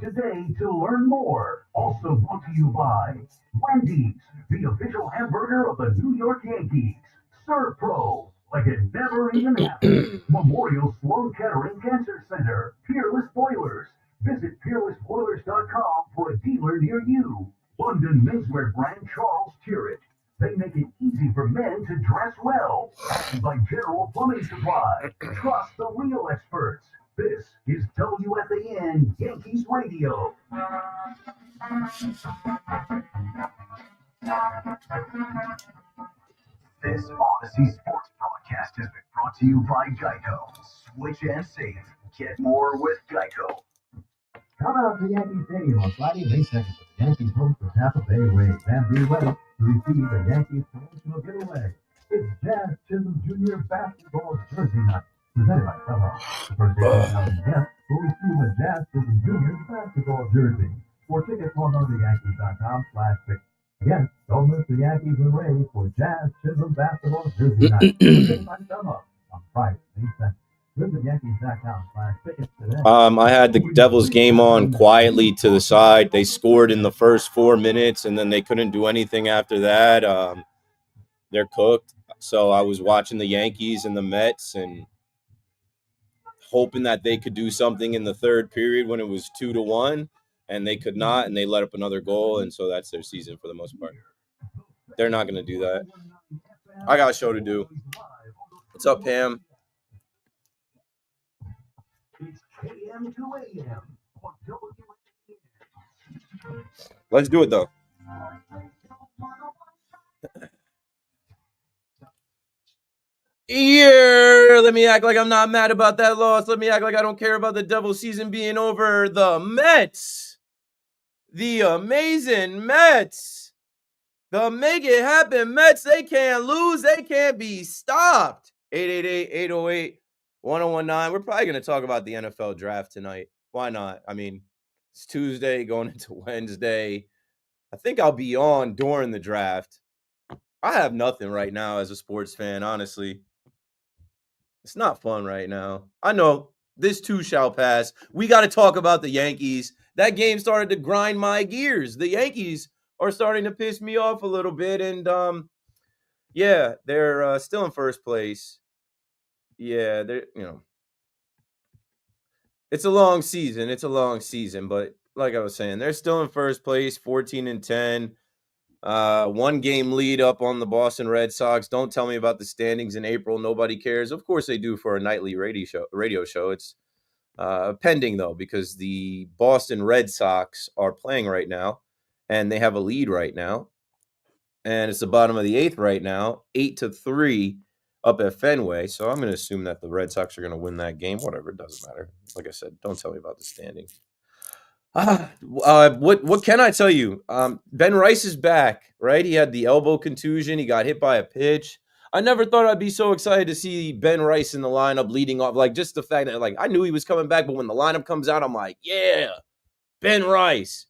Today to learn more. Also brought to you by Wendy's, the official hamburger of the New York Yankees. Serve Pro, like it never even happened. Memorial Sloan Kettering Cancer Center. Peerless Boilers. Visit peerlessboilers.com for a dealer near you. London menswear brand Charles Curate. They make it easy for men to dress well. And by General Plumbing Supply. Trust the real experts. This is WFAN Yankees Radio. This Odyssey Sports broadcast has been brought to you by Geico. Switch and save. Get more with Geico. Come out to Yankee Stadium on Friday, May 2nd for the Yankees host the Tampa Bay Rays and be ready to receive the Yankees promotional giveaway. It's Jazz Chisholm Jr. basketball jersey night, presented by Kellogg. The first 8,000 guests will receive a Jazz Chisholm Jr. basketball jersey. For tickets, log on to Yankees.com/tickets. Again, don't miss the Yankees and Rays for Jazz Chisholm basketball jersey night, presented by Kellogg on Friday, May 2nd. Visit Yankees.com/tickets today. I had the Devils game on quietly to the side. They scored in the first 4 minutes, and then they couldn't do anything after that. They're cooked. So I was watching the Yankees and the Mets and hoping that they could do something in the third period when it was 2-1, and they could not, and they let up another goal, and so that's their season for the most part. They're not going to do that. I got a show to do. What's up, Pam? It's KM to AM on Let's do it, though. Yeah, let me act like I'm not mad about that loss. Let me act like I don't care about the Devils season being over. The Mets, the amazing Mets, the make it happen Mets, they can't lose. They can't be stopped. 888-808-1019. We're probably going to talk about the NFL draft tonight. Why not? I mean, it's Tuesday going into Wednesday. I think I'll be on during the draft. I have nothing right now as a sports fan, honestly. It's not fun right now. I know this too shall pass. We got to talk about the Yankees. That game started to grind my gears. The Yankees are starting to piss me off a little bit. And, yeah, they're still in first place. Yeah, it's a long season. But like I was saying, they're still in first place, 14-10. 1 game lead up on the Boston Red Sox. Don't tell me about the standings in April. Nobody cares. Of course they do for a nightly radio show. It's pending, though, because the Boston Red Sox are playing right now, and they have a lead right now. And it's the bottom of the 8th right now, 8-3 up at Fenway. So I'm going to assume that the Red Sox are going to win that game. Whatever, it doesn't matter. Like I said, don't tell me about the standings. What can I tell you? Ben Rice is back, right? He had the elbow contusion. He got hit by a pitch. I never thought I'd be so excited to see Ben Rice in the lineup leading off. Like, just the fact that, like, I knew he was coming back, but when the lineup comes out, I'm like, yeah, Ben Rice.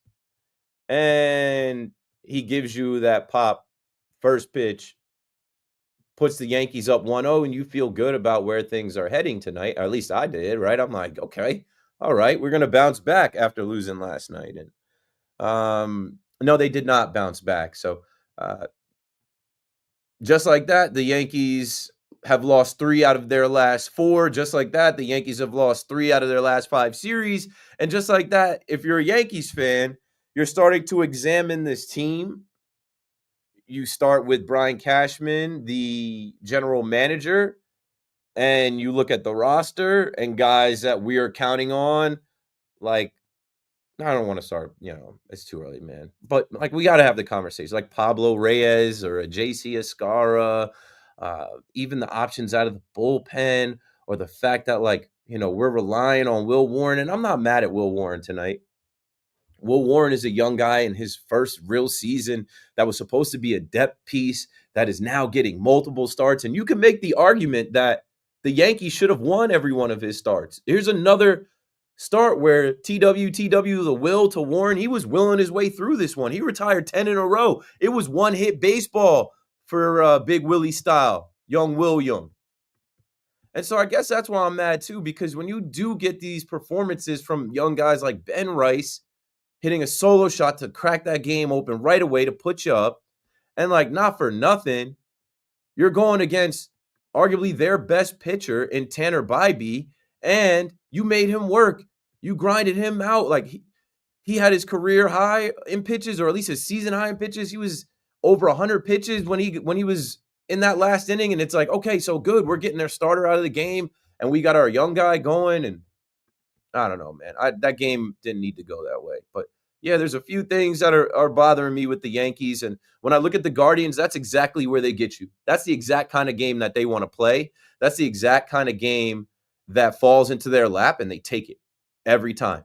And he gives you that pop first pitch, puts the Yankees up 1-0, and you feel good about where things are heading tonight. Or at least I did, right? I'm like, okay, all right, we're going to bounce back after losing last night. And no, they did not bounce back. So just like that, the Yankees have lost 3 out of their last 4. Just like that, the Yankees have lost 3 out of their last 5 series. And just like that, if you're a Yankees fan, you're starting to examine this team. You start with Brian Cashman, the general manager, and you look at the roster and guys that we are counting on, like, I don't want to start, it's too early, man. But, like, we got to have the conversation. Like Pablo Reyes or a JC Escara, even the options out of the bullpen, or the fact that, like, we're relying on Will Warren. And I'm not mad at Will Warren tonight. Will Warren is a young guy in his first real season that was supposed to be a depth piece that is now getting multiple starts. And you can make the argument that the Yankees should have won every one of his starts. Here's another start where TW, the will to Warren, he was willing his way through this one. He retired 10 in a row. It was one-hit baseball for Big Willie style, young William. And so I guess that's why I'm mad too, because when you do get these performances from young guys like Ben Rice hitting a solo shot to crack that game open right away to put you up, and like not for nothing, you're going against arguably their best pitcher in Tanner Bybee, and you made him work. You grinded him out. Like he had his career high in pitches, or at least his season high in pitches. He was over 100 pitches when he was in that last inning, and it's like, okay, so good. We're getting their starter out of the game, and we got our young guy going, and I don't know, man. That game didn't need to go that way. But yeah, there's a few things that are bothering me with the Yankees. And when I look at the Guardians, that's exactly where they get you. That's the exact kind of game that they want to play. That's the exact kind of game that falls into their lap, and they take it every time.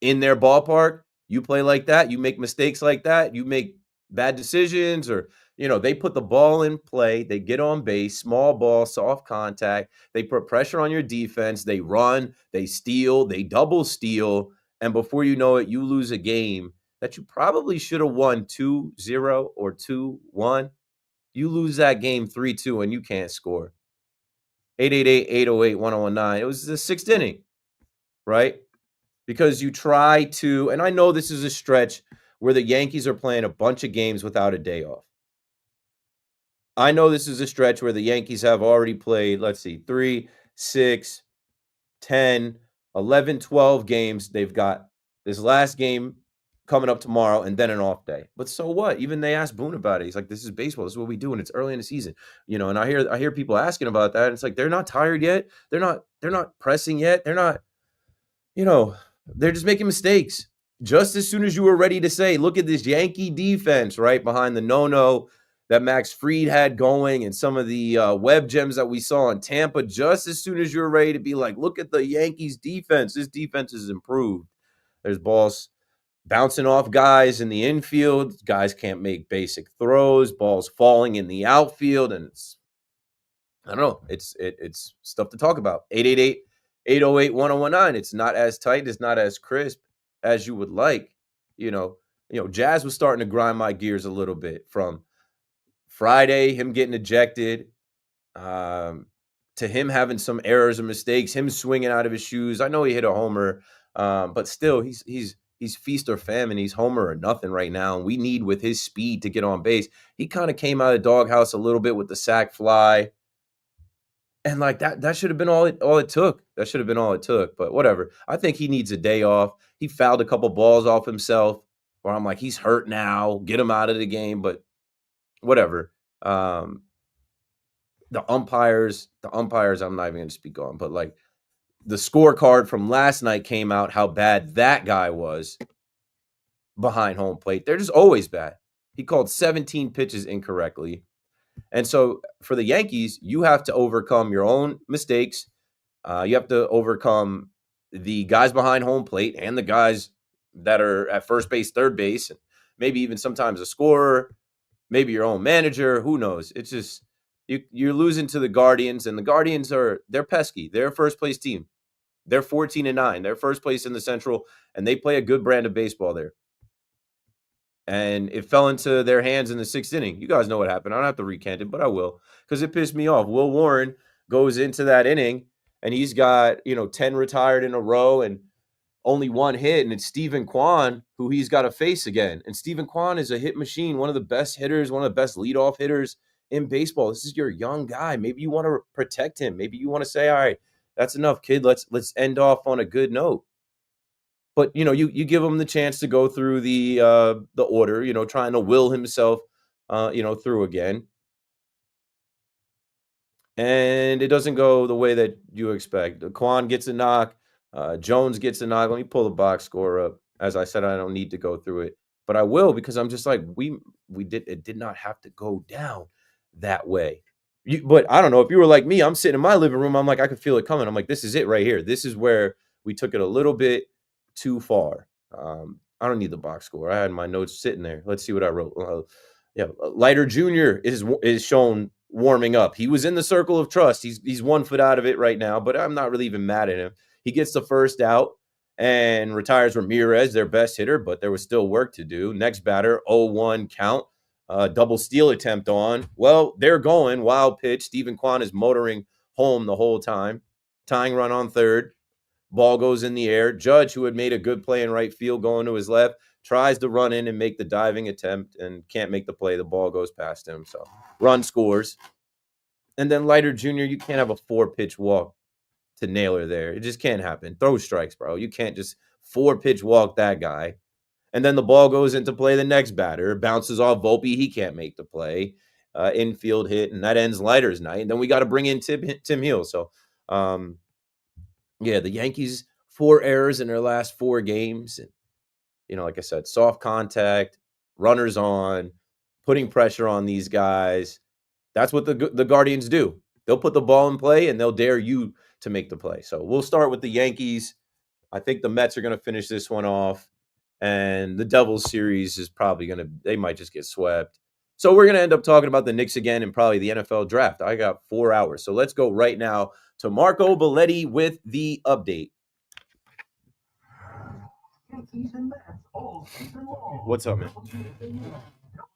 In their ballpark, you play like that, you make mistakes like that, you make bad decisions, or they put the ball in play, they get on base, small ball, soft contact, they put pressure on your defense, they run, they steal, they double steal, and before you know it, you lose a game that you probably should have won 2-0 or 2-1. You lose that game 3-2 and you can't score. 888-808-1019. It was the 6th inning, right? Because you try to, and I know this is a stretch where the Yankees are playing a bunch of games without a day off. I know this is a stretch where the Yankees have already played, let's see, 3, 6, 10, 11, 12 games. They've got this last game coming up tomorrow and then an off day. But so what? Even they asked Boone about it. He's like, this is baseball. This is what we do, and it's early in the season. And I hear people asking about that. And it's like, they're not tired yet. They're not pressing yet. They're not, they're just making mistakes. Just as soon as you were ready to say, look at this Yankee defense, right behind the no-no that Max Fried had going and some of the web gems that we saw in Tampa, just as soon as you're ready to be like, look at the Yankees defense. This defense is improved. There's balls bouncing off guys in the infield. Guys can't make basic throws. Balls falling in the outfield. And I don't know. It's stuff to talk about. 888-808-1019. It's not as tight. It's not as crisp as you would like. Jazz was starting to grind my gears a little bit from Friday, him getting ejected, to him having some errors and mistakes, him swinging out of his shoes. I know he hit a homer, but still, he's feast or famine. He's homer or nothing right now, and we need, with his speed, to get on base. He kind of came out of the doghouse a little bit with the sac fly, and like that should have been all it took. That should have been all it took. But whatever. I think he needs a day off. He fouled a couple balls off himself, where I'm like, he's hurt now. Get him out of the game. But whatever. The umpires, I'm not even going to speak on, but like the scorecard from last night came out how bad that guy was behind home plate. They're just always bad. He called 17 pitches incorrectly. And so for the Yankees, you have to overcome your own mistakes. You have to overcome the guys behind home plate and the guys that are at first base, third base, and maybe even sometimes a scorer, maybe your own manager. Who knows? It's just you're losing to the Guardians, and the Guardians they're pesky. They're a first place team. They're 14-9. They're first place in the Central, and they play a good brand of baseball there. And it fell into their hands in the 6th inning. You guys know what happened. I don't have to recant it, but I will, because it pissed me off. Will Warren goes into that inning, and he's got 10 retired in a row and only one hit, and it's Stephen Kwan who he's got to face again. And Stephen Kwan is a hit machine, one of the best hitters, one of the best leadoff hitters in baseball. This is your young guy. Maybe you want to protect him. Maybe you want to say, all right, that's enough, kid. Let's end off on a good note. But you give him the chance to go through the order, trying to will himself through again. And it doesn't go the way that you expect. Kwan gets a knock. Jones gets a knock. Let me pull the box score up. As I said, I don't need to go through it, but I will, because I'm just like, it did not have to go down that way. But I don't know, if you were like me, I'm sitting in my living room. I'm like, I could feel it coming. I'm like, this is it right here. This is where we took it a little bit too far. I don't need the box score. I had my notes sitting there. Let's see what I wrote. Leiter Jr. is shown warming up. He was in the circle of trust. He's 1 foot out of it right now, but I'm not really even mad at him. He gets the first out and retires Ramirez, their best hitter, but there was still work to do. Next batter, 0-1 count, double steal attempt on. Well, they're going. Wild pitch. Stephen Kwan is motoring home the whole time. Tying run on third. Ball goes in the air. Judge, who had made a good play in right field going to his left, tries to run in and make the diving attempt and can't make the play. The ball goes past him. So run scores. And then Leiter Jr., you can't have a 4-pitch walk to Naylor there. It just can't happen. Throw strikes, bro. You can't just 4-pitch walk that guy. And then the ball goes into play the next batter, bounces off Volpe. He can't make the play. Infield hit, and that ends Leiter's night. And then we got to bring in Tim Hill. So, yeah, the Yankees, 4 errors in their last 4 games. And, like I said, soft contact, runners on, putting pressure on these guys. That's what the Guardians do. They'll put the ball in play, and they'll dare you to make the play. So we'll start with the Yankees. I think the Mets are going to finish this one off. And the Devils series is probably they might just get swept. So we're going to end up talking about the Knicks again and probably the NFL draft. I got 4 hours. So let's go right now to Marco Belletti with the update. What's up, man?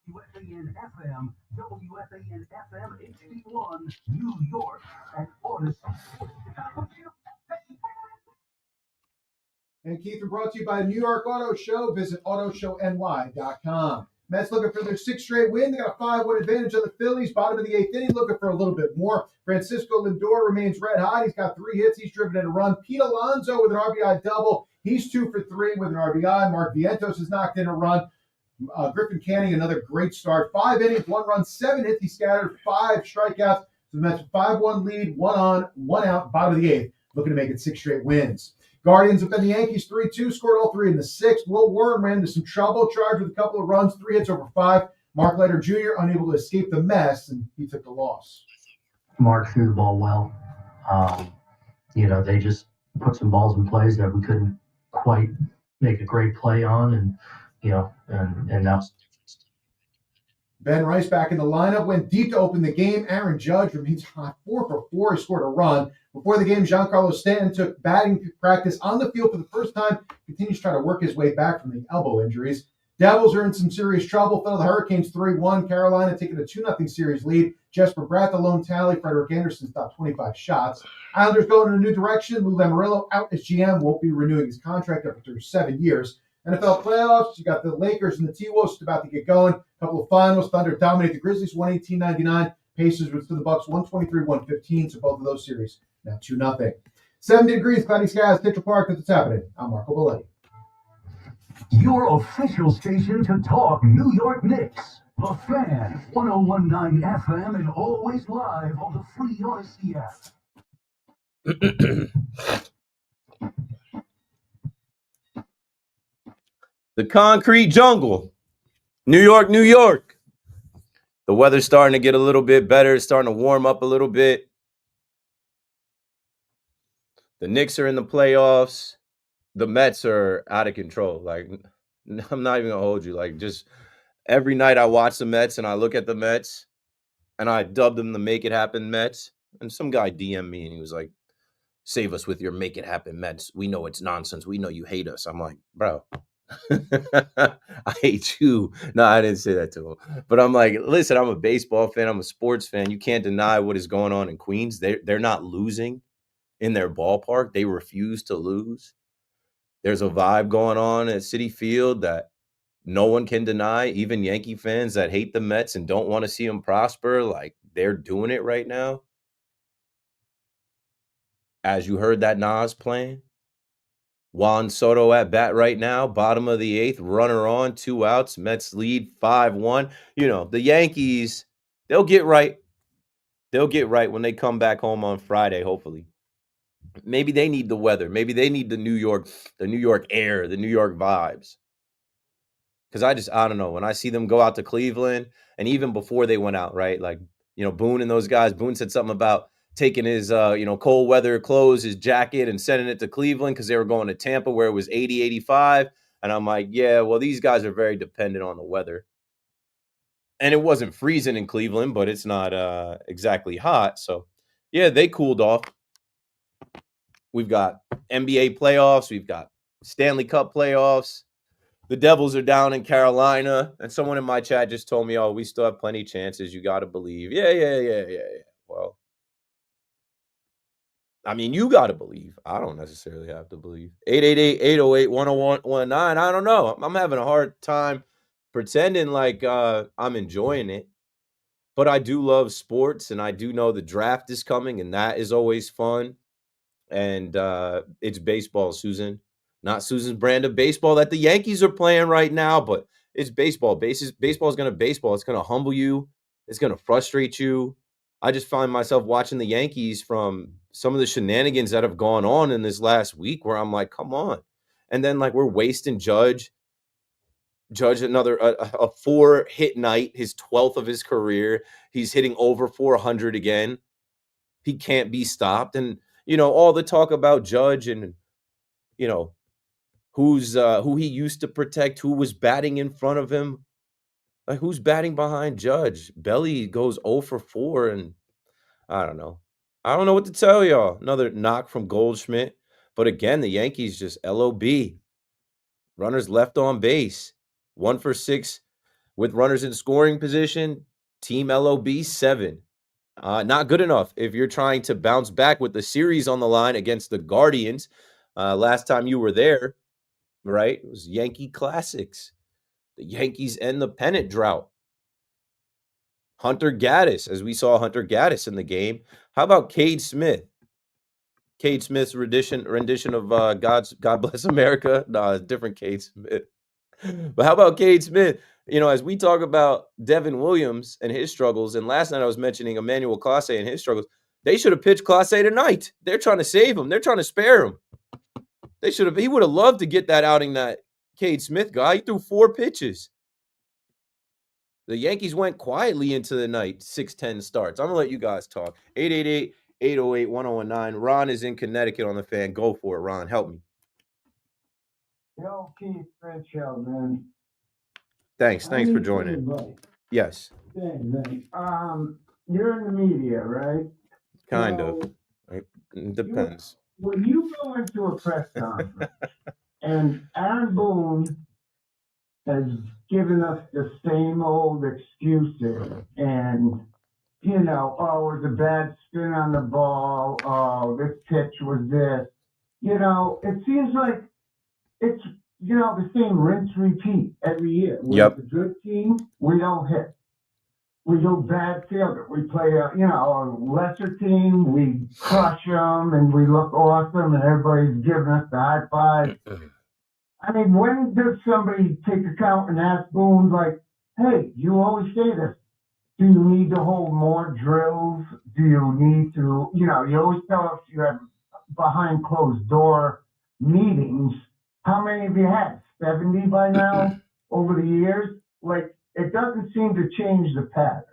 WFAN FM, WFAN FM HD1, New York, and Odyssey. And Keith, we're brought to you by New York Auto Show. Visit autoshowny.com. Mets looking for their 6th straight win. They got a 5-1 advantage on the Phillies. Bottom of the 8th inning, looking for a little bit more. Francisco Lindor remains red hot. He's got 3 hits. He's driven in a run. Pete Alonso with an RBI double. He's 2 for 3 with an RBI. Mark Vientos has knocked in a run. Griffin Canning, another great start. 5 innings, 1 run, 7 hits. He scattered 5 strikeouts. So the Mets 5-1 lead, 1 on, 1 out, bottom of the 8th. Looking to make it 6 straight wins. Guardians have been the Yankees 3-2, scored all 3 in the 6th. Will Warren ran into some trouble, charged with a couple of runs, 3 hits over 5. Mark Leiter Jr. unable to escape the mess, and he took the loss. Mark threw the ball well. They just put some balls in plays that we couldn't quite make a great play on, and that's. Ben Rice back in the lineup, went deep to open the game. Aaron Judge remains hot, 4 for 4. He scored a run. Before the game, Giancarlo Stanton took batting practice on the field for the first time. Continues to try to work his way back from the elbow injuries. Devils are in some serious trouble. Fell the Hurricanes 3-1. Carolina taking a 2-0 series lead. Jesper Bratt, the lone tally. Frederick Anderson stopped 25 shots. Islanders going in a new direction. Lou Lamoriello out as GM. Won't be renewing his contract after 7 years. NFL playoffs, you got the Lakers and the T-Wolves about to get going. A couple of finals. Thunder dominate the Grizzlies 118-99. Pacers withstood the Bucks 123-115. So both of those series now 2-0. 70 degrees, cloudy skies, Central Park. That's what's happening. I'm Marco Belletti. Your official station to talk New York Knicks. The Fan, 1019 FM, and always live on the free Odyssey app. The concrete jungle. New York, New York. The weather's starting to get a little bit better. It's starting to warm up a little bit. The Knicks are in the playoffs. The Mets are out of control. Like, I'm not even going to hold you. Like, just every night I watch the Mets and I look at the Mets and I dub them the Make It Happen Mets. And some guy DM'd me and he was like, save us with your Make It Happen Mets. We know it's nonsense. We know you hate us. I'm like, bro. I hate you. No, I didn't say that to him. But I'm like, listen, I'm a baseball fan. I'm a sports fan. You can't deny what is going on in Queens. They're not losing in their ballpark. They refuse to lose. There's a vibe going on at Citi Field that no one can deny. Even Yankee fans that hate the Mets and don't want to see them prosper, like they're doing it right now. As you heard that Nas playing. Juan Soto at bat right now, bottom of the 8th, runner on, 2 outs. Mets lead 5-1. The Yankees, they'll get right. They'll get right when they come back home on Friday, hopefully. Maybe they need the weather. Maybe they need the New York air, the New York vibes. Because I don't know. When I see them go out to Cleveland, and even before they went out, right? Like, Boone and those guys, Boone said something about taking his, cold weather clothes, his jacket, and sending it to Cleveland because they were going to Tampa where it was 80, 85. And I'm like, yeah, well, these guys are very dependent on the weather. And it wasn't freezing in Cleveland, but it's not exactly hot. So, yeah, they cooled off. We've got NBA playoffs. We've got Stanley Cup playoffs. The Devils are down in Carolina. And someone in my chat just told me, oh, we still have plenty of chances. You got to believe. Yeah. Well, I mean, you got to believe. I don't necessarily have to believe. 888-808-10119. I don't know. I'm having a hard time pretending like I'm enjoying it. But I do love sports, and I do know the draft is coming, and that is always fun. And it's baseball, Susan. Not Susan's brand of baseball that the Yankees are playing right now, but it's baseball. Baseball is going to baseball. It's going to humble you. It's going to frustrate you. I just find myself watching the Yankees from some of the shenanigans that have gone on in this last week where I'm like, come on. And then like we're wasting Judge another a 4-hit night, his 12th of his career. He's hitting over 400 again. He can't be stopped. And all the talk about Judge and you know who he used to protect, who was batting in front of him. Like who's batting behind Judge? Belly goes 0 for 4, and I don't know. I don't know what to tell y'all. Another knock from Goldschmidt. But again, the Yankees just LOB. Runners left on base. 1 for 6 with runners in scoring position. Team LOB 7. Not good enough if you're trying to bounce back with the series on the line against the Guardians. Last time you were there, right? It was Yankee Classics. The Yankees end the pennant drought. Hunter Gaddis, as we saw Hunter Gaddis in the game. How about Cade Smith? Cade Smith's rendition of God Bless America. No, different Cade Smith. But how about Cade Smith? As we talk about Devin Williams and his struggles, and last night I was mentioning Emmanuel Clase and his struggles, they should have pitched Clase tonight. They're trying to save him. They're trying to spare him. He would have loved to get that outing that Cade Smith got. He threw 4 pitches. The Yankees went quietly into the night, 6-10 starts. I'm going to let you guys talk. 888-808-1019. Ron is in Connecticut on the Fan. Go for it, Ron. Help me. Yo, Keith Crenshaw, man. Thanks for joining. Yes. Thanks. You're in the media, right? Kind of. It depends. When you go into a press conference and Aaron Boone has given us the same old excuses and, it was a bad spin on the ball. Oh, this pitch was this. It seems like it's, the same rinse repeat every year. We're a good team, we don't hit. We go bad fielder. We play a lesser team. We crush them, and we look awesome, and everybody's giving us the high five. I mean, when does somebody take account and ask Boone, like, hey, you always say this. Do you need to hold more drills? Do you need to, you always tell us you have behind closed door meetings. How many have you had? 70 by now over the years? Like, it doesn't seem to change the pattern.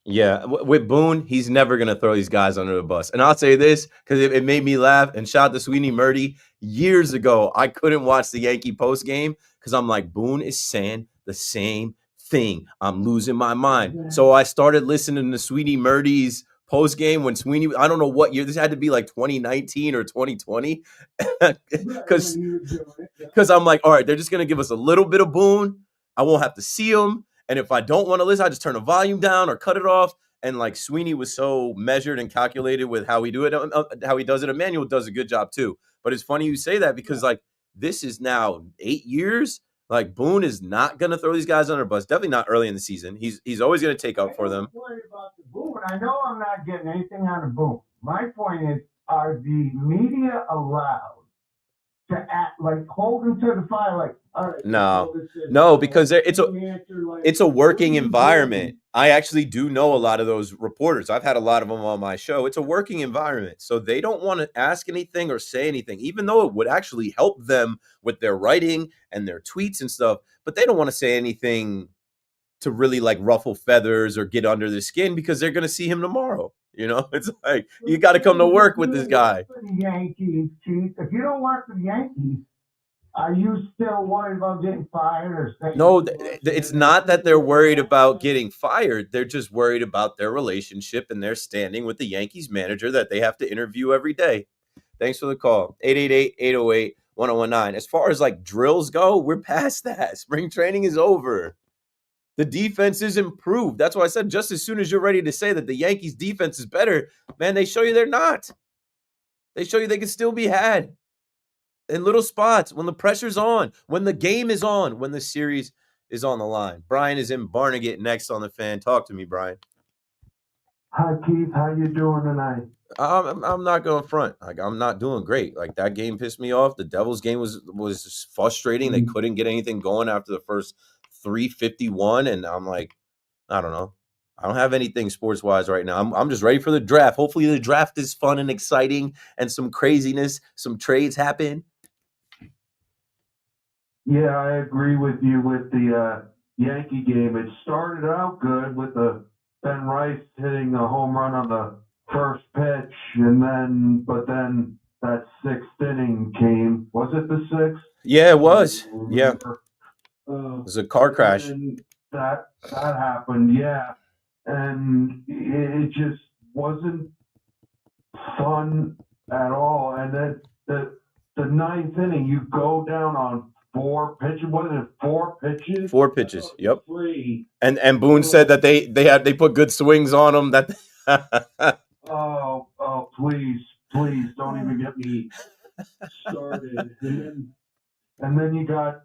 Yeah, with Boone, he's never going to throw these guys under the bus. And I'll say this because it made me laugh. And shout out to Sweeney Murdy. Years ago, I couldn't watch the Yankee post game because I'm like, Boone is saying the same thing. I'm losing my mind. Yeah. So I started listening to Sweeney Murdy's post game when Sweeney, I don't know what year, this had to be like 2019 or 2020. Because I'm like, all right, they're just going to give us a little bit of Boone. I won't have to see him. And if I don't want to listen, I just turn the volume down or cut it off. And like Sweeney was so measured and calculated with how he does it. Emmanuel does a good job too. But it's funny you say that because like this is now 8 years. Like Boone is not going to throw these guys under the bus. Definitely not early in the season. He's always going to take up for them. I'm worried about the Boone. I know I'm not getting anything out of Boone. My point is, are the media allowed to act like holding to the fire? Like, all right, no, because it's a working environment. I actually do know a lot of those reporters. I've had a lot of them on my show. It's a working environment. So they don't want to ask anything or say anything, even though it would actually help them with their writing and their tweets and stuff. But they don't want to say anything to really like ruffle feathers or get under their skin because they're going to see him tomorrow. It's like, you got to come to work with this guy. The Yankees, Chief. If you don't work for the Yankees, are you still worried about getting fired or staying? No, it's not that they're worried about getting fired. They're just worried about their relationship and their standing with the Yankees manager that they have to interview every day. Thanks for the call. 888-808-1019. As far as like drills go, we're past that. Spring training is over. The defense is improved. That's why I said just as soon as you're ready to say that the Yankees defense is better, man, they show you they're not. They show you they can still be had in little spots when the pressure's on, when the game is on, when the series is on the line. Brian is in Barnegat next on the Fan. Talk to me, Brian. Hi, Keith. How you doing tonight? I'm not going front. Like, I'm not doing great. Like, that game pissed me off. The Devils game was just frustrating. They couldn't get anything going after the first 3:51, and I'm like, I don't know. I don't have anything sports wise right now. I'm just ready for the draft. Hopefully, the draft is fun and exciting, and some craziness, some trades happen. Yeah, I agree with you with the Yankee game. It started out good with Ben Rice hitting a home run on the first pitch, but then that sixth inning came. Was it the sixth? Yeah, it was. Yeah, it Uh, was a car crash. and that happened, yeah. And it just wasn't fun at all. And then the ninth inning, you go down on 4 pitches. What is it? 4 pitches. 4 pitches. Yep. 3. And Boone said that they put good swings on them. That. Oh, please, don't even get me started. And then you got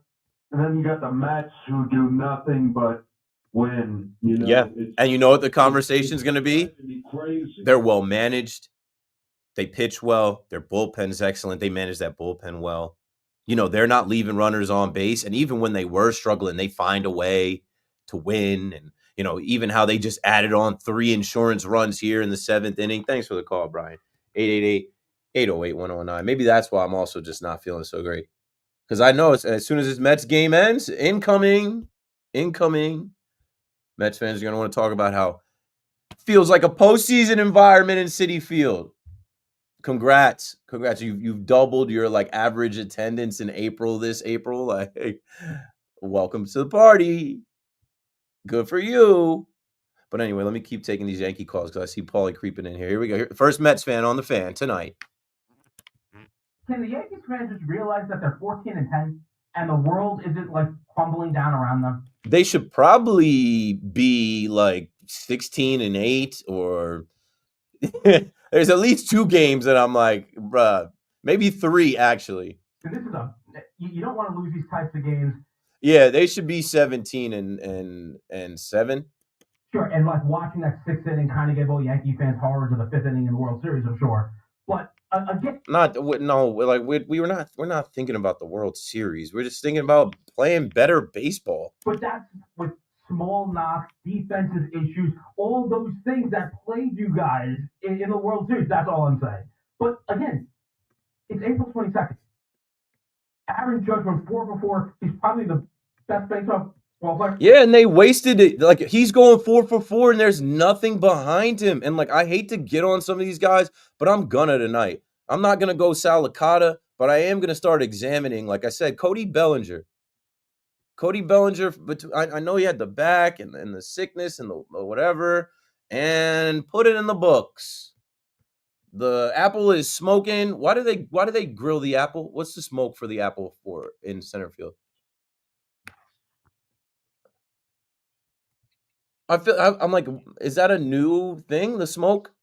the Mets who do nothing but win. You know. Yeah, and you know what the conversation's going to be? Crazy. They're well managed. They pitch well. Their bullpen's excellent. They manage that bullpen well. You know, they're not leaving runners on base. And even when they were struggling, they find a way to win. And, you know, even how they just added on 3 insurance runs here in the 7th inning. Thanks for the call, Brian. 888-808-1009. Maybe that's why I'm also just not feeling so great. Because I know as soon as this Mets game ends, incoming, Mets fans are going to want to talk about how it feels like a postseason environment in Citi Field. Congrats. You've doubled your like average attendance in this April. Like, welcome to the party. Good for you. But anyway, let me keep taking these Yankee calls because I see Paulie creeping in here. Here we go. First Mets fan on the Fan tonight. Can the Yankees fans just realize that they're 14-10 and the world isn't like crumbling down around them? They should probably be like 16-8 or there's at least 2 games that I'm like, bruh, maybe 3 actually. And this is you don't want to lose these types of games. Yeah, they should be 17 and 7. Sure, and like watching that 6th inning kind of gave all Yankee fans horrors of the 5th inning in the World Series, I'm sure. But again, we're not thinking about the World Series. We're just thinking about playing better baseball. But that's with small knocks, defensive issues, all those things that played you guys in the World Series. That's all I'm saying. But again, it's April 22nd. Aaron Judge went 4 for 4. He's probably the best baseball player. Yeah, and they wasted it. Like, he's going 4 for 4, and there's nothing behind him. And like, I hate to get on some of these guys, but I'm gonna tonight. I'm not gonna go Salicata, but I am gonna start examining. Like I said, Cody Bellinger. But I know he had the back and the sickness and the whatever, and put it in the books. The apple is smoking. Why do they grill the apple? What's the smoke for the apple for in center field? I'm like, is that a new thing? The smoke,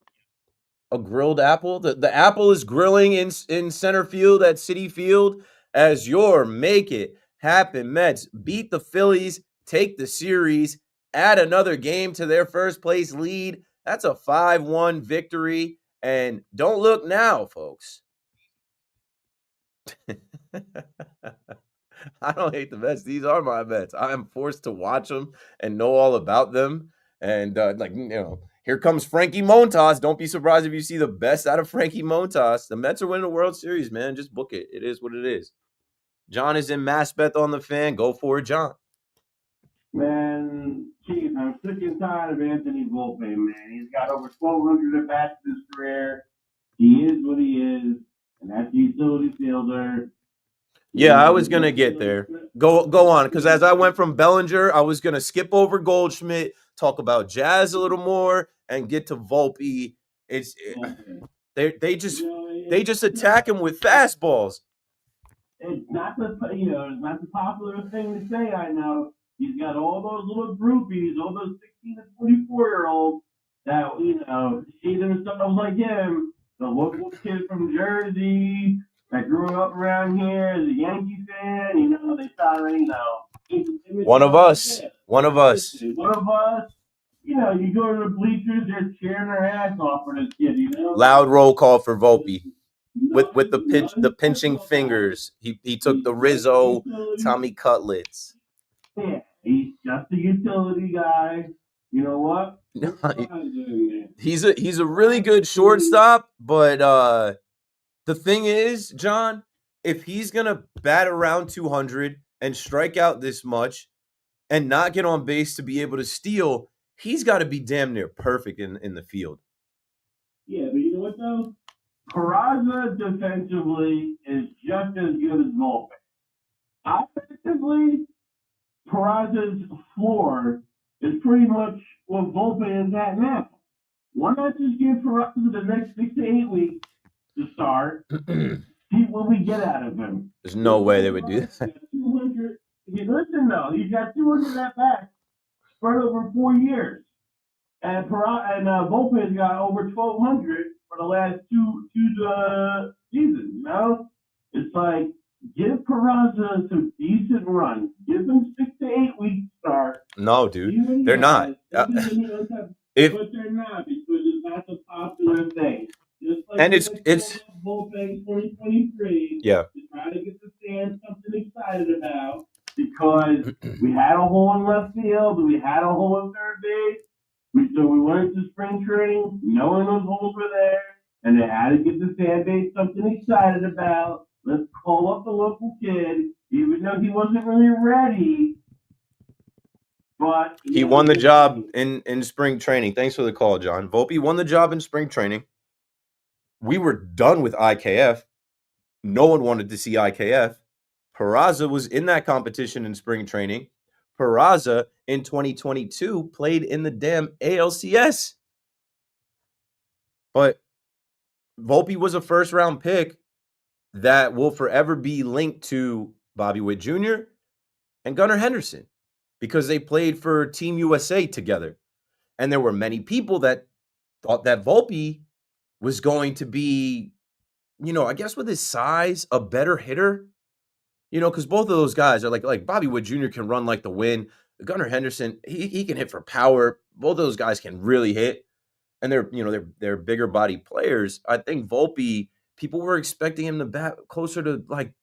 a grilled apple. The apple is grilling in center field at Citi Field as your make it happen Mets beat the Phillies, take the series, add another game to their first place lead. That's a 5-1 victory. And don't look now, folks. I don't hate the Mets. These are my Mets. I am forced to watch them and know all about them. And, here comes Frankie Montas. Don't be surprised if you see the best out of Frankie Montas. The Mets are winning the World Series, man. Just book it. It is what it is. John is in Maspeth on the Fan. Go for it, John. Man, Chief, I'm sick and tired of Anthony Volpe, man. He's got over 1,200 at-bats in his career. He is what he is, and that's a utility fielder. Yeah, I was going to get there. Go on, because as I went from Bellinger, I was going to skip over Goldschmidt, talk about Jazz a little more, and get to Volpe. They just attack him with fastballs. It's not the popular thing to say, I know. He's got all those little groupies, all those 16 to 24-year-olds that, see themselves like him, the local kid from Jersey that grew up around here as a Yankee fan, they thought, One of us. One of us. One of us. You go to the bleachers, they're cheering their ass off for this kid, Loud roll call for Volpe. With the pinching fingers. He took the Rizzo Tommy Cutlets. Yeah, he's just a utility guy. You know what? He's a really good shortstop, but the thing is, John, if he's gonna bat around 200 and strike out this much and not get on base to be able to steal, he's got to be damn near perfect in the field. Yeah, but you know what though? Peraza defensively is just as good as Volpe. Offensively, Peraza's floor is pretty much what Volpe is at now. Why not just give Peraza the next 6 to 8 weeks to start? See what we get out of him. There's no way they would do that. 200. Listen though, he's got 200 at bat spread over 4 years, and Volpe's got over 1,200 for the last two seasons. It's like give Peraza some decent runs. Give him 6 to 8 weeks start. No, dude, they're not. But they're not because it's not a popular thing. Just like and it's Volpe 2023. Yeah. To try to get the fans something excited about because we had a hole in left field, we had a hole in third base. So we went to spring training knowing those holes were there, and they had to get the fan base something excited about. Let's call up the local kid, even though he wasn't really ready. But he won the job in spring training. Thanks for the call, John. Volpe won the job in spring training. We were done with IKF. No one wanted to see IKF. Peraza was in that competition in spring training. Peraza in 2022 played in the damn ALCS. But Volpe was a first-round pick that will forever be linked to Bobby Witt Jr. and Gunnar Henderson because they played for Team USA together. And there were many people that thought that Volpe was going to be, I guess with his size, a better hitter. Because both of those guys are like Bobby Witt Jr. can run like the wind. Gunnar Henderson, he can hit for power. Both of those guys can really hit. And they're bigger body players. I think Volpe, people were expecting him to bat closer to like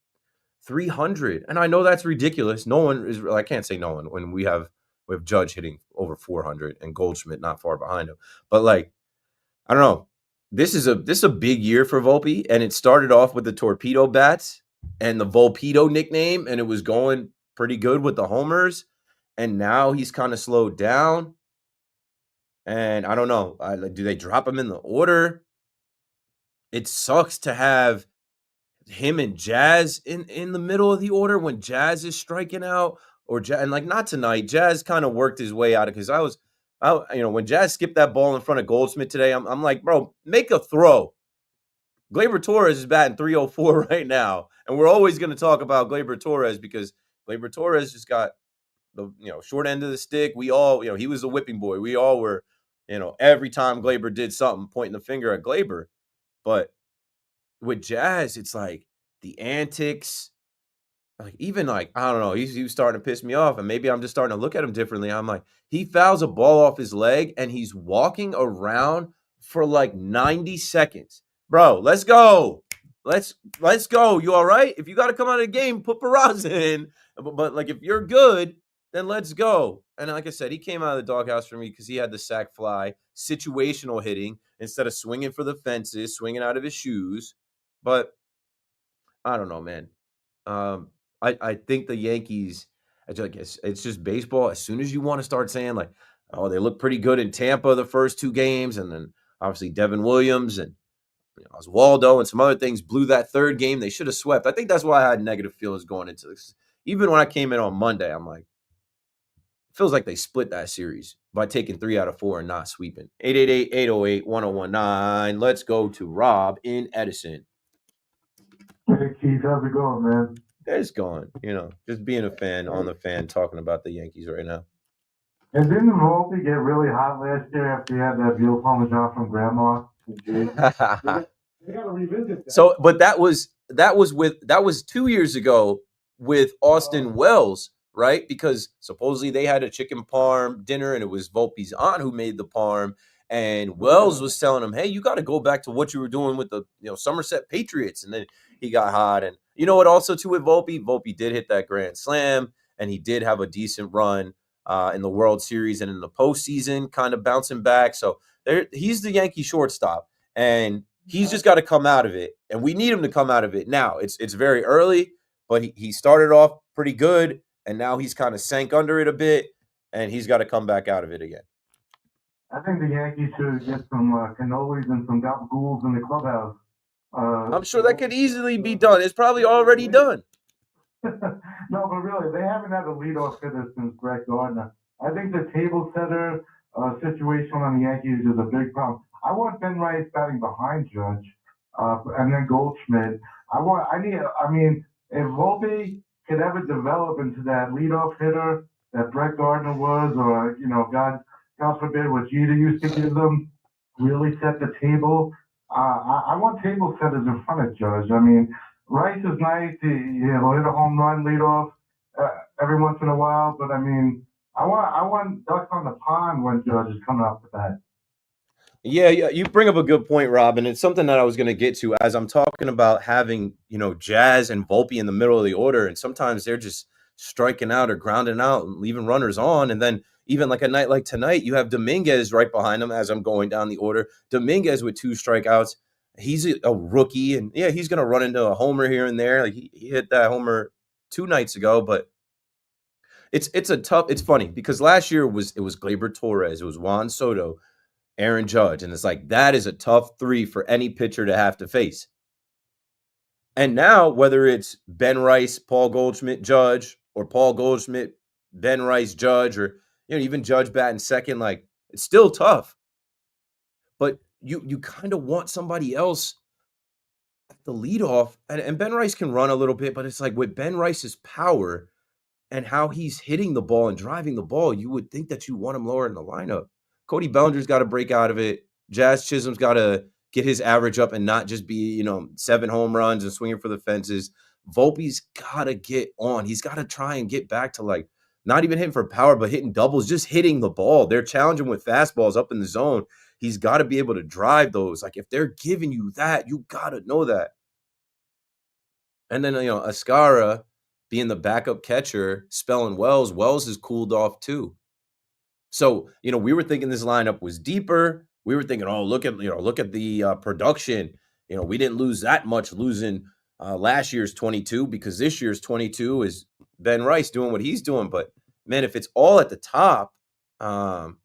300. And I know that's ridiculous. No one is, I can't say no one when we have Judge hitting over 400 and Goldschmidt not far behind him. But I don't know. This is a big year for Volpe, and it started off with the torpedo bats and the Volpedo nickname, and it was going pretty good with the homers. And now he's kind of slowed down. And I don't know. Do they drop him in the order? It sucks to have him and Jazz in the middle of the order when Jazz is striking out, and not tonight. Jazz kind of worked his way out of because when Jazz skipped that ball in front of Goldschmidt today, I'm like, bro, make a throw. Gleyber Torres is batting 304 right now, and we're always going to talk about Gleyber Torres because Gleyber Torres just got the short end of the stick. We all, he was a whipping boy. We all were, every time Gleyber did something, pointing the finger at Gleyber. But with Jazz, it's like the antics, I don't know, he was starting to piss me off, and maybe I'm just starting to look at him differently. I'm like, he fouls a ball off his leg, and he's walking around for like 90 seconds. Bro, let's go. Let's go. You all right? If you got to come out of the game, put Peraza in. But if you're good, then let's go. And like I said, he came out of the doghouse for me because he had the sac fly, situational hitting, instead of swinging for the fences, swinging out of his shoes. But I don't know, man. I think the Yankees, it's just baseball. As soon as you want to start saying oh, they look pretty good in Tampa the first 2 games, and then obviously Devin Williams and Oswaldo and some other things blew that third game. They should have swept. I think that's why I had negative feelings going into this. Even when I came in on Monday, I'm like, it feels like they split that series by taking 3 out of 4 and not sweeping. 888-808-1019. Let's go to Rob in Edison. Hey, Keith, how's it going, man? It's going, just being a fan on the fan, talking about the Yankees right now. And didn't Volpe get really hot last year after he had that Bill Parmesan from Grandma? We got to revisit that. So, but that was 2 years ago with Austin Wells, right? Because supposedly they had a chicken parm dinner, and it was Volpe's aunt who made the parm, and Wells was telling him, "Hey, you got to go back to what you were doing with the Somerset Patriots." And then he got hot, and you know what? Also, too, with Volpe did hit that grand slam, and he did have a decent run in the World Series and in the postseason, kind of bouncing back. So he's the Yankee shortstop, and he's just got to come out of it, and we need him to come out of it now. It's very early, but he started off pretty good, and now he's kind of sank under it a bit, and he's got to come back out of it again. I think the Yankees should get some cannolis and some gabagools in the clubhouse. I'm sure that could easily be done. It's probably already done. No, but really, they haven't had a leadoff hitter since Brett Gardner. I think the table setter situation on the Yankees is a big problem. I want Ben Rice batting behind Judge, and then Goldschmidt. If Volpe could ever develop into that leadoff hitter that Brett Gardner was, or God forbid, what Jeter used to give them, really set the table. I want table setters in front of Judge. I mean, Rice is nice. He'll hit a home run leadoff every once in a while, but I mean, I want ducks on the pond when Judge is coming up with that. Yeah, you bring up a good point, Rob, and it's something that I was going to get to as I'm talking about having, Jazz and Volpe in the middle of the order, and sometimes they're just striking out or grounding out and leaving runners on, and then even like a night like tonight, you have Dominguez right behind him as I'm going down the order. Dominguez with 2 strikeouts. He's a rookie, and yeah, he's going to run into a homer here and there. Like he hit that homer 2 nights ago, but it's funny because last year it was Gleyber Torres, it was Juan Soto, Aaron Judge, and it's like that is a tough 3 for any pitcher to have to face. And now, whether it's Ben Rice, Paul Goldschmidt, Judge, or Paul Goldschmidt, Ben Rice, Judge, or even Judge batting second, like it's still tough. But you kind of want somebody else at the leadoff, and Ben Rice can run a little bit, but it's like with Ben Rice's power and how he's hitting the ball and driving the ball, you would think that you want him lower in the lineup. Cody Bellinger's got to break out of it. Jazz Chisholm's got to get his average up and not just be, 7 home runs and swinging for the fences. Volpe's got to get on. He's got to try and get back to like not even hitting for power, but hitting doubles, just hitting the ball. They're challenging with fastballs up in the zone. He's got to be able to drive those. Like if they're giving you that, you got to know that. And then, Ascara being the backup catcher, spelling Wells has cooled off too. So, we were thinking this lineup was deeper. We were thinking, oh, look at the production. We didn't lose that much losing last year's 22 because this year's 22 is Ben Rice doing what he's doing. But, man, if it's all at the top, man,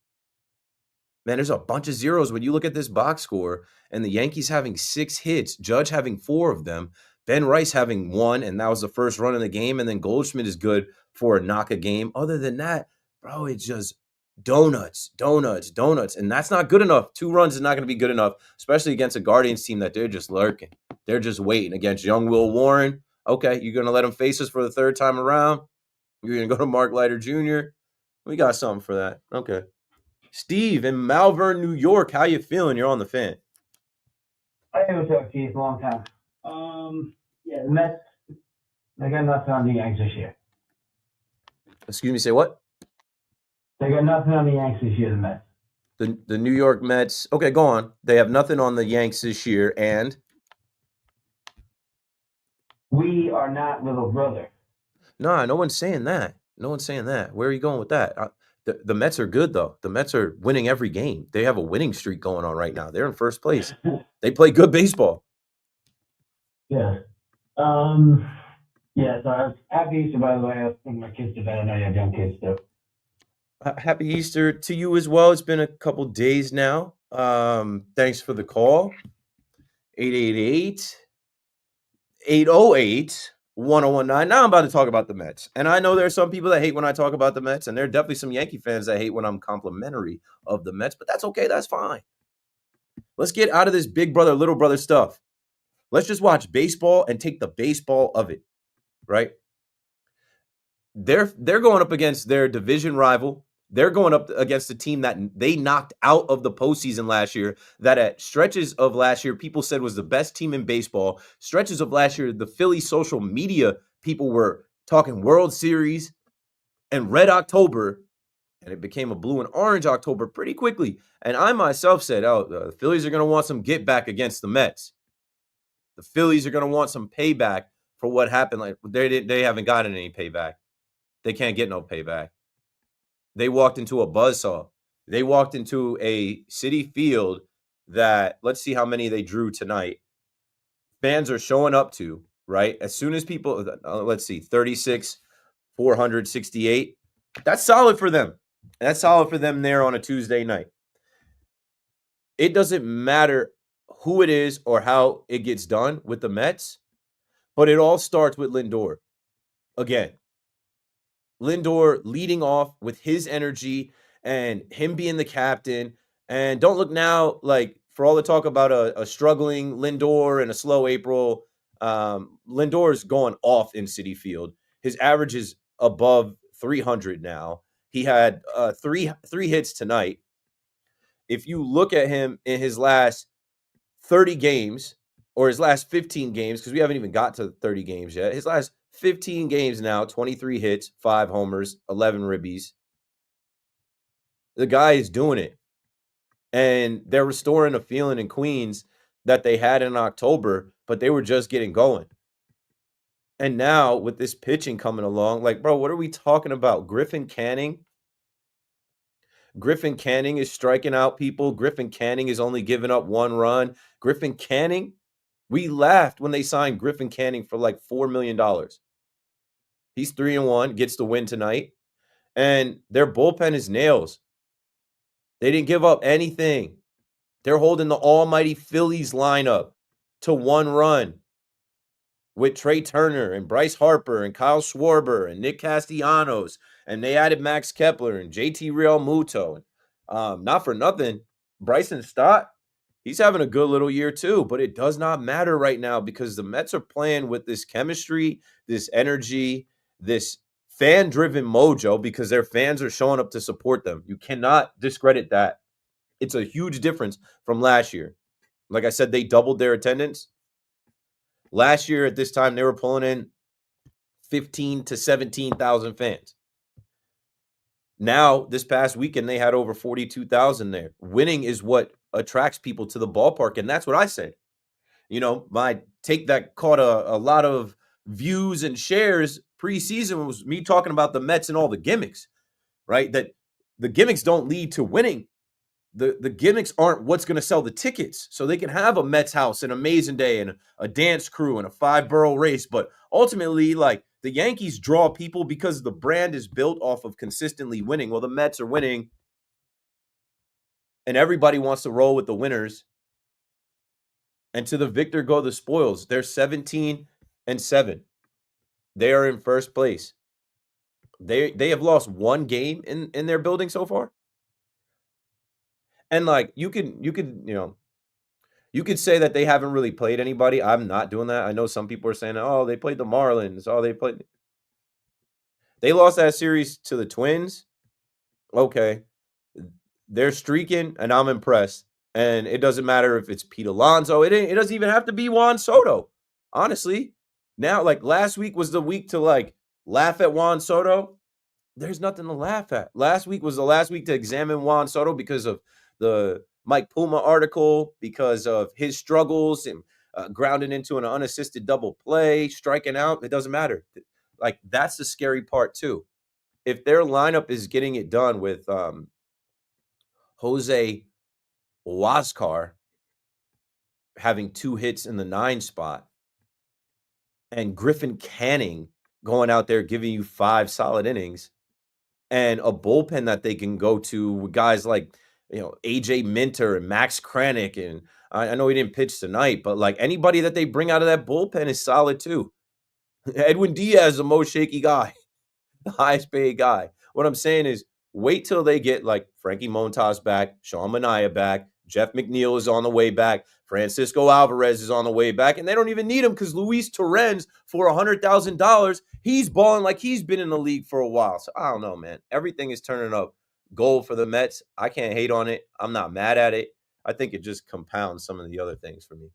there's a bunch of zeros when you look at this box score and the Yankees having 6 hits, Judge having 4 of them, Ben Rice having 1, and that was the first run in the game, and then Goldschmidt is good for a knock a game. Other than that, bro, it's just donuts, and that's not good enough. 2 runs is not going to be good enough, especially against a Guardians team that they're just lurking. They're just waiting against young Will Warren. Okay, you're going to let him face us for the 3rd time around? You're going to go to Mark Leiter Jr.? We got something for that. Okay. Steve in Malvern, New York, how you feeling? You're on the Fan. Hey, what's up, Keith? Long time. The Mets, they got nothing on the Yanks this year. Excuse me, say what? They got nothing on the Yanks this year, the Mets. The New York Mets. Okay, go on. They have nothing on the Yanks this year, and we are not little brother. Nah, no one's saying that. Where are you going with that? The Mets are good, though. The Mets are winning every game. They have a winning streak going on right now. They're in first place. They play good baseball. Yeah. So happy Easter, by the way. I was putting my kids to bed. I know you have young kids, too. Happy Easter to you as well. It's been a couple days now. Thanks for the call. 888-808-1019. Now I'm about to talk about the Mets. And I know there are some people that hate when I talk about the Mets, and there are definitely some Yankee fans that hate when I'm complimentary of the Mets, but that's okay. That's fine. Let's get out of this big brother, little brother stuff. Let's just watch baseball and take the baseball of it, right? They're going up against their division rival, They're going up against a team that they knocked out of the postseason last year, that at stretches of last year, people said was the best team in baseball. Stretches of last year, the Philly social media people were talking World Series and Red October, and it became a blue and orange October pretty quickly. And I myself said, the Phillies are going to want some get back against the Mets. The Phillies are going to want some payback for what happened. Like they haven't gotten any payback. They can't get no payback. They walked into a buzzsaw. They walked into a Citi Field that, let's see how many they drew tonight. Fans are showing up to, right? As soon as people, let's see, 36, 468. That's solid for them. That's solid for them there on a Tuesday night. It doesn't matter who it is or how it gets done with the Mets, but it all starts with Lindor. Again, Lindor leading off with his energy and him being the captain. And don't look now, like, for all the talk about a struggling Lindor and a slow April, Lindor is going off in Citi Field. His average is above 300 now. He had three hits tonight. If you look at him in his last 30 games or his last 15 games, because we haven't even got to 30 games yet, his last 15 games now, 23 hits, 5 homers, 11 ribbies. The guy is doing it. And they're restoring a feeling in Queens that they had in October, but they were just getting going. And now with this pitching coming along, like, bro, what are we talking about? Griffin Canning is striking out people. Griffin Canning is only giving up 1 run. Griffin Canning, we laughed when they signed Griffin Canning for like $4 million. He's 3-1, gets the win tonight. And their bullpen is nails. They didn't give up anything. They're holding the almighty Phillies lineup to 1 run with Trey Turner and Bryce Harper and Kyle Schwarber and Nick Castellanos. And they added Max Kepler and JT Realmuto. And not for nothing, Bryson Stott, he's having a good little year too. But it does not matter right now because the Mets are playing with this chemistry, this energy, this fan-driven mojo because their fans are showing up to support them. You cannot discredit that. It's a huge difference from last year. Like I said, they doubled their attendance. Last year at this time, they were pulling in 15 to 17,000 fans. Now, this past weekend, they had over 42,000 there. Winning is what attracts people to the ballpark, and that's what I said. You know, my take that caught a lot of views and shares preseason was me talking about the Mets and all the gimmicks, right? That the gimmicks don't lead to winning. The gimmicks aren't what's going to sell the tickets. So they can have a Mets house, an amazing day, and a dance crew and a 5-borough race. But ultimately, like, the Yankees draw people because the brand is built off of consistently winning. Well, the Mets are winning, and everybody wants to roll with the winners. And to the victor go the spoils. They're 17-7. They are in first place. They have lost 1 game in their building so far. And like you could say that they haven't really played anybody. I'm not doing that. I know some people are saying, "Oh, they played the Marlins. Oh, they lost that series to the Twins." Okay. They're streaking and I'm impressed. And it doesn't matter if it's Pete Alonso. It doesn't even have to be Juan Soto. Honestly. Now, like, last week was the week to like laugh at Juan Soto. There's nothing to laugh at. Last week was the last week to examine Juan Soto because of the Mike Puma article, because of his struggles and grounding into an unassisted double play, striking out. It doesn't matter. Like, that's the scary part too. If their lineup is getting it done with Jose Huascar having 2 hits in the 9 spot and Griffin Canning going out there giving you 5 solid innings, and a bullpen that they can go to with guys like, AJ Minter and Max Kranick. And I know he didn't pitch tonight, but like anybody that they bring out of that bullpen is solid too. Edwin Diaz is the most shaky guy, the highest paid guy. What I'm saying is wait till they get like Frankie Montas back, Sean Manaea back, Jeff McNeil is on the way back, Francisco Alvarez is on the way back, and they don't even need him because Luis Torrens for $100,000, he's balling like he's been in the league for a while. So I don't know, man. Everything is turning up goal for the Mets. I can't hate on it. I'm not mad at it. I think it just compounds some of the other things for me.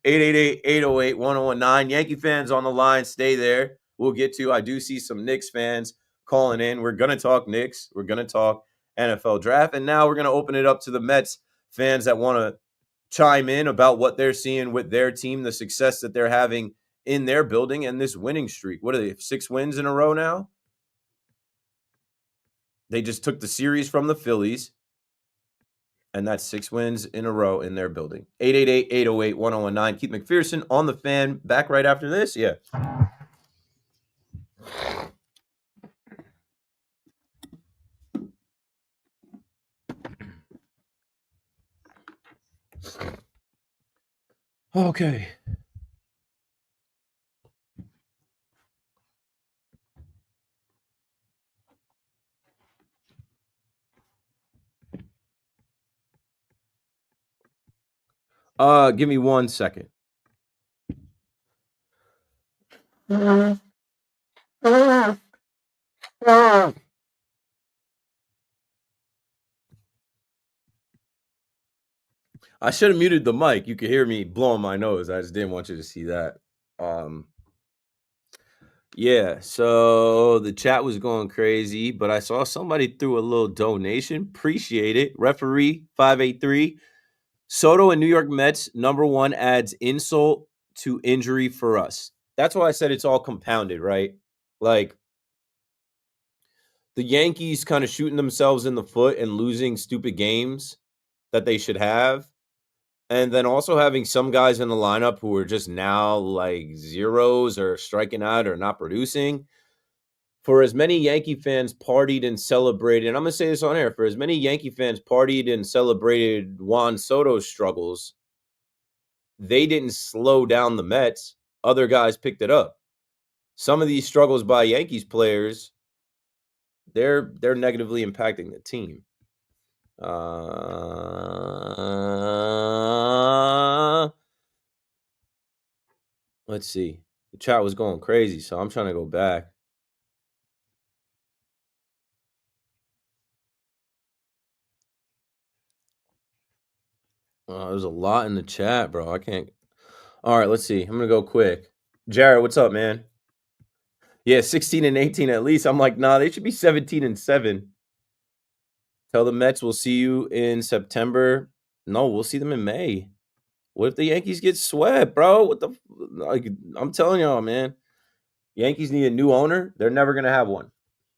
888-808-1019. Yankee fans on the line, stay there. We'll get to. I do see some Knicks fans calling in. We're going to talk Knicks. We're going to talk NFL draft. And now we're going to open it up to the Mets fans that want to chime in about what they're seeing with their team, the success that they're having in their building, and this winning streak. What are they, 6 wins in a row now? They just took the series from the Phillies, and that's 6 wins in a row in their building. 888-808-1019. Keith McPherson on the Fan. Back right after this. Yeah. Okay. Give me 1 second. I should have muted the mic. You could hear me blowing my nose. I just didn't want you to see that. Yeah, so the chat was going crazy, but I saw somebody threw a little donation. Appreciate it. Referee 583. Soto and New York Mets, #1 adds insult to injury for us. That's why I said it's all compounded, right? Like the Yankees kind of shooting themselves in the foot and losing stupid games that they should have. And then also having some guys in the lineup who are just now like zeros or striking out or not producing. For as many Yankee fans partied and celebrated, and I'm going to say this on air, for as many Yankee fans partied and celebrated Juan Soto's struggles, they didn't slow down the Mets. Other guys picked it up. Some of these struggles by Yankees players, they're negatively impacting the team. Let's see. The chat was going crazy, so I'm trying to go back. There's a lot in the chat, bro. I can't. All right, let's see. I'm going to go quick. Jared, what's up, man? Yeah, 16 and 18 at least. I'm like, nah, they should be 17 and 7. Tell the Mets we'll see you in September. No, we'll see them in May. What if the Yankees get swept, bro? What the? Like, I'm telling y'all, man. Yankees need a new owner. They're never going to have one.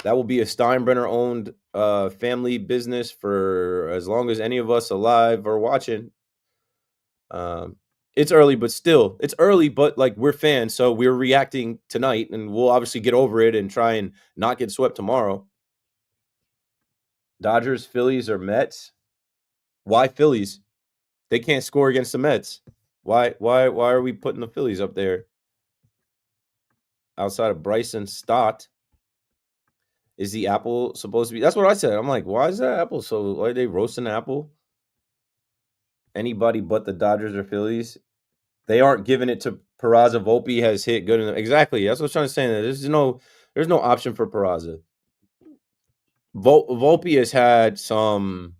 That will be a Steinbrenner-owned family business for as long as any of us alive are watching. It's early, but still, it's early, but like we're fans, so we're reacting tonight, and we'll obviously get over it and try and not get swept tomorrow. Dodgers, Phillies, or Mets? Why Phillies? They can't score against the Mets. Why are we putting the Phillies up there? Outside of Bryson Stott, is the apple supposed to be? That's what I said. I'm like, why is that apple so? Why are they roasting the apple? Anybody but the Dodgers or Phillies? They aren't giving it to Peraza. Volpe has hit good enough. Exactly. That's what I was trying to say. There's no option for Peraza. Volpe has had some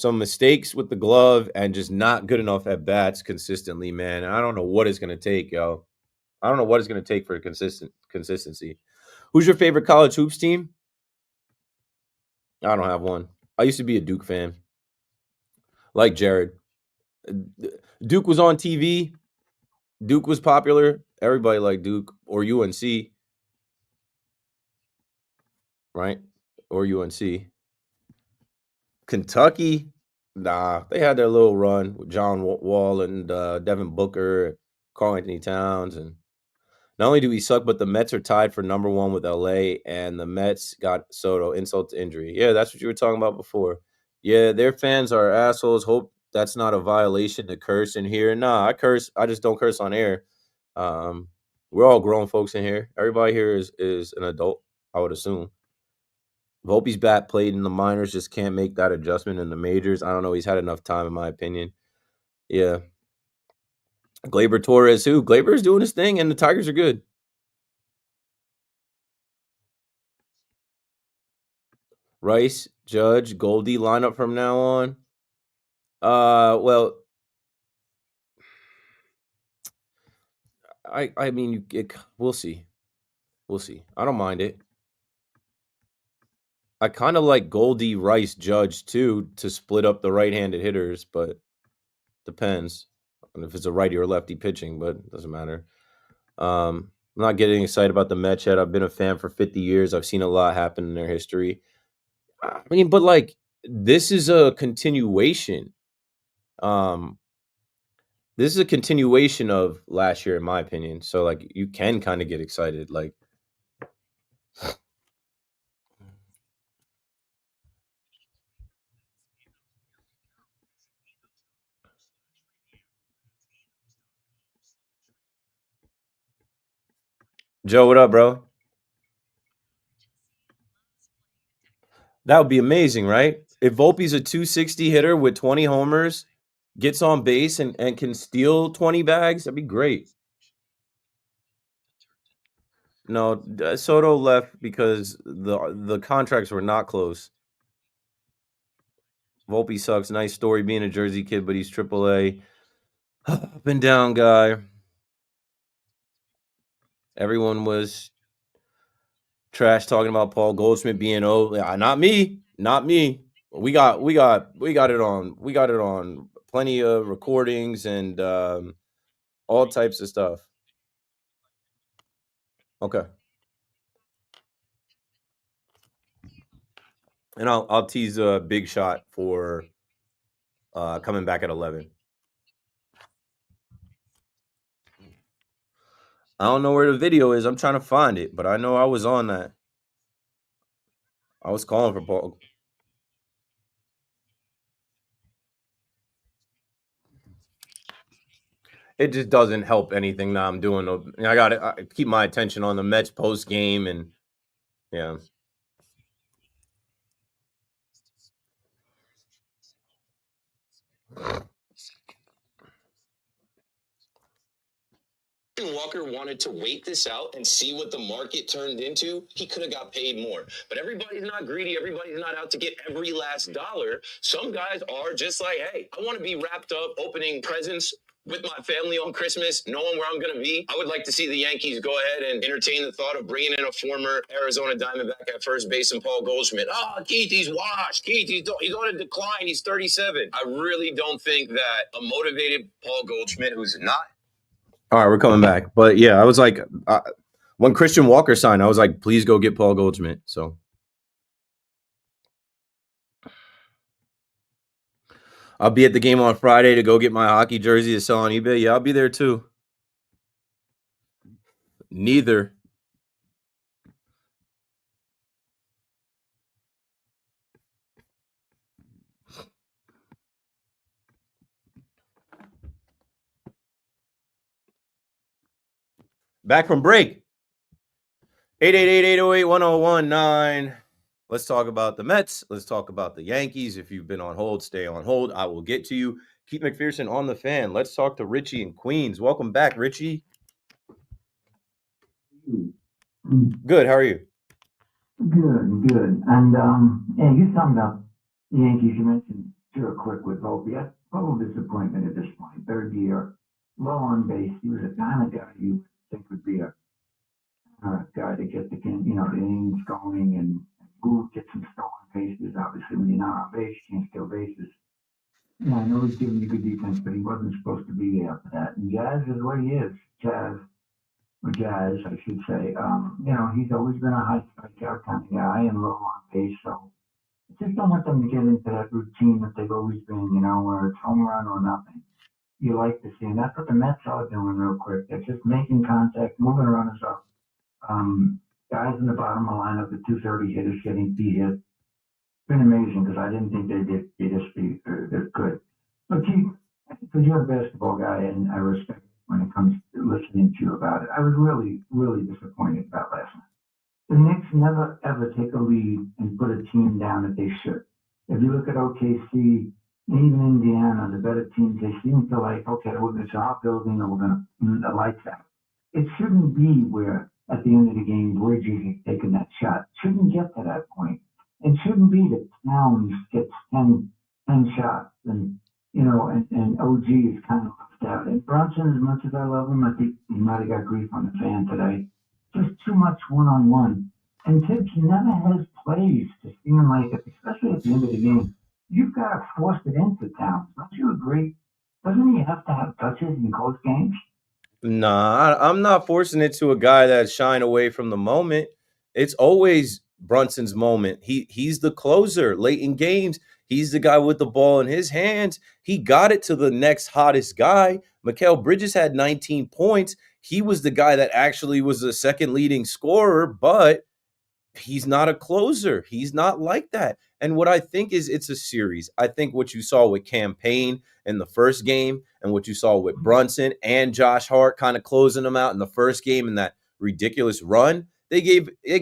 mistakes with the glove and just not good enough at bats consistently, man. And I don't know what it's going to take, yo. I don't know what it's going to take for consistency. Who's your favorite college hoops team? I don't have one. I used to be a Duke fan. Like Jared. Duke was on TV. Duke was popular. Everybody liked Duke or UNC. Right? Or UNC. Kentucky, nah, they had their little run with John Wall and Devin Booker, Karl Anthony Towns, and not only do we suck, but the Mets are tied for #1 with LA, and the Mets got Soto, insult to injury. Yeah, that's what you were talking about before. Yeah, their fans are assholes. Hope that's not a violation to curse in here. Nah, I curse. I just don't curse on air. We're all grown folks in here. Everybody here is an adult, I would assume. Volpe's bat played in the minors, just can't make that adjustment in the majors. I don't know. He's had enough time, in my opinion. Yeah. Gleyber Torres, who? Gleyber's doing his thing, and the Tigers are good. Rice, Judge, Goldie lineup from now on. Well, I mean, we'll see. We'll see. I don't mind it. I kind of like Goldie, Rice, Judge too to split up the right-handed hitters, but depends on if it's a righty or lefty pitching. But it doesn't matter. I'm not getting excited about the Mets yet. I've been a fan for 50 years. I've seen a lot happen in their history. I mean, but like this is a continuation. This is a continuation of last year, in my opinion. So like you can kind of get excited. Like Joe, what up, bro? That would be amazing, right? If Volpe's a 260 hitter with 20 homers, gets on base and can steal 20 bags, that'd be great. No, Soto left because the contracts were not close. Volpe sucks. Nice story being a Jersey kid, but he's AAA. Up and down guy. Everyone was trash talking about Paul Goldschmidt being old. Not me. Not me. We got it on plenty of recordings and all types of stuff. Okay. And I'll tease a big shot for coming back at 11. I don't know where the video is. I'm trying to find it, but I know I was on that. I was calling for Paul. It just doesn't help anything that I'm doing. I got to keep my attention on the Mets post game, and yeah. Walker wanted to wait this out and see what the market turned into, he could have got paid more. But everybody's not greedy. Everybody's not out to get every last dollar. Some guys are just like, hey, I want to be wrapped up opening presents with my family on Christmas, knowing where I'm going to be. I would like to see the Yankees go ahead and entertain the thought of bringing in a former Arizona Diamondback at first base and Paul Goldschmidt. Oh, Keith, he's washed. Keith, he's on a decline. He's 37. I really don't think that a motivated Paul Goldschmidt, who's not. All right, we're coming back. But yeah, I was like, when Christian Walker signed, I was like, please go get Paul Goldschmidt. So I'll be at the game on Friday to go get my hockey jersey to sell on eBay. Yeah, I'll be there too. Neither. Back from break. 888-808-1019. Let's talk about the Mets. Let's talk about the Yankees. If you've been on hold, stay on hold. I will get to you. Keith McPherson on the fan. Let's talk to Richie in Queens. Welcome back, Richie. Good. How are you? Good. And yeah, you summed up the Yankees. You mentioned real quick with Volpe. That's a little disappointment at this point. Third year, low on base. He was a kind of guy you think would be a guy to get the innings going and get some stolen bases. Obviously, when you're not on base, you can't steal bases. Yeah, I know he's giving you good defense, but he wasn't supposed to be there for that. And Jazz is what he is. Jazz, I should say. He's always been a high strikeout kind of guy and low on base. So I just don't want them to get into that routine that they've always been, where it's home run or nothing. You like to see, and that's what the Mets are doing real quick. They're just making contact, moving runners up. Guys in the bottom of the lineup, the 230 hitters getting beat hit. It's been amazing because I didn't think they'd be this good. But Keith, because you're a basketball guy and I respect when it comes to listening to you about it, I was really, really disappointed about last night. The Knicks never ever take a lead and put a team down that they should. If you look at OKC, even Indiana, the better teams, they seem to like, okay, it's our building and we're going to lights out. It shouldn't be where at the end of the game, Bridges is taking that shot. Shouldn't get to that point. it shouldn't be that Towns gets 10 shots and, and OG is kind of left out. And Brunson, as much as I love him, I think he might have got grief on the fan today. Just too much one-on-one. And Tibbs never has plays to seem like, especially at the end of the game, you've got to force it into Towns. Don't you agree? Doesn't he have to have touches in close games? Nah, I'm not forcing it to a guy that's shying away from the moment. It's always Brunson's moment. He's the closer late in games. He's the guy with the ball in his hands. He got it to the next hottest guy. Mikal Bridges had 19 points. He was the guy that actually was the second leading scorer, but he's not a closer. He's not like that. And what I think is it's a series. I think what you saw with Campaign in the first game and what you saw with Brunson and Josh Hart kind of closing them out in the first game in that ridiculous run, it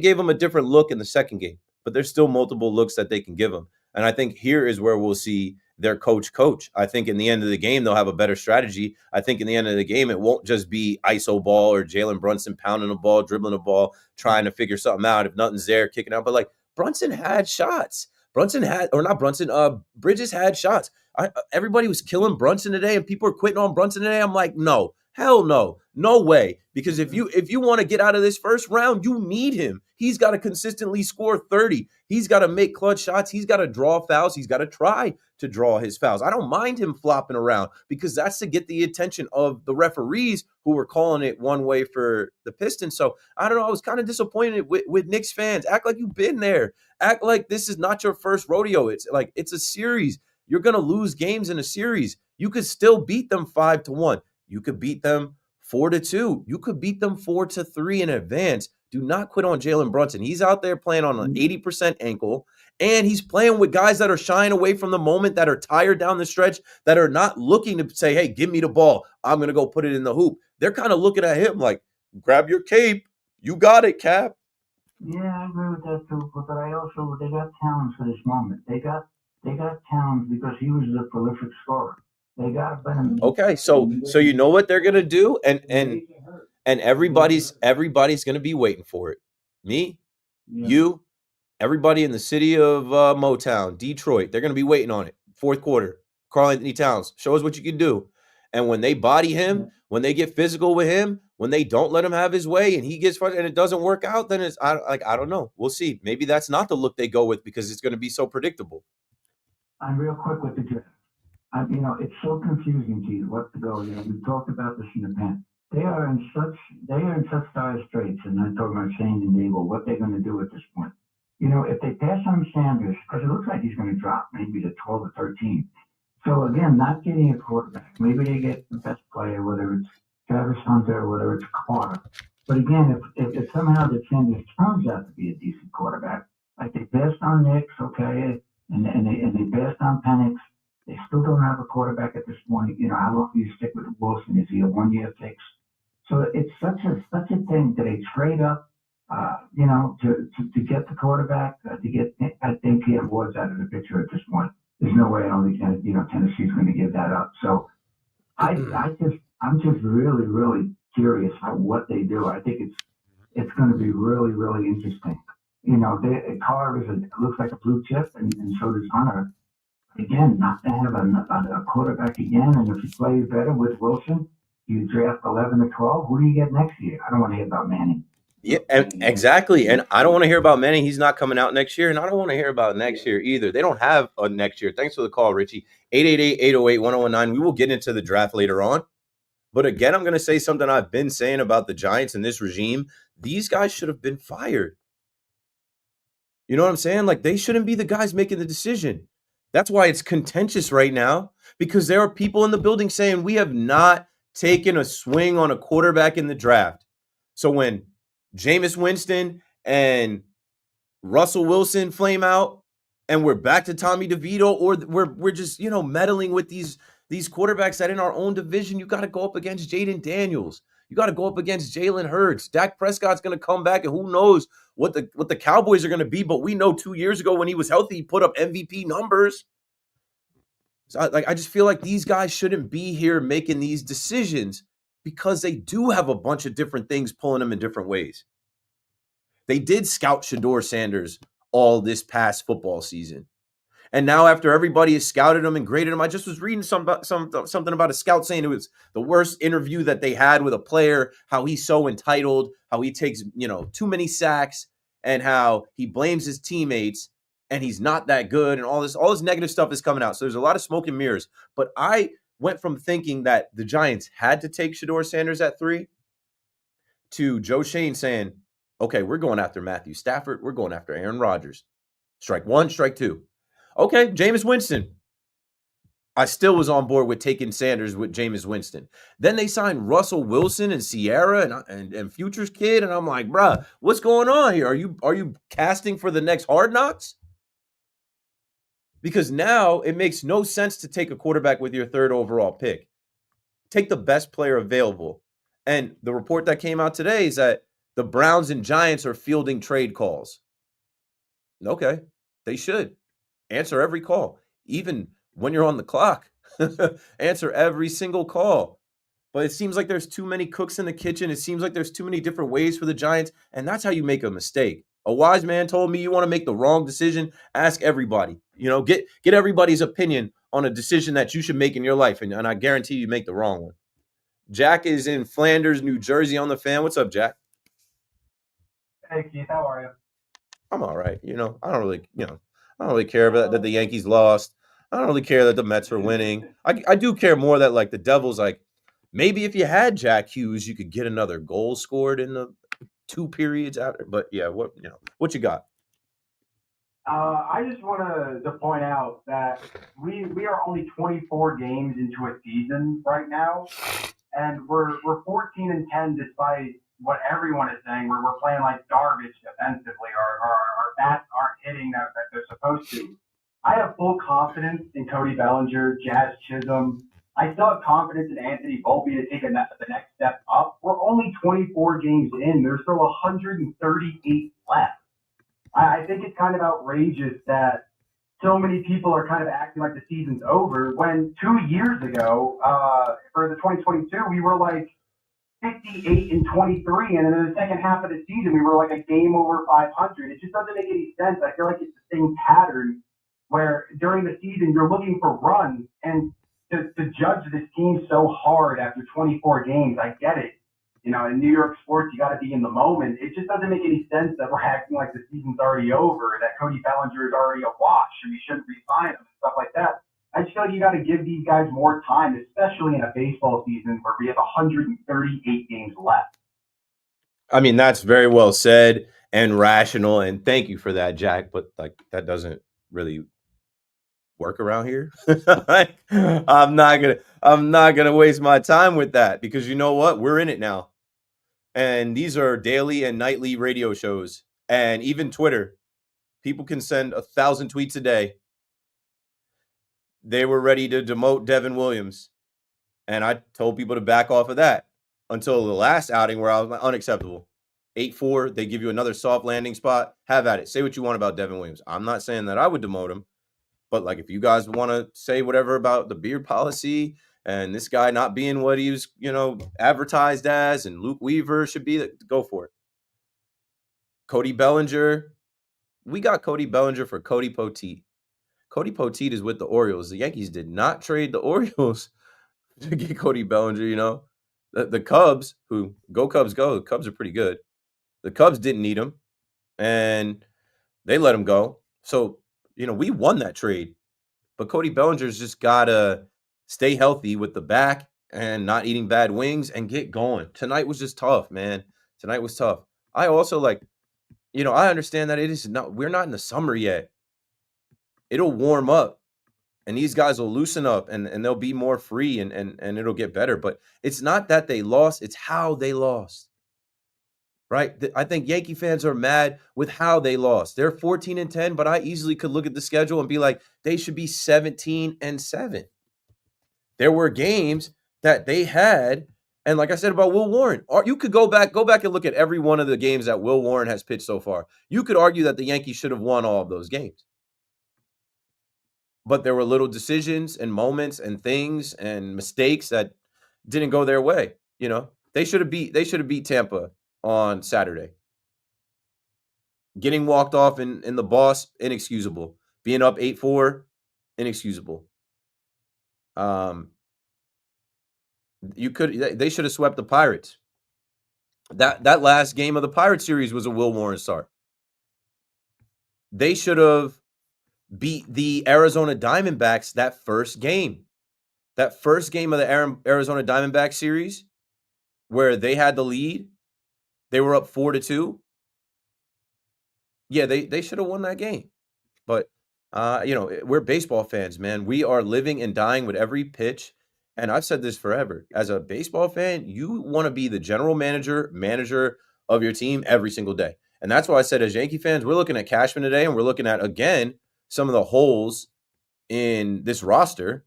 gave them a different look in the second game. But there's still multiple looks that they can give them. And I think here is where we'll see their coach. I think in the end of the game, they'll have a better strategy. I think in the end of the game, it won't just be ISO ball or Jalen Brunson pounding the ball, dribbling the ball, trying to figure something out. If nothing's there, kicking out. But like Brunson had shots. Bridges had shots. Everybody was killing Brunson today, and people are quitting on Brunson today. I'm like, no, hell no, no way. Because if you want to get out of this first round, you need him. He's got to consistently score 30. He's got to make clutch shots. He's got to draw fouls. He's got to try to draw his fouls. I don't mind him flopping around because that's to get the attention of the referees who were calling it one way for the Pistons. So I don't know. I was kind of disappointed with Knicks fans. Act like you've been there. Act like this is not your first rodeo. It's like it's a series. You're going to lose games in a series. You could still beat them 5-1. You could beat them 4-2. You could beat them 4-3 in advance. Do not quit on Jalen Brunson. He's out there playing on an 80% ankle, and he's playing with guys that are shying away from the moment, that are tired down the stretch, that are not looking to say, hey, give me the ball. I'm going to go put it in the hoop. They're kind of looking at him like, grab your cape. You got it, Cap. Yeah, I agree with that too. But they got Towns for this moment. They got Towns because he was the prolific scorer. They got him. Okay, so you know what they're gonna do, and everybody's gonna be waiting for it. Me, you, everybody in the city of Motown, Detroit, they're gonna be waiting on it. Fourth quarter, Karl-Anthony Towns, show us what you can do. And when they body him, when they get physical with him, when they don't let him have his way, and he gets frustrated and it doesn't work out, then it's I don't know. We'll see. Maybe that's not the look they go with because it's gonna be so predictable. I'm real quick with the draft. It's so confusing to you what to go. We talked about this in the past. They are in such dire straits, and I'm talking about Shane and Dable, what they're going to do at this point. If they pass on Sanders, because it looks like he's going to drop maybe to 12 or 13. So again, not getting a quarterback. Maybe they get the best player, whether it's Travis Hunter or whether it's Carter. But again, if somehow the Sanders turns out to be a decent quarterback, like they passed on Nix, okay, and they passed on Penix. They still don't have a quarterback at this point. How long do you stick with Wilson? Is he a 1-year fix? So it's such a thing that they trade up, to get the quarterback. I think Cam Ward's out of the picture at this point. There's no way I don't think Tennessee's going to give that up. So I'm just really, really curious what they do. I think it's going to be really, really interesting. Carr looks like a blue chip, and so does Hunter. Again, not to have a quarterback again, and if you play better with Wilson, you draft 11 or 12. Who do you get next year? I don't want to hear about Manning. Yeah, exactly. And I don't want to hear about Manning. He's not coming out next year, and I don't want to hear about next year either. They don't have a next year. Thanks for the call, Richie. 888-808-1019. We will get into the draft later on. But again, I'm going to say something I've been saying about the Giants and this regime. These guys should have been fired. You know what I'm saying? Like, they shouldn't be the guys making the decision. That's why it's contentious right now, because there are people in the building saying we have not taken a swing on a quarterback in the draft. So when Jameis Winston and Russell Wilson flame out and we're back to Tommy DeVito, or we're just, meddling with these quarterbacks that in our own division, you got to go up against Jaden Daniels. You got to go up against Jalen Hurts. Dak Prescott's going to come back, and who knows what the Cowboys are going to be. But we know 2 years ago when he was healthy, he put up MVP numbers. So I just feel like these guys shouldn't be here making these decisions because they do have a bunch of different things pulling them in different ways. They did scout Shedeur Sanders all this past football season. And now after everybody has scouted him and graded him, I just was reading something about a scout saying it was the worst interview that they had with a player, how he's so entitled, how he takes, too many sacks, and how he blames his teammates and he's not that good, and all this negative stuff is coming out. So there's a lot of smoke and mirrors. But I went from thinking that the Giants had to take Shedeur Sanders at 3 to Joe Shane saying, okay, we're going after Matthew Stafford. We're going after Aaron Rodgers. Strike 1, strike 2. Okay, Jameis Winston. I still was on board with taking Sanders with Jameis Winston. Then they signed Russell Wilson and Sierra and Futures Kid, and I'm like, bruh, what's going on here? Are you casting for the next Hard Knocks? Because now it makes no sense to take a quarterback with your 3rd overall pick. Take the best player available. And the report that came out today is that the Browns and Giants are fielding trade calls. Okay, they should. Answer every call, even when you're on the clock. Answer every single call. But it seems like there's too many cooks in the kitchen. It seems like there's too many different ways for the Giants, and that's how you make a mistake. A wise man told me you want to make the wrong decision, ask everybody. Get everybody's opinion on a decision that you should make in your life, and I guarantee you make the wrong one. Jack is in Flanders, New Jersey on the fan. What's up, Jack? Hey, Keith, how are you? I'm all right. I don't really care that the Yankees lost. I don't really care that the Mets are winning. I do care more that, like, the Devils, like, maybe if you had Jack Hughes, you could get another goal scored in the 2 periods after. But yeah, what you got? I just wanted to point out that we are only 24 games into a season right now, and we're 14-10 despite what everyone is saying. We're playing like garbage defensively. Our bats aren't hitting that they're supposed to. I have full confidence in Cody Bellinger, Jazz Chisholm. I still have confidence in Anthony Volpe to take the next step up. We're only 24 games in. There's still 138 left. I think it's kind of outrageous that so many people are kind of acting like the season's over when 2 years ago, for the 2022, we were like 58-23, and then in the second half of the season, we were like a game over 500. It just doesn't make any sense. I feel like it's the same pattern where during the season you're looking for runs, and to judge this team so hard after 24 games, I get it. In New York sports, you got to be in the moment. It just doesn't make any sense that we're acting like the season's already over, that Cody Bellinger is already a wash, and we shouldn't re-sign him and stuff like that. I just feel like you got to give these guys more time, especially in a baseball season where we have 138 games left. I mean, that's very well said and rational, and thank you for that, Jack. But like, that doesn't really work around here. I'm not gonna waste my time with that, because you know what? We're in it now. And these are daily and nightly radio shows, and even Twitter. People can send 1,000 tweets a day. They were ready to demote Devin Williams, and I told people to back off of that until the last outing where I was unacceptable. 8-4, they give you another soft landing spot. Have at it. Say what you want about Devin Williams. I'm not saying that I would demote him, but like, if you guys want to say whatever about the beard policy and this guy not being what he was, advertised as, and Luke Weaver should be, go for it. Cody Bellinger. We got Cody Bellinger for Cody Poteet. Cody Poteet is with the Orioles. The Yankees did not trade the Orioles to get Cody Bellinger, The Cubs, who go Cubs go, the Cubs are pretty good. The Cubs didn't need him, and they let him go. So, we won that trade. But Cody Bellinger's just got to stay healthy with the back and not eating bad wings and get going. Tonight was just tough, man. Tonight was tough. I also I understand that we're not in the summer yet. It'll warm up and these guys will loosen up and they'll be more free and it'll get better. But it's not that they lost, it's how they lost. Right? I think Yankee fans are mad with how they lost. They're 14-10, but I easily could look at the schedule and be like, they should be 17-7. There were games that they had, and like I said about Will Warren, you could go back and look at every one of the games that Will Warren has pitched so far. You could argue that the Yankees should have won all of those games. But there were little decisions and moments and things and mistakes that didn't go their way. They should have beat Tampa on Saturday. Getting walked off in the boss, inexcusable. Being up 8-4, inexcusable. They should have swept the Pirates. That last game of the Pirates series was a Will Warren start. They should have beat the Arizona Diamondbacks that first game. That first game of the Arizona Diamondbacks series where they had the lead. They were up 4-2. Yeah, they should have won that game. But we're baseball fans, man. We are living and dying with every pitch. And I've said this forever. As a baseball fan, you want to be the general manager of your team every single day. And that's why I said, as Yankee fans, we're looking at Cashman today, and we're looking at, again, some of the holes in this roster.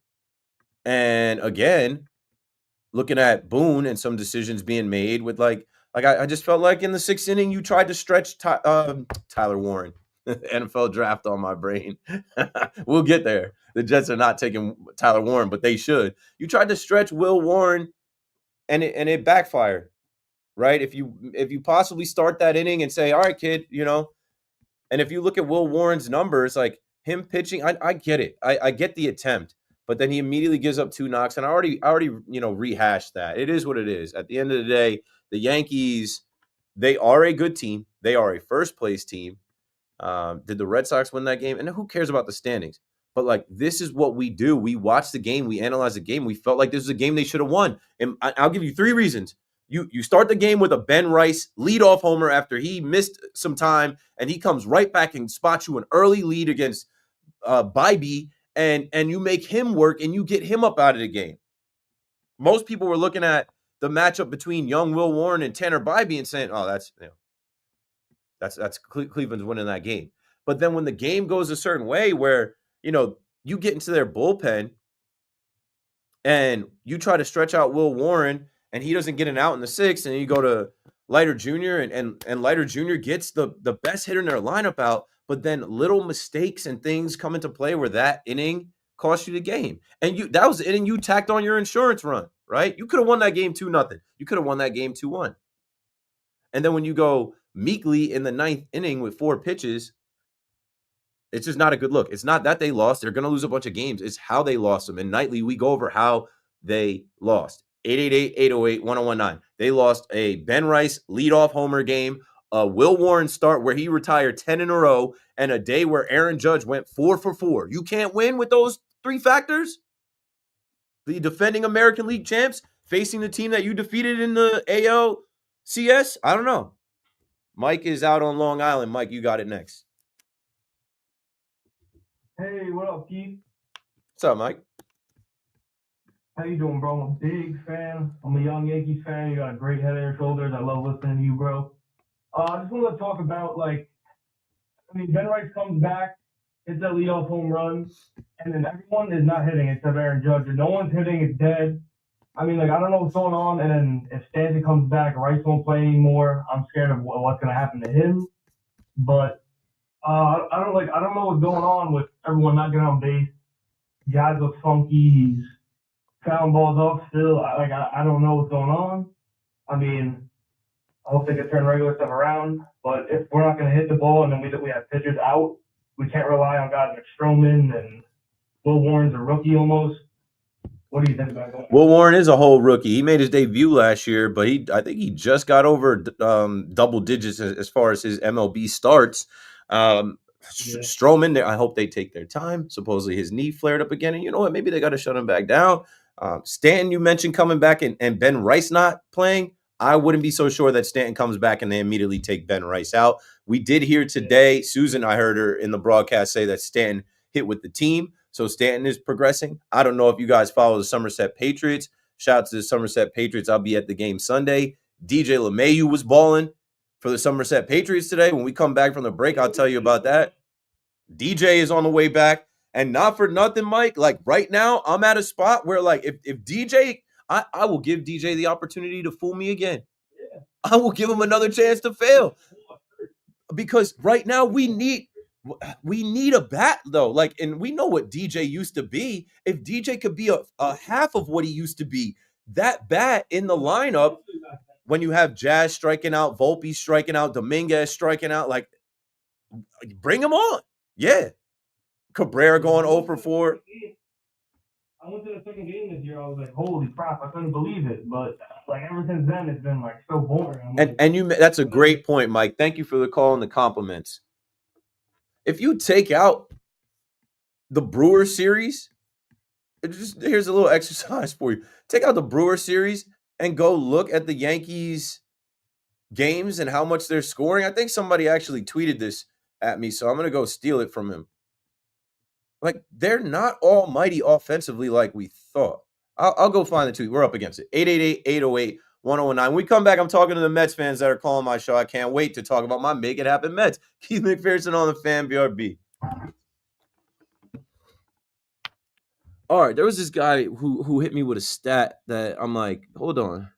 And again, looking at Boone and some decisions being made with I just felt like in the 6th inning, you tried to stretch Tyler Warren. NFL draft on my brain. We'll get there. The Jets are not taking Tyler Warren, but they should. You tried to stretch Will Warren, and it backfired, right? If you possibly start that inning and say, all right, kid, and if you look at Will Warren's numbers, like him pitching, I get it. I get the attempt, but then he immediately gives up 2 knocks, and I already rehashed that. It is what it is. At the end of the day, the Yankees, they are a good team. They are a first-place team. Did the Red Sox win that game? And who cares about the standings? But this is what we do. We watch the game. We analyze the game. We felt like this was a game they should have won. And I'll give you 3 reasons. You start the game with a Ben Rice leadoff homer after he missed some time, and he comes right back and spots you an early lead against Bybee, and you make him work, and you get him up out of the game. Most people were looking at the matchup between young Will Warren and Tanner Bybee and saying, oh, that's Cleveland's winning that game. But then when the game goes a certain way where, you get into their bullpen and you try to stretch out Will Warren and he doesn't get an out in the 6th, and you go to Leiter Jr. and Leiter Jr. gets the best hitter in their lineup out, but then little mistakes and things come into play where that inning cost you the game. And that was the inning you tacked on your insurance run, right? You could have won that game 2-0. You could have won that game 2-1. And then when you go meekly in the 9th inning with 4 pitches, it's just not a good look. It's not that they lost. They're going to lose a bunch of games. It's how they lost them. And nightly, we go over how they lost. 888-808-1019. They lost a Ben Rice leadoff homer game, a Will Warren start where he retired 10 in a row, and a day where Aaron Judge went 4 for 4. You can't win with those 3 factors? The defending American League champs facing the team that you defeated in the ALCS? I don't know. Mike is out on Long Island. Mike, you got it next. Hey, what up, Keith? What's up, Mike? How you doing, bro? I'm a big fan. I'm a young Yankees fan. You got a great head on your shoulders. I love listening to you, bro. I just want to talk about, Ben Rice comes back, hits that leadoff home run, and then everyone is not hitting except Aaron Judge. And no one's hitting. It's dead. I don't know what's going on. And then if Stanton comes back, Rice won't play anymore. I'm scared of what's going to happen to him. But I don't know what's going on with everyone not getting on base. Guys look funky. He's fouling balls off still. I don't know what's going on. I hope they can turn regular stuff around. But if we're not going to hit the ball and then we have pitchers out, we can't rely on guys like Stroman, and Will Warren's a rookie almost. What do you think about that? Will Warren is a whole rookie. He made his debut last year, but I think he just got over double digits as far as his MLB starts. Stroman, I hope they take their time. Supposedly his knee flared up again, and you know what? Maybe they got to shut him back down. Stanton, you mentioned coming back, and Ben Rice not playing. I wouldn't be so sure that Stanton comes back and they immediately take Ben Rice out. We did hear today, Susan, I heard her in the broadcast say that Stanton hit with the team. So Stanton is progressing. I don't know if you guys follow the Somerset Patriots. Shout out to the Somerset Patriots. I'll be at the game Sunday. DJ LeMahieu was balling for the Somerset Patriots today. When we come back from the break, I'll tell you about that. DJ is on the way back. And not for nothing, Mike, right now, I'm at a spot where, if DJ, I will give DJ the opportunity to fool me again. Yeah. I will give him another chance to fail. Because right now we need a bat, though. And we know what DJ used to be. If DJ could be a half of what he used to be, that bat in the lineup, when you have Jazz striking out, Volpe striking out, Dominguez striking out, Bring him on. Yeah. Cabrera going 0 for 4. I went to the second game this year. I was like, holy crap, I couldn't believe it. But like ever since then, it's been like so boring. That's a great point, Mike. Thank you for the call and the compliments. If you take out the Brewers series, here's a little exercise for you. Take out the Brewers series and go look at the Yankees games and how much they're scoring. I think somebody actually tweeted this at me, so I'm going to go steal it from him. Like, they're not almighty offensively like we thought. I'll go find the tweet. We're up against it. 888-808-1019. We come back. I'm talking to the Mets fans that are calling my show. I can't wait to talk about my Make It Happen Mets. Keith McPherson on the Fan BRB. All right, there was this guy who hit me with a stat that I'm like, hold on.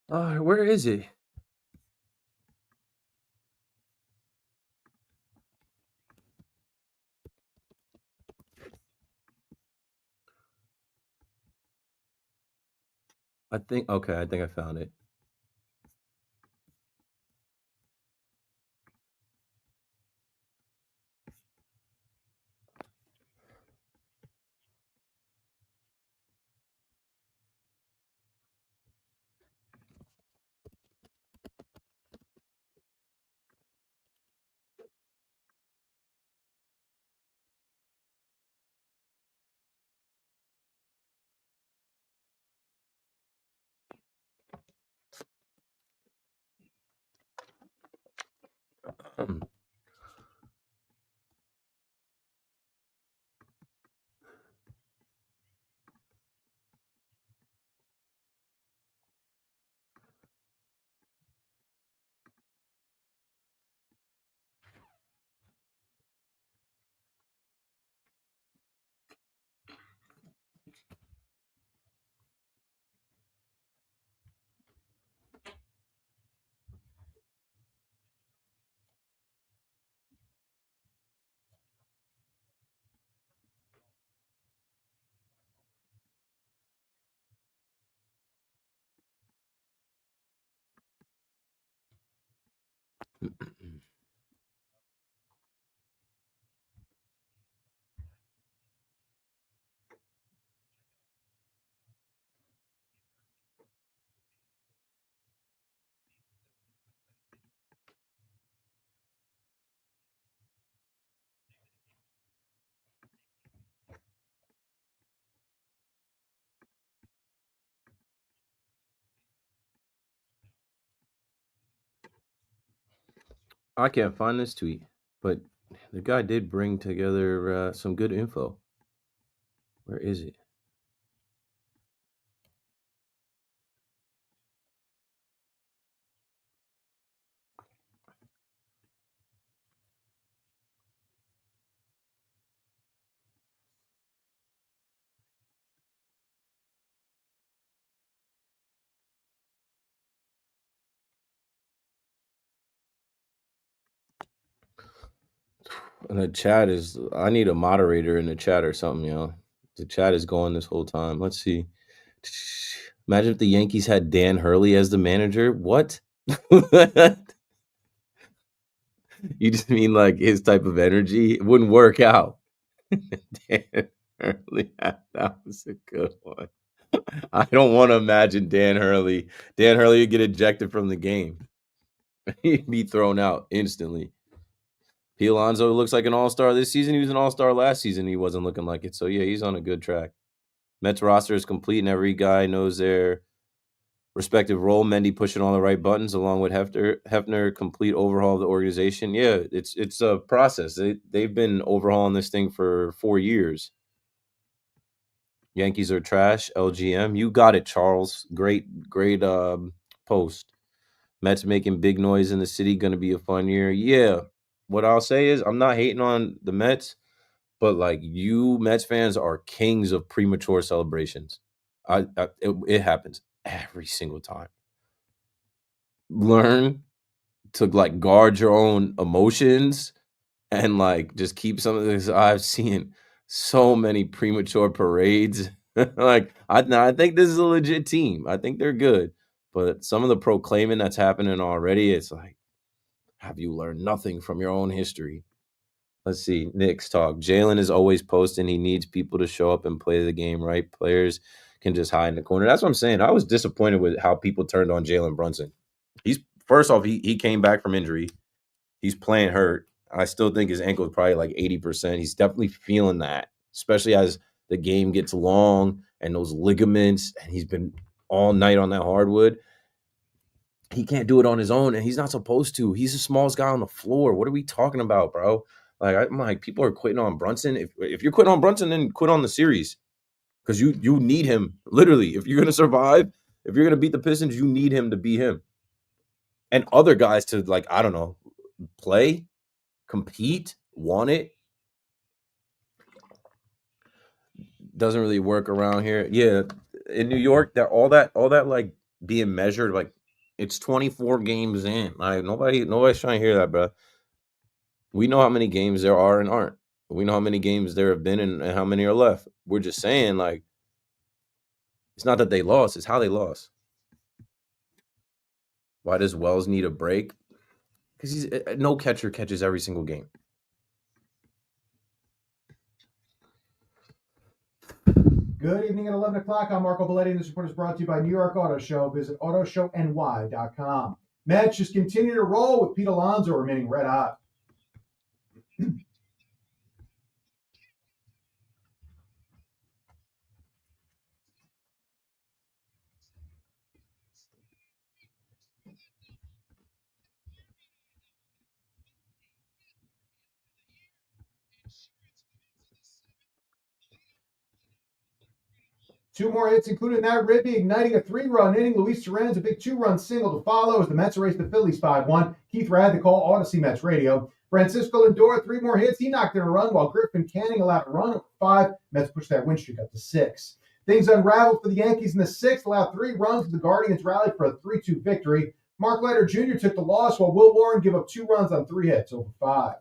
Where is it? I think I found it. I can't find this tweet, but the guy did bring together some good info. Where is it? And the chat is, I need a moderator in the chat or something, yo. The chat is going this whole time. Let's see. Imagine if the Yankees had Dan Hurley as the manager. What? You just mean like his type of energy? It wouldn't work out. Dan Hurley, that was a good one. I don't want to imagine Dan Hurley. Dan Hurley would get ejected from the game. He'd be thrown out instantly. P. Alonso looks like an all-star this season. He was an all-star last season. He wasn't looking like it. So, yeah, he's on a good track. Mets roster is complete, and every guy knows their respective role. Mendy pushing all the right buttons, along with Hefner, complete overhaul of the organization. Yeah, it's a process. They've been overhauling this thing for 4 years. Yankees are trash. LGM. You got it, Charles. Great post. Mets making big noise in the city. Going to be a fun year. Yeah. What I'll say is I'm not hating on the Mets, but like you Mets fans are kings of premature celebrations. It happens every single time. Learn to like guard your own emotions and like just keep some of this. I've seen so many premature parades. Like I think this is a legit team. I think they're good, but some of the proclaiming that's happening already, it's like, have you learned nothing from your own history? Let's see. Knicks talk. Jalen is always posting. He needs people to show up and play the game, right? Players can just hide in the corner. That's what I'm saying. I was disappointed with how people turned on Jalen Brunson. He's first off, he came back from injury. He's playing hurt. I still think his ankle is probably like 80%. He's definitely feeling that, especially as the game gets long and those ligaments, and he's been all night on that hardwood. He can't do it on his own, and he's not supposed to. He's the smallest guy on the floor. What are we talking about, bro? Like, I'm like, people are quitting on Brunson. If you're quitting on Brunson, then quit on the series because you need him. Literally, if you're going to survive, if you're going to beat the Pistons, you need him to be him. And other guys to, like, I don't know, play, compete, want it. Doesn't really work around here. Yeah, in New York, all that like being measured, like it's 24 games in. Like nobody's trying to hear that, bro. We know how many games there are and aren't. We know how many games there have been and how many are left. We're just saying, like, it's not that they lost, it's how they lost. Why does Wells need a break? Because no catcher catches every single game. Good evening at 11 o'clock. I'm Marco Belletti, and this report is brought to you by New York Auto Show. Visit autoshowny.com. Mets just continue to roll with Pete Alonso remaining red hot. Two more hits, including that ribby, igniting a 3-run inning. Luis Duran's a big 2-run single to follow as the Mets erase the Phillies 5-1. Keith Rad, the call, Odyssey Mets Radio. Francisco Lindor, 3 more hits. He knocked in a run while Griffin Canning allowed a run at 5. Mets pushed that win streak up to 6. Things unraveled for the Yankees in the 6th, allowed 3 runs as the Guardians rallied for a 3-2 victory. Mark Leiter Jr. took the loss while Will Warren gave up 2 runs on 3 hits over 5.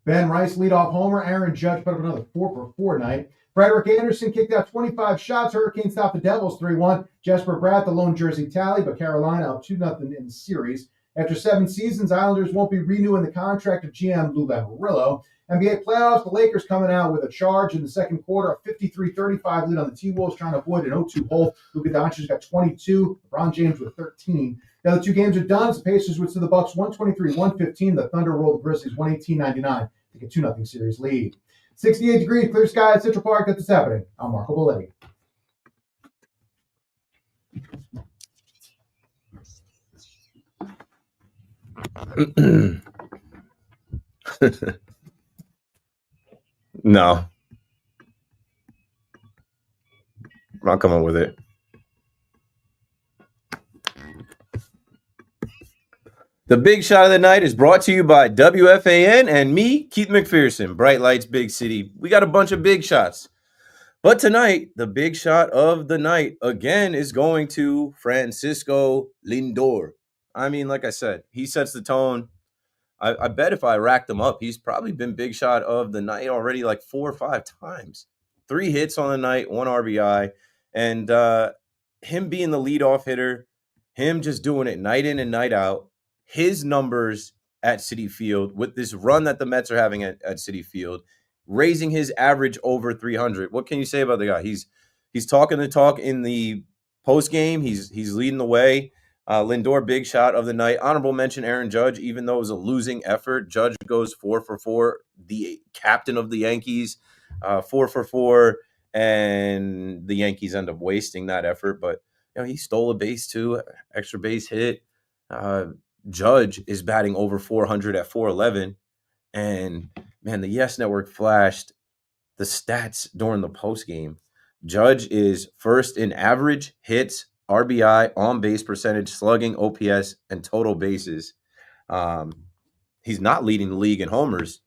Ben Rice leadoff homer. Aaron Judge put up another 4-for-4 night. Frederick Anderson kicked out 25 shots. Hurricanes stopped the Devils 3-1. Jesper Bratt, the lone jersey tally, but Carolina up 2-0 in the series. After 7 seasons, Islanders won't be renewing the contract of GM Lou Lamoriello. NBA playoffs, the Lakers coming out with a charge in the second quarter, a 53-35 lead on the T-Wolves, trying to avoid an 0-2 hole. Luka Doncic got 22, LeBron James with 13. Now the 2 games are done. The Pacers went to the Bucks 123-115. The Thunder rolled the Grizzlies 118-99. Take a 2-0 series lead. 68 degrees, clear sky at Central Park. That's what's happening. I'm Marco Belletti. No. I'm not coming with it. The big shot of the night is brought to you by WFAN and me, Keith McPherson. Bright Lights, Big City. We got a bunch of big shots. But tonight, the big shot of the night, again, is going to Francisco Lindor. I mean, like I said, he sets the tone. I bet if I racked him up, he's probably been big shot of the night already like 4 or 5 times. 3 hits on the night, 1 RBI. And him being the leadoff hitter, him just doing it night in and night out, his numbers at Citi Field with this run that the Mets are having at Citi Field, raising his average over 300. What can you say about the guy? He's talking the talk in the post game. He's leading the way. Lindor, big shot of the night. Honorable mention, Aaron Judge, even though it was a losing effort. Judge goes 4 for 4. The captain of the Yankees, 4 for 4. And the Yankees end up wasting that effort. But, he stole a base too, extra base hit. Judge is batting over 400 at 411. And, man, the Yes Network flashed the stats during the postgame. Judge is first in average, hits, RBI, on-base percentage, slugging, OPS, and total bases. He's not leading the league in homers,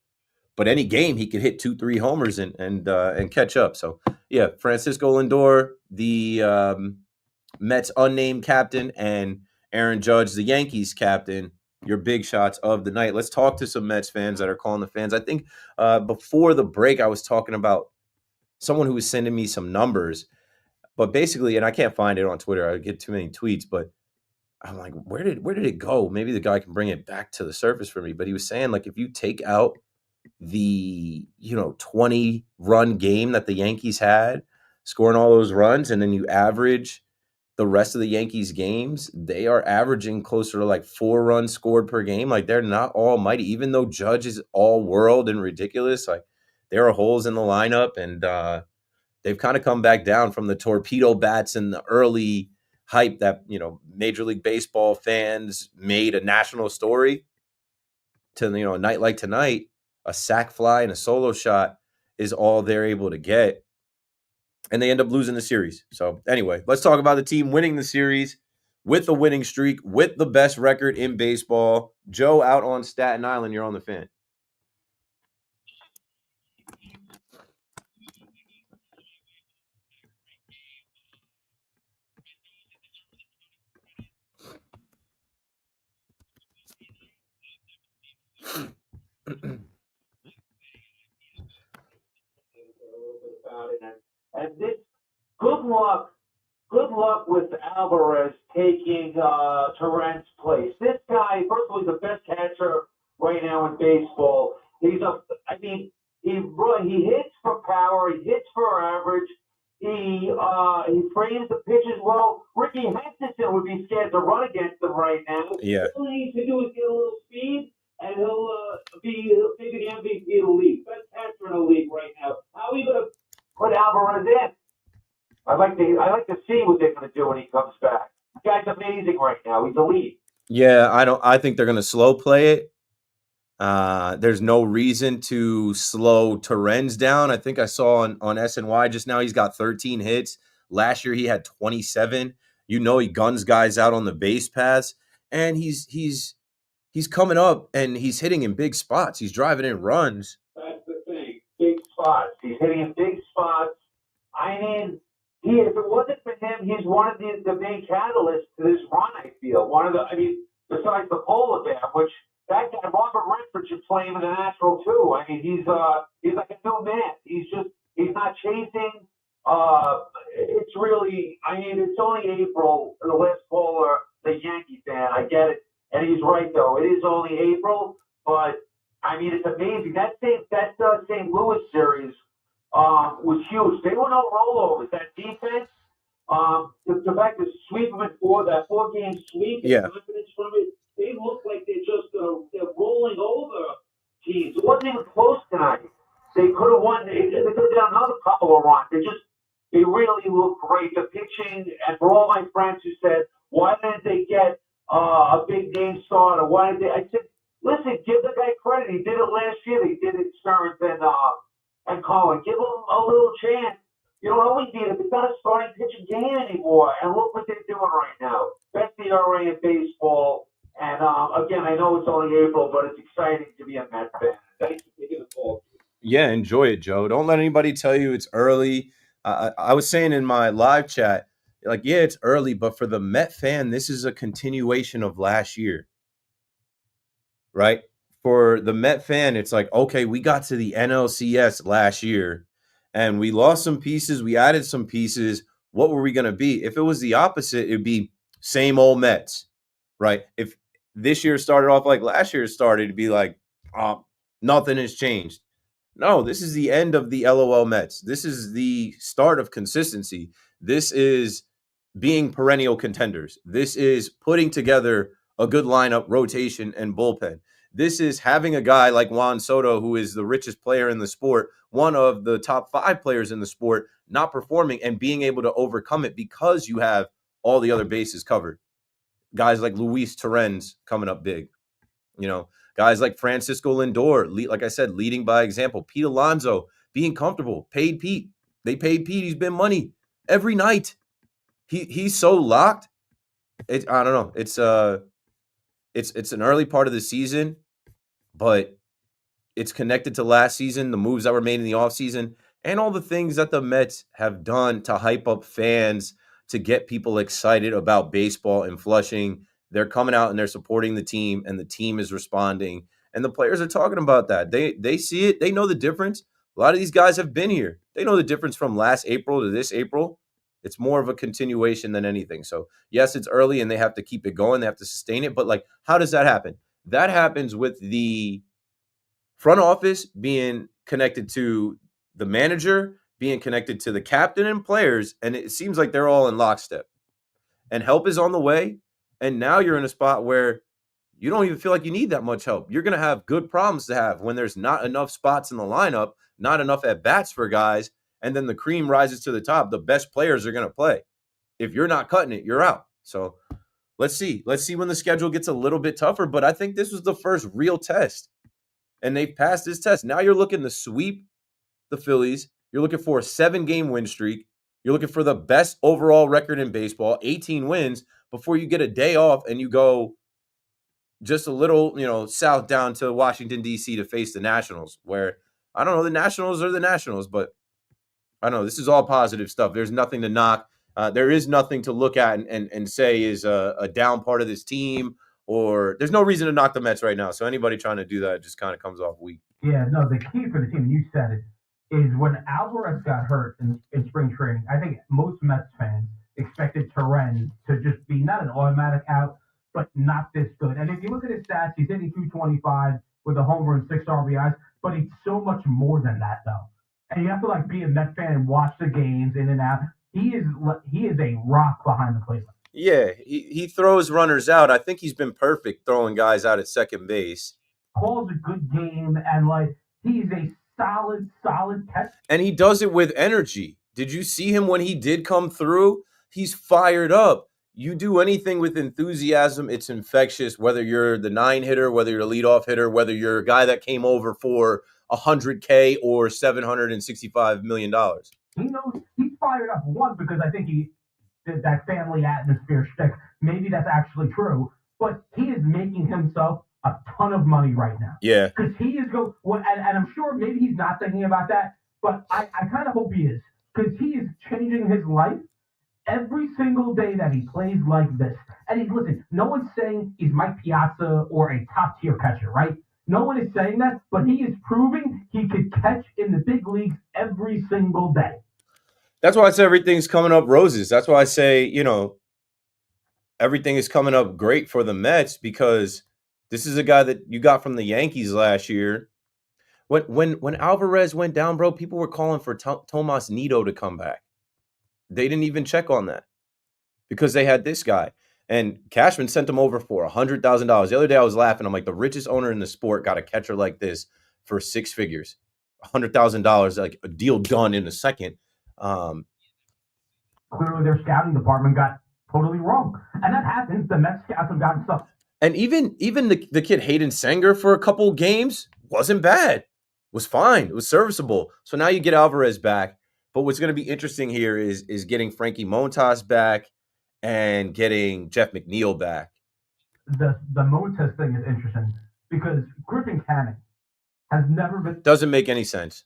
but any game he could hit 2-3 homers and catch up. So, yeah, Francisco Lindor, the Mets unnamed captain, and Aaron Judge, the Yankees captain, your big shots of the night. Let's talk to some Mets fans that are calling the fans. I think before the break I was talking about someone who was sending me some numbers. But basically, and I can't find it on Twitter. I get too many tweets, but I'm like, where did it go? Maybe the guy can bring it back to the surface for me. But he was saying, like, if you take out the 20-run game that the Yankees had, scoring all those runs, and then you average the rest of the Yankees games, they are averaging closer to like 4 runs scored per game. Like, they're not almighty, even though Judge is all world and ridiculous. Like, there are holes in the lineup, and they've kind of come back down from the torpedo bats and the early hype that, Major League Baseball fans made a national story to, a night like tonight, a sac fly and a solo shot is all they're able to get. And they end up losing the series. So anyway, let's talk about the team winning the series with the winning streak, with the best record in baseball. Joe out on Staten Island. You're on the Fan. And this, good luck with Alvarez taking Torrent's place. This guy, first of all, he's the best catcher right now in baseball. He hits for power, he hits for average. He frames the pitches well. Ricky Henderson would be scared to run against him right now. Yeah. All he needs to do is get a little speed, and he'll be maybe the MVP of the league, best catcher in the league right now. How are you going to put Alvarez in? I'd like to see what they're going to do when he comes back. The guy's amazing right now. He's elite. Yeah, I think they're going to slow play it. There's no reason to slow Torrens down. I think I saw on SNY just now he's got 13 hits. Last year he had 27. He guns guys out on the base paths, and he's coming up and he's hitting in big spots. He's driving in runs. That's the thing. Big spots. He's hitting in big spots. I mean, if it wasn't for him, he's one of the main catalysts to this run, I feel. Besides the polar bear, which that guy, Robert Redford, should play him in the National too. I mean, he's like a new man. He's not chasing. It's only April. The last caller, the Yankee fan, I get it. And he's right, though. It is only April, but, it's amazing. That St. Louis series was huge. They were no rollovers. That defense, the fact to sweep them in that 4-game sweep, Yeah. confidence from it, they look like they're rolling over teams. It wasn't even close tonight. They could have won. They could have done another couple of runs. They really look great. The pitching, and for all my friends who said, why didn't they get a big game starter? I said, listen, give the guy credit. He did it last year. He did it, Stearns and Cohen. Give him a little chance. You don't always need it. It's not a starting pitching game anymore. And look what they're doing right now. Best ERA in baseball. And again, I know it's only April, but it's exciting to be a Mets fan. Thanks for taking the call. Yeah, enjoy it, Joe. Don't let anybody tell you it's early. I was saying in my live chat, like, yeah, it's early, but for the Met fan, this is a continuation of last year, right? For the Met fan, it's like, okay, we got to the NLCS last year and we lost some pieces, we added some pieces. What were we going to be? If it was the opposite, it'd be same old Mets, right? If this year started off like last year started, it'd be like, nothing has changed. No, this is the end of the LOL Mets. This is the start of consistency. This is being perennial contenders. This is putting together a good lineup, rotation, and bullpen. This is having a guy like Juan Soto, who is the richest player in the sport, one of the top 5 players in the sport, not performing and being able to overcome it because you have all the other bases covered. Guys like Luis Torrens coming up big. You know, guys like Francisco Lindor, like I said, leading by example. Pete Alonso being comfortable. Paid Pete. They paid Pete. He's been money every night. He's so locked. I don't know. It's an early part of the season, but it's connected to last season, the moves that were made in the offseason, and all the things that the Mets have done to hype up fans, to get people excited about baseball in Flushing. They're coming out and they're supporting the team, and the team is responding. And the players are talking about that. They see it. They know the difference. A lot of these guys have been here. They know the difference from last April to this April. It's more of a continuation than anything. So, yes, it's early and they have to keep it going. They have to sustain it. But, like, how does that happen? That happens with the front office being connected to the manager, being connected to the captain and players, and it seems like they're all in lockstep. And help is on the way, and now you're in a spot where you don't even feel like you need that much help. You're going to have good problems to have when there's not enough spots in the lineup, not enough at-bats for guys, and then the cream rises to the top. The best players are going to play. If you're not cutting it, you're out. So let's see. Let's see when the schedule gets a little bit tougher, but I think this was the first real test. And they've passed this test. Now you're looking to sweep the Phillies. You're looking for a 7-game win streak. You're looking for the best overall record in baseball, 18 wins, before you get a day off and you go just a little, south down to Washington, D.C. to face the Nationals, where, I don't know, the Nationals are the Nationals, but I don't know. This is all positive stuff. There's nothing to knock. There is nothing to look at and say is a down part of this team, or there's no reason to knock the Mets right now. So anybody trying to do that just kind of comes off weak. Yeah, no, the key for the team, and you said it, is when Alvarez got hurt in spring training, I think most Mets fans expected Torrens to just be not an automatic out, but not this good. And if you look at his stats, he's hitting 225 with a homer and 6 RBIs, but he's so much more than that, though. And you have to be a Mets fan and watch the games in and out. He is a rock behind the plate. Yeah, he throws runners out. I think he's been perfect throwing guys out at second base. Calls a good game, and he's a solid catcher. And he does it with energy. Did you see him when he did come through? He's fired up. You do anything with enthusiasm, it's infectious, whether you're the 9-hitter, whether you're a leadoff hitter, whether you're a guy that came over for $100K or $765 million. He knows he's fired up, one, because I think he did that family atmosphere shtick. Maybe that's actually true, but he is making himself a ton of money right now. Yeah. Because he is and I'm sure maybe he's not thinking about that, but I kind of hope he is, because he is changing his life every single day that he plays like this. And listen, no one's saying he's Mike Piazza or a top-tier catcher, right? No one is saying that, but he is proving he could catch in the big leagues every single day. That's why I say everything's coming up roses. That's why I say, everything is coming up great for the Mets, because this is a guy that you got from the Yankees last year. When Alvarez went down, bro, people were calling for Tomas Nido to come back. They didn't even check on that because they had this guy. And Cashman sent him over for $100,000. The other day I was laughing. I'm like, the richest owner in the sport got a catcher like this for 6 figures. $100,000, like a deal done in a second. Clearly their scouting department got totally wrong. And that happens. The Mets scouts have gotten stuff. And even the kid Hayden Sanger for a couple games wasn't bad. It was fine. It was serviceable. So now you get Alvarez back. But what's going to be interesting here is getting Frankie Montas back and getting Jeff McNeil back. the Montes thing is interesting because Griffin Canning has never been. Doesn't make any sense.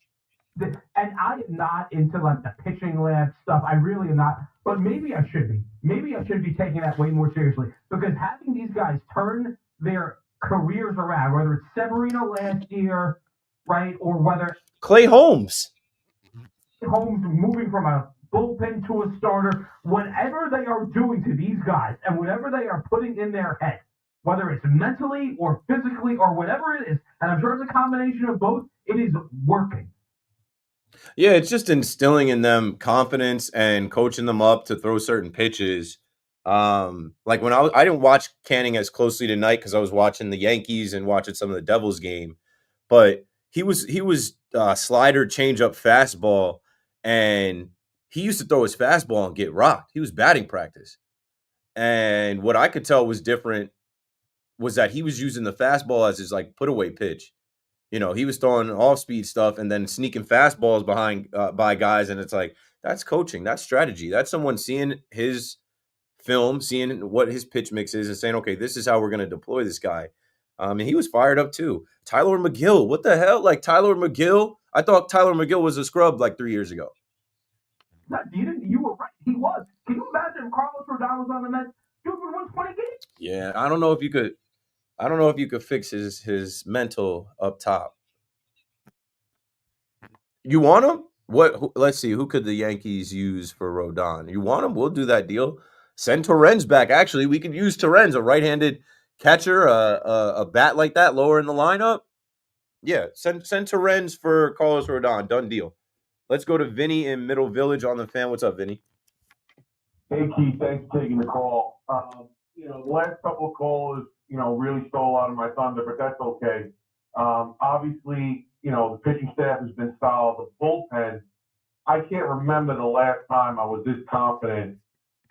And I am not into like the pitching lab stuff. I really am not. But maybe I should be. Maybe I should be taking that way more seriously because having these guys turn their careers around, whether it's Severino last year, right, or whether Clay Holmes moving from a bullpen to a starter, whatever they are doing to these guys and whatever they are putting in their head, whether it's mentally or physically or whatever it is, and I'm sure it's a combination of both, it is working. Yeah, it's just instilling in them confidence and coaching them up to throw certain pitches. Like when I didn't watch Canning as closely tonight because I was watching the Yankees and watching some of the Devils game, but he was slider, changeup, fastball, and he used to throw his fastball and get rocked. He was batting practice, and what I could tell was different was that he was using the fastball as his like put away pitch. You know, he was throwing off-speed stuff and then sneaking fastballs behind by guys, and it's like that's coaching, that's strategy, that's someone seeing his film, seeing what his pitch mix is, and saying, okay, this is how we're going to deploy this guy. And he was fired up too. Tyler McGill, what the hell? Like Tyler McGill, I thought Tyler McGill was a scrub like 3 years ago. No, you were right. He was. Can you imagine if Carlos Rodon was on the Mets? Dude would win 20 games. Yeah, I don't know if you could. I don't know if you could fix his mental up top. You want him? Let's see. Who could the Yankees use for Rodon? You want him? We'll do that deal. Send Torrens back. Actually, we could use Torrens, a right-handed catcher, a bat like that, lower in the lineup. Yeah, send Torrens for Carlos Rodon. Done deal. Let's go to Vinny in Middle Village on the fan. What's up, Vinny? Hey, Keith. Thanks for taking the call. The last couple of calls, really stole a lot of my thunder, but that's okay. Obviously, the pitching staff has been solid. The bullpen, I can't remember the last time I was this confident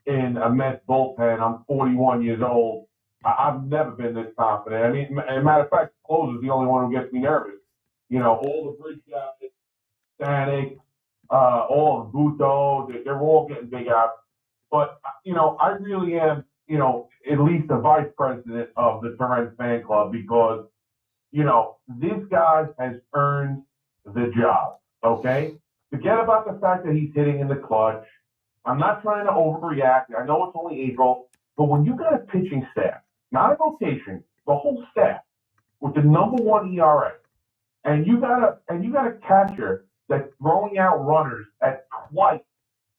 in a Mets bullpen. I'm 41 years old. I've never been this confident. I mean, as a matter of fact, Close is the only one who gets me nervous. All the bridge guys, Stanek, all of Buto, they're all getting big out. But, I really am, at least the vice president of the Torrens fan club because, this guy has earned the job, okay? Forget about the fact that he's hitting in the clutch. I'm not trying to overreact. I know it's only April, but when you got a pitching staff, not a rotation, the whole staff, with the #1 ERA, and you got a catcher that's throwing out runners at twice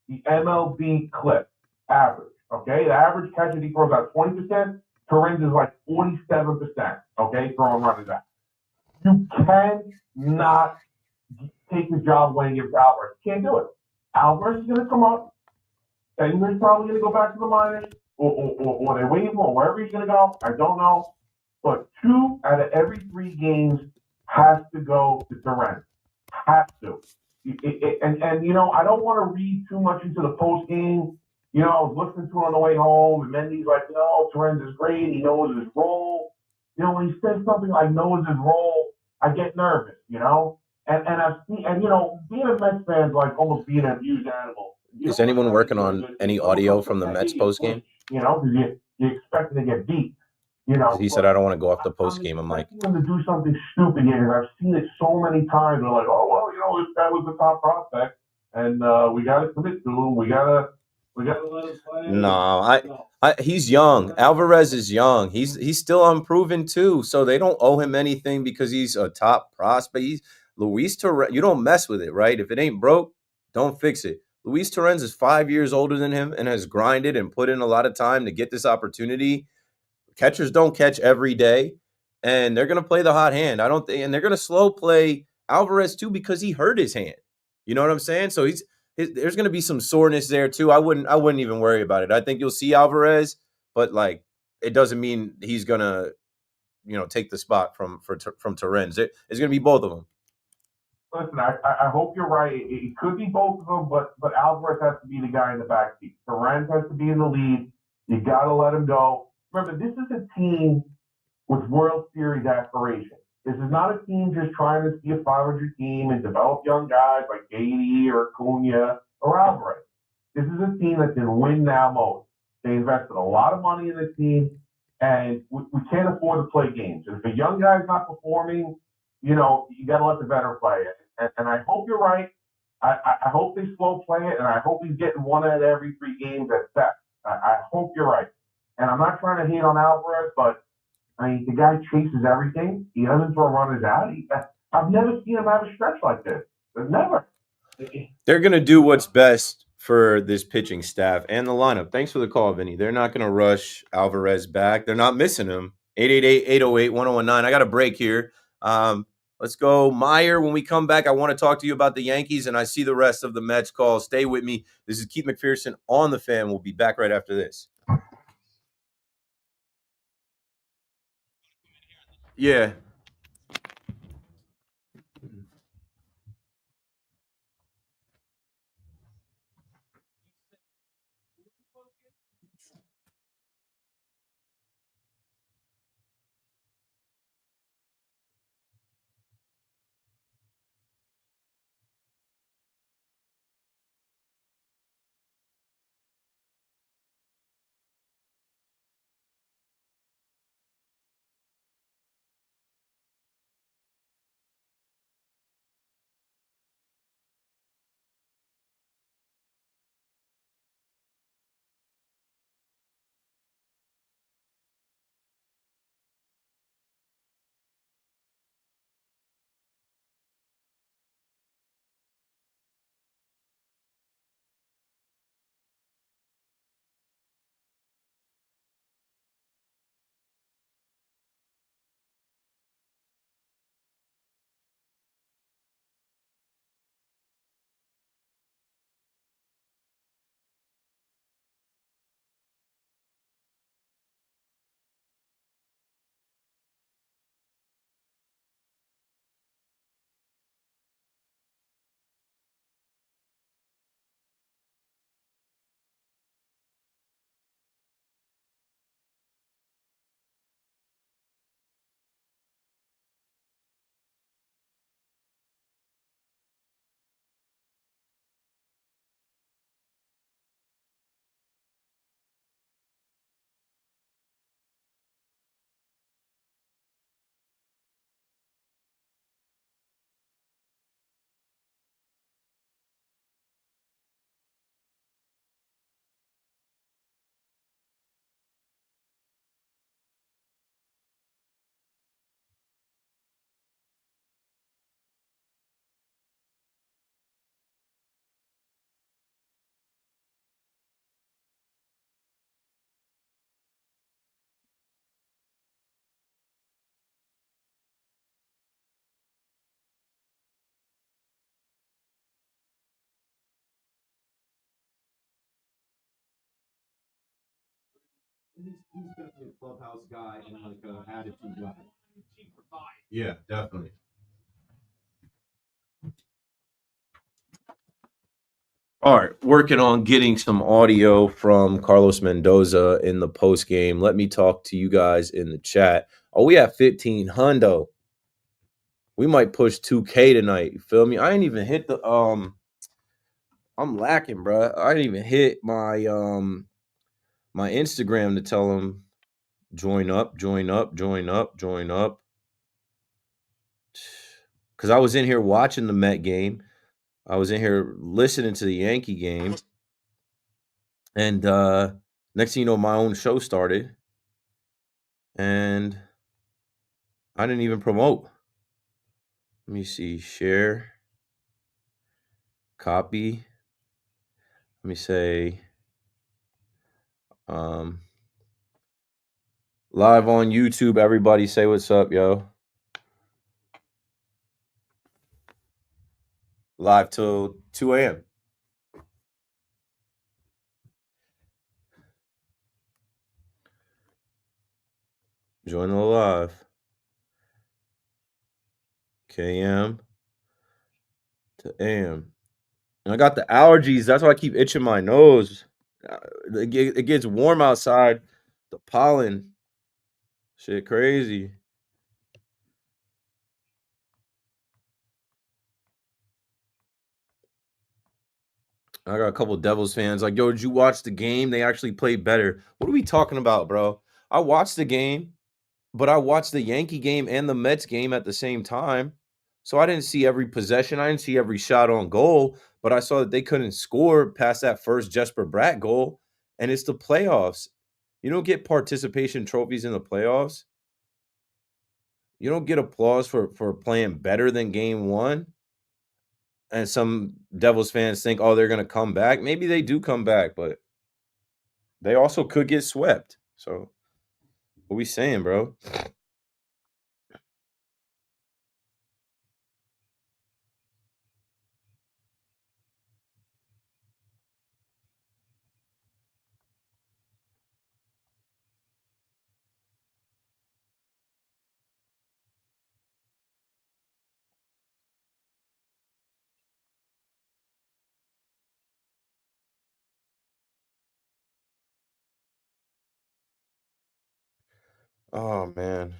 the MLB clip average. Okay, the average catcher he throws out 20%. Torrens is like 47%. Okay, throwing runners out. You cannot take the job away and give it to Alvarez. Can't do it. Alvarez is going to come up. Senger's probably going to go back to the minors, or they waive him, or wherever he's going to go. I don't know. But 2 out of every 3 games has to go to Torrens. Has to. And I don't want to read too much into the post game. I was listening to it on the way home, and Mendy's like, Torrens is great. He knows his role. When he says something like knows his role, I get nervous, And I've seen, being a Mets fan is like almost being an abused animal. Is anyone working on any audio from the Mets post game? Because you expect to get beat. He said, I don't want to go off the post game. I'm like, them to do something stupid here. I've seen it so many times. They're like, this guy was the top prospect, and we got to commit to him. We got to let him play. No, he's young. Alvarez is young. He's still unproven too. So they don't owe him anything because he's a top prospect. Luis Torrens, you don't mess with it, right? If it ain't broke, don't fix it. Luis Torrens is 5 years older than him and has grinded and put in a lot of time to get this opportunity. Catchers don't catch every day, and they're going to play the hot hand. And they're going to slow play Alvarez too because he hurt his hand. You know what I'm saying? So there's going to be some soreness there too. I wouldn't even worry about it. I think you'll see Alvarez, but like it doesn't mean he's going to, take the spot from Torrens. It's going to be both of them. Listen, I hope you're right. It could be both of them, but Alvarez has to be the guy in the backseat. Torrens has to be in the lead. You got to let him go. Remember, this is a team with World Series aspirations. This is not a team just trying to be a 500 team and develop young guys like Gady or Acuna or Alvarez. This is a team that's in win-now mode. They invested a lot of money in the team, And we can't afford to play games. And if a young guy's not performing, you know, you got to let the veteran play it. And I hope you're right. I hope they slow play it, and I hope he's getting one out of every 3 games at best. I hope you're right. And I'm not trying to hate on Alvarez, but I mean, the guy chases everything. He doesn't throw runners out. I've never seen him have a stretch like this. Never. They're going to do what's best for this pitching staff and the lineup. Thanks for the call, Vinny. They're not going to rush Alvarez back. They're not missing him. 888-808-1019. I got a break here. Let's go, Meyer. When we come back, I want to talk to you about the Yankees, and I see the rest of the Mets call. Stay with me. This is Keith McPherson on The Fan. We'll be back right after this. Yeah. He's definitely a clubhouse guy and like an attitude guy. Yeah, definitely. All right, working on getting some audio from Carlos Mendoza in the post game. Let me talk to you guys in the chat. Oh, we have 15 hundo. We might push 2K tonight. You feel me? I ain't even hit the I'm lacking, bro. I didn't even hit my my Instagram to tell them join up, join up, join up, join up. Cause I was in here watching the Met game. I was in here listening to the Yankee game. And next thing you know, my own show started. And I didn't even promote. Let me see. Share. Copy. Let me say live on YouTube. Everybody say what's up, yo. Live till 2 a.m. Join the live. KM to AM. And I got the allergies. That's why I keep itching my nose. It gets warm outside. The pollen. Shit crazy. I got a couple Devils fans like, yo, did you watch the game? They actually played better. What are we talking about, bro? I watched the game, but I watched the Yankee game and the Mets game at the same time. So I didn't see every possession. I didn't see every shot on goal, but I saw that they couldn't score past that first Jesper Bratt goal. And it's the playoffs. You don't get participation trophies in the playoffs. You don't get applause for playing better than game one. And some Devils fans think, oh, they're going to come back. Maybe they do come back, but they also could get swept. So what we saying, bro? Oh, man.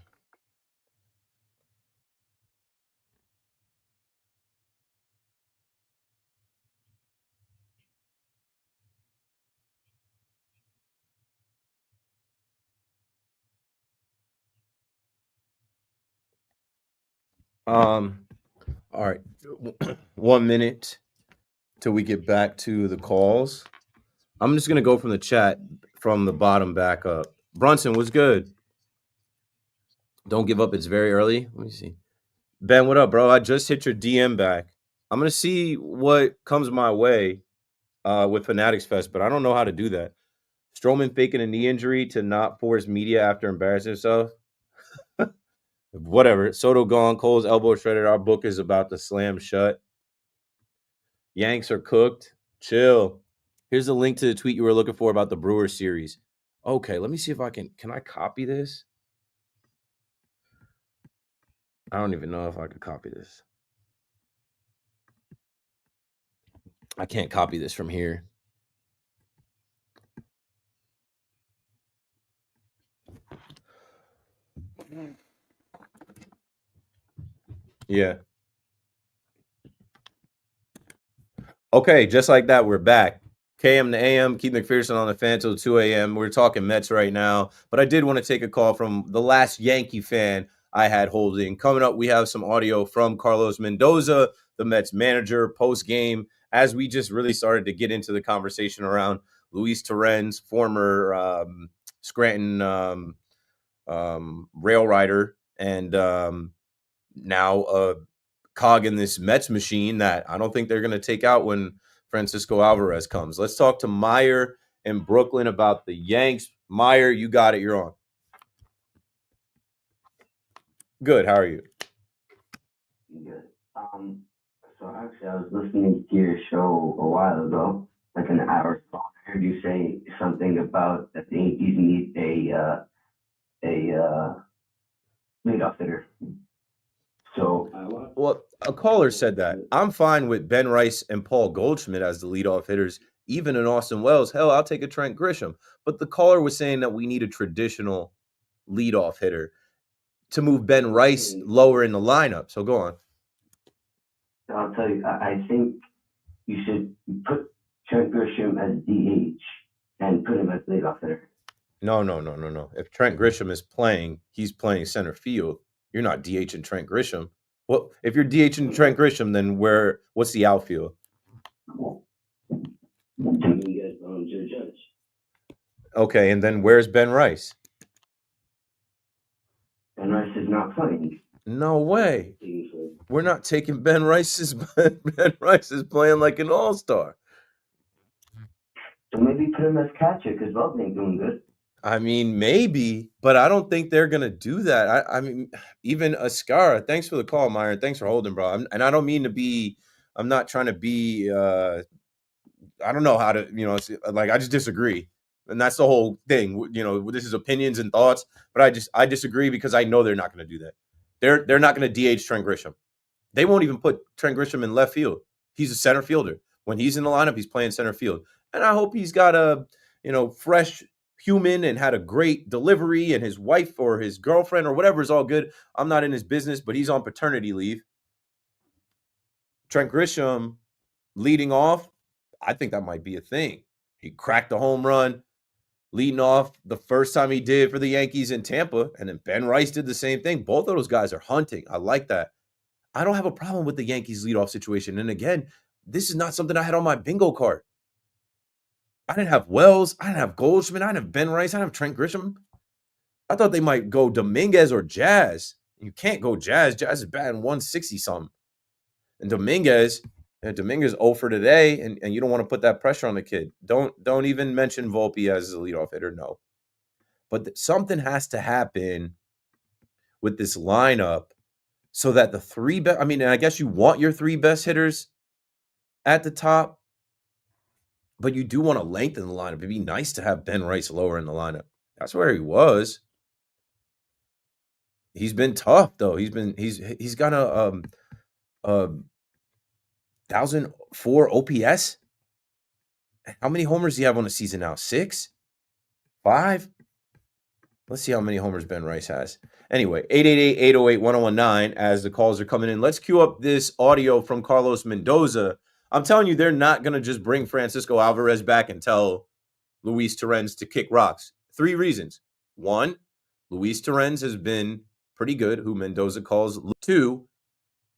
All right. 1 minute till we get back to the calls. I'm just gonna go from the chat from the bottom back up. Brunson, what's good? Don't give up. It's very early. Let me see. Ben, what up, bro? I just hit your DM back. I'm gonna see what comes my way with Fanatics Fest, but I don't know how to do that. Strowman faking a knee injury to not force media after embarrassing himself. Whatever. Soto gone. Cole's elbow shredded. Our book is about to slam shut. Yanks are cooked. Chill. Here's the link to the tweet you were looking for about the Brewers series. Okay, let me see if I can I copy this? I don't even know if I could copy this. I can't copy this from here. Yeah. Okay, just like that, we're back. KM to AM, Keith McPherson on the fan till 2 a.m. We're talking Mets right now, but I did want to take a call from the last Yankee fan I had holding. Coming up, we have some audio from Carlos Mendoza, the Mets manager, post-game, as we just really started to get into the conversation around Luis Torrens, former Scranton rail rider, and now a cog in this Mets machine that I don't think they're going to take out when Francisco Alvarez comes. Let's talk to Meyer in Brooklyn about the Yanks. Meyer, you got it. You're on. Good. How are you? Good. So actually, I was listening to your show a while ago, like an hour ago. I heard you say something about that the Yankees need a leadoff hitter. So, well, a caller said that. I'm fine with Ben Rice and Paul Goldschmidt as the leadoff hitters, even in Austin Wells. Hell, I'll take a Trent Grisham. But the caller was saying that we need a traditional leadoff hitter to move Ben Rice lower in the lineup. So go on. I'll tell you, I think you should put Trent Grisham as DH and put him as leadoff hitter. No. If Trent Grisham is playing, he's playing center field. You're not DHing Trent Grisham. Well, if you're DHing Trent Grisham, then what's the outfield? Okay, and then where's Ben Rice? Ben Rice is not playing. No way. We're not taking Ben Rice's. Ben Rice is playing like an all-star. So maybe put him as catcher because Wells ain't doing good. I mean, maybe, but I don't think they're gonna do that. I mean, even Ascara. Thanks for the call, Meyer. Thanks for holding, bro. And I don't mean to be. I'm not trying to be. I don't know how to. I just disagree, and that's the whole thing. This is opinions and thoughts, but I disagree because I know they're not going to do that. They're not going to DH Trent Grisham. They won't even put Trent Grisham in left field. He's a center fielder. When he's in the lineup, he's playing center field, and I hope he's got a fresh human and had a great delivery, and his wife or his girlfriend or whatever is all good. I'm not in his business, but he's on paternity leave. Trent Grisham leading off, I think that might be a thing. He cracked a home run. leading off the first time he did for the Yankees in Tampa, and then Ben Rice did the same thing. Both of those guys are hunting. I like that. I don't have a problem with the Yankees leadoff situation. And again, this is not something I had on my bingo card. I didn't have Wells. I didn't have Goldschmidt. I didn't have Ben Rice. I didn't have Trent Grisham. I thought they might go Dominguez or Jazz. You can't go Jazz. Jazz is batting 160 something. And Dominguez 0 for today, and you don't want to put that pressure on the kid. Don't even mention Volpe as a leadoff hitter, no. But something has to happen with this lineup so that the three best, I mean, and I guess you want your three best hitters at the top, but you do want to lengthen the lineup. It'd be nice to have Ben Rice lower in the lineup. That's where he was. He's been tough though. He's got a 1,004 OPS. How many homers do you have on the season now? 6? 5? Let's see how many homers Ben Rice has. Anyway, 888-808-1019 as the calls are coming in. Let's cue up this audio from Carlos Mendoza. I'm telling you, they're not going to just bring Francisco Alvarez back and tell Luis Torrens to kick rocks. 3 reasons. 1, Luis Torrens has been pretty good, who Mendoza calls. 2,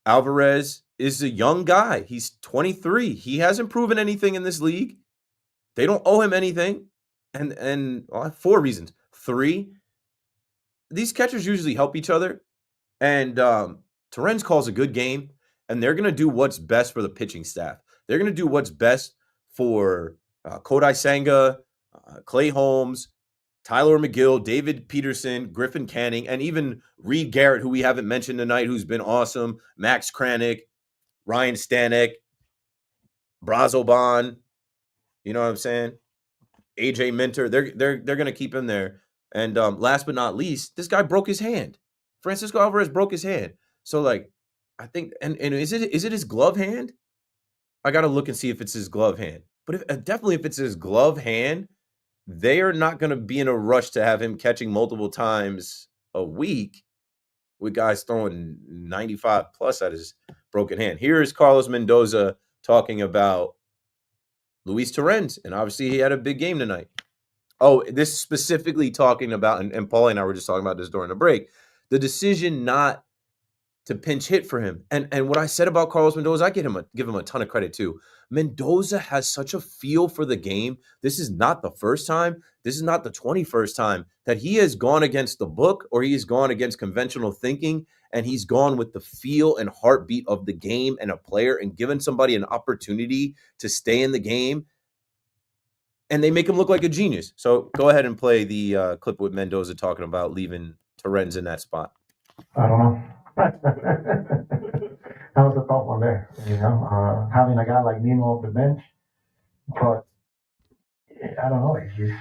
Alvarez is a young guy. He's 23. He hasn't proven anything in this league. They don't owe him anything. And 4 reasons. 3, these catchers usually help each other. And Torrens calls a good game. And they're going to do what's best for the pitching staff. They're going to do what's best for Kodai Senga, Clay Holmes, Tyler McGill, David Peterson, Griffin Canning, and even Reed Garrett, who we haven't mentioned tonight, who's been awesome, Max Kranick, Ryan Stanek, Brazoban, you know what I'm saying? AJ Minter, they're going to keep him there. And last but not least, this guy broke his hand. Francisco Alvarez broke his hand. So, like, I think, and is it his glove hand? I got to look and see if it's his glove hand. But definitely if it's his glove hand, they are not going to be in a rush to have him catching multiple times a week with guys throwing 95 plus at his broken hand. Here is Carlos Mendoza talking about Luis Torrens, and obviously he had a big game tonight. Oh, this is specifically talking about, and Paulie and I were just talking about this during the break, the decision not to pinch hit for him. And what I said about Carlos Mendoza, I give him a ton of credit too. Mendoza has such a feel for the game. This is not the first time. This is not the 21st time that he has gone against the book or he has gone against conventional thinking, and he's gone with the feel and heartbeat of the game and a player and given somebody an opportunity to stay in the game. And they make him look like a genius. So go ahead and play the clip with Mendoza talking about leaving Torrens in that spot. I don't know. That was a tough one there. You know, having a guy like Nemo off the bench, but I don't know. It's just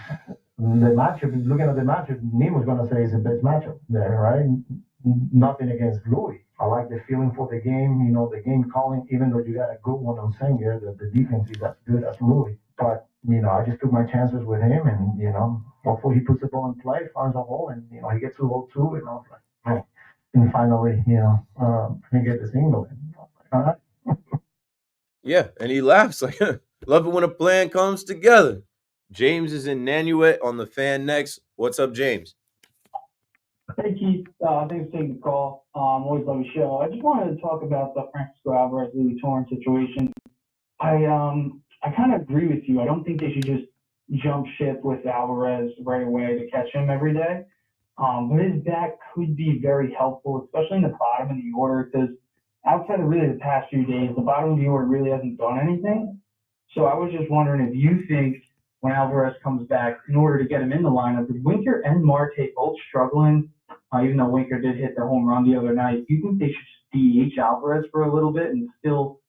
the matchup. Looking at the matchup, Nemo's going to say it's the best matchup there, right? Nothing against Louis. I like the feeling for the game. You know, the game calling. Even though you got a good one on Singer, the defense is as good as Louis. But you know, I just took my chances with him, and you know, hopefully he puts the ball in play, finds a hole, and you know, he gets to 0-2, and I was like, oh. And finally, you know, he get the single. All right. Yeah, and he laughs like, love it when a plan comes together. James is in Nanuet on the Fan next. What's up, James? Hey, Keith. Thanks for taking the call. Always love the show. I just wanted to talk about the Francisco Alvarez Louis Torrens situation. I kind of agree with you. I don't think they should just jump ship with Alvarez right away to catch him every day. But his bat could be very helpful, especially in the bottom of the order, because outside of really the past few days, the bottom of the order really hasn't done anything. So I was just wondering if you think when Alvarez comes back, in order to get him in the lineup, with Winker and Marte both struggling, even though Winker did hit the home run the other night, do you think they should DH Alvarez for a little bit and still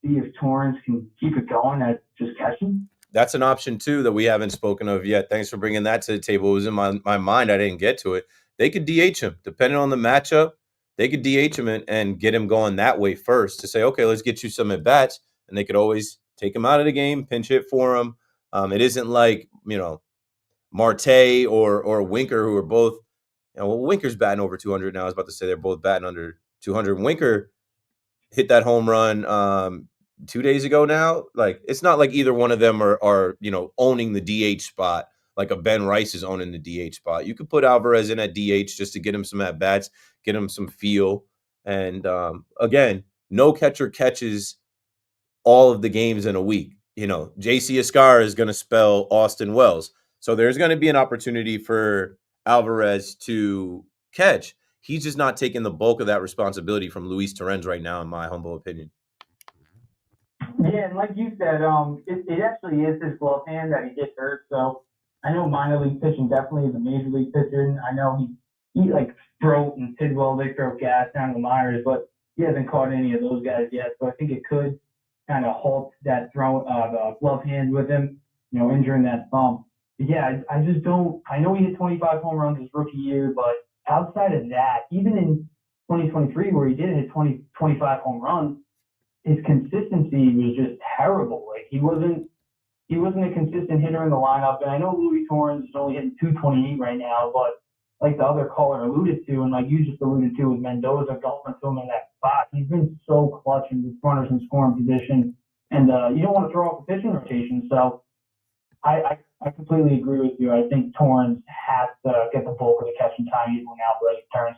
see if Torrens can keep it going at just catching? That's an option, too, that we haven't spoken of yet. Thanks for bringing that to the table. It was in my mind. I didn't get to it. They could DH him. Depending on the matchup, they could DH him and get him going that way first to say, okay, let's get you some at-bats. And they could always take him out of the game, pinch hit for him. It isn't like, you know, Marte or Winker, who are both, you know, well, Winker's batting over 200 now. I was about to say they're both batting under 200. Winker hit that home run 2 days ago now. Like, it's not like either one of them are you know, owning the DH spot like a Ben Rice is owning the DH spot. You could put Alvarez in at DH just to get him some at bats, get him some feel. And again, no catcher catches all of the games in a week. JC Escar is going to spell Austin Wells. So there's going to be an opportunity for Alvarez to catch. He's just not taking the bulk of that responsibility from Luis Torrens right now, in my humble opinion. Yeah, and like you said, it actually is his glove hand that he gets hurt. So I know minor league pitching definitely is a major league pitcher. And I know he like Stroh and Tidwell, they throw gas down the minors, but he hasn't caught any of those guys yet. So I think it could kind of halt that the glove hand with him, injuring that thumb. But yeah, I just don't. I know he hit 25 home runs his rookie year, but outside of that, even in 2023 where he did hit 25 home runs, his consistency was just terrible. Like he wasn't a consistent hitter in the lineup. And I know Louis Torrens is only hitting 228 right now, but like the other caller alluded to, and like you just alluded to with Mendoza going to him in that spot, he's been so clutch in the runners in scoring position, and you don't want to throw off the pitching rotation. So I completely agree with you. I think Torrens has to get the bulk of the catching time even when Alvarez turns.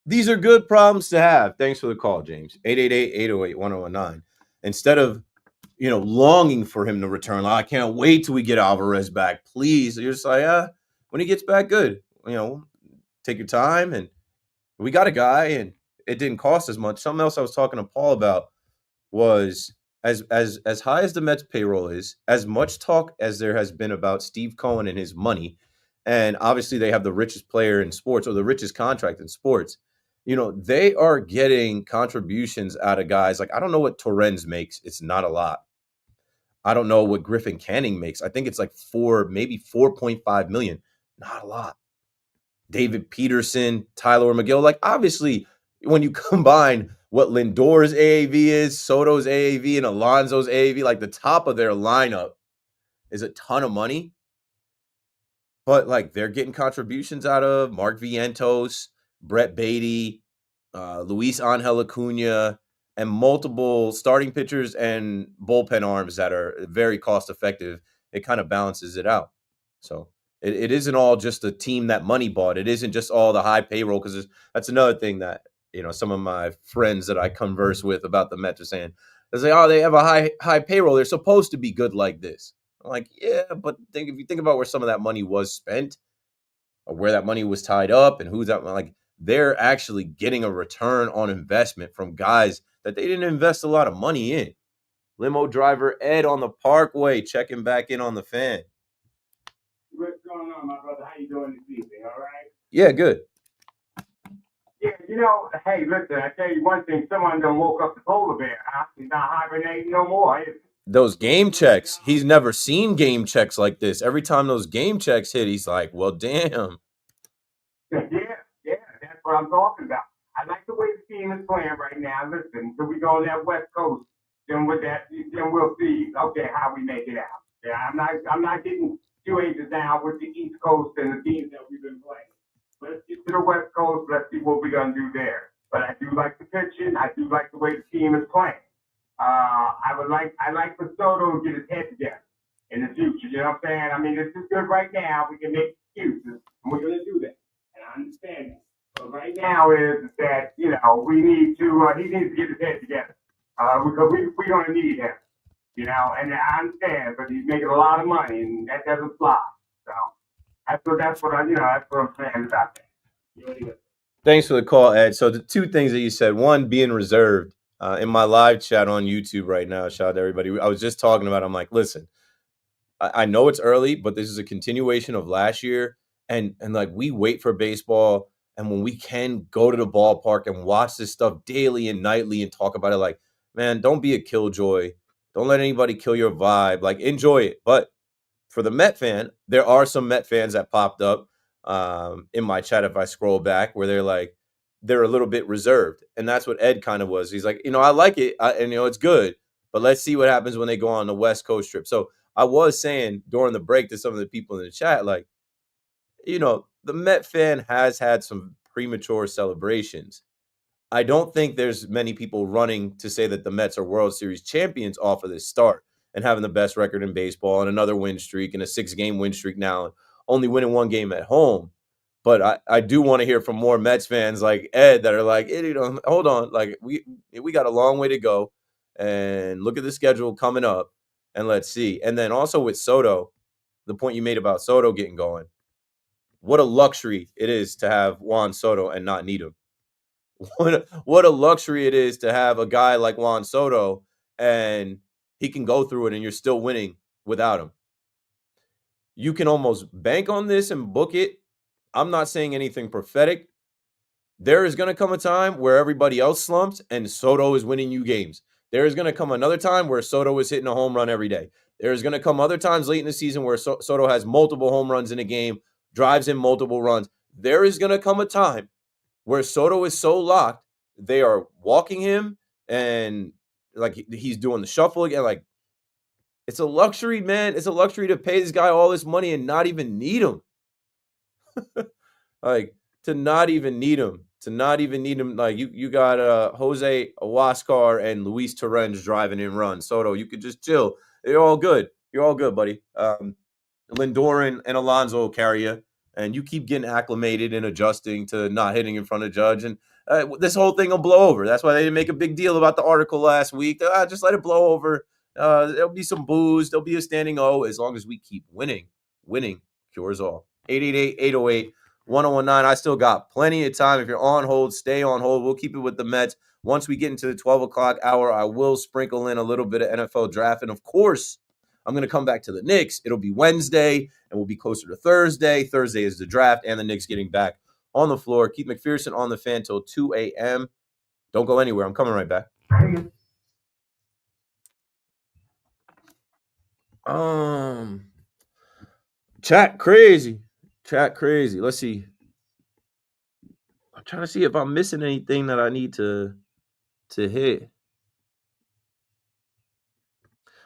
These are good problems to have. Thanks for the call, James. 888-808-1019. Instead of, longing for him to return, I can't wait till we get Alvarez back, please. You're just like, when he gets back, good. Take your time. And we got a guy, and it didn't cost as much. Something else I was talking to Paul about was as high as the Mets payroll is, as much talk as there has been about Steve Cohen and his money, and obviously they have the richest player in sports, or the richest contract in sports. They are getting contributions out of guys. Like, I don't know what Torrens makes. It's not a lot. I don't know what Griffin Canning makes. I think it's like maybe 4.5 million. Not a lot. David Peterson, Tyler McGill. Like, obviously, when you combine what Lindor's AAV is, Soto's AAV, and Alonso's AAV, like the top of their lineup is a ton of money. But like, they're getting contributions out of Mark Vientos, Brett Beatty, Luis Angel Acuna, and multiple starting pitchers and bullpen arms that are very cost effective. It kind of balances it out. So it isn't all just a team that money bought. It isn't just all the high payroll, because that's another thing that some of my friends that I converse with about the Mets are saying. They say, oh, they have a high payroll. They're supposed to be good like this. I'm like, yeah, but if you think about where some of that money was spent, or where that money was tied up, and who's that, like, they're actually getting a return on investment from guys that they didn't invest a lot of money in. Limo driver Ed on the Parkway checking back in on the Fan. What's going on, my brother? How you doing this evening? All right? Yeah, good. Yeah, hey, listen, I tell you one thing. Someone done woke up the polar bear. He's not hibernating no more. Those game checks, he's never seen game checks like this. Every time those game checks hit, he's like, well, damn. Yeah, that's what I'm talking about. I like the way the team is playing right now. Listen, until we go on that West Coast, then we'll see, okay, how we make it out. Yeah, I'm not getting too anxious now with the East Coast and the teams that we've been playing. Let's get to the West Coast. Let's see what we're gonna do there. But I do like the pitching. I do like the way the team is playing. I like for Soto to get his head together in the future. You know what I'm saying? I mean, this is good right now. We can make excuses, and we're gonna do that. And I understand that. But right now is that he needs to get his head together because we're gonna need him. And I understand, but he's making a lot of money, and that doesn't fly. So that's what I'm saying about that. Thanks for the call, Ed. So the two things that you said, one, being reserved. In my live chat on YouTube right now, shout out to everybody. I was just talking about, I'm like, listen, I know it's early, but this is a continuation of last year. And like, we wait for baseball. And when we can go to the ballpark and watch this stuff daily and nightly and talk about it, like, man, don't be a killjoy. Don't let anybody kill your vibe. Like, enjoy it. But for the Met fan, there are some Met fans that popped up in my chat, if I scroll back, where they're a little bit reserved. And that's what Ed kind of was. He's like, I like it. And it's good. But let's see what happens when they go on the West Coast trip. So I was saying during the break to some of the people in the chat, like, the Met fan has had some premature celebrations. I don't think there's many people running to say that the Mets are World Series champions off of this start. and having the best record in baseball and another win streak and a 6-game win streak now, and only winning 1 game at home. But I do want to hear from more Mets fans like Ed that are like, hold on, like we got a long way to go, and look at the schedule coming up, and let's see. And then also with Soto, the point you made about Soto getting going, what a luxury it is to have Juan Soto and not need him. What a luxury it is to have a guy like Juan Soto and he can go through it and you're still winning without him. You can almost bank on this and book it. I'm not saying anything prophetic. There is going to come a time where everybody else slumps and Soto is winning you games. There is going to come another time where Soto is hitting a home run every day. There is going to come other times late in the season where Soto has multiple home runs in a game, drives in multiple runs. There is going to come a time where Soto is so locked, they are walking him and like he's doing the shuffle again. Like, it's a luxury, man. It's a luxury to pay this guy all this money and not even need him. Like, to not even need him. Like, you got Jose Huascar and Luis Torrens driving in runs. Soto, you could just chill. You're all good. You're all good, buddy. Lindor and Alonso will carry you, and you keep getting acclimated and adjusting to not hitting in front of Judge, and this whole thing will blow over. That's why they didn't make a big deal about the article last week. Just let it blow over. There'll be some boos. There'll be a standing O as long as we keep winning. Winning cures all. 888-808-1019. I still got plenty of time. If you're on hold, stay on hold. We'll keep it with the Mets. Once we get into the 12 o'clock hour, I will sprinkle in a little bit of NFL draft. And, of course, I'm going to come back to the Knicks. It'll be Wednesday, and we'll be closer to Thursday. Thursday is the draft and the Knicks getting back on the floor. Keith McPherson on the fan till 2 a.m. Don't go anywhere. I'm coming right back. Chat crazy. Let's see. I'm trying to see if I'm missing anything that I need to hit.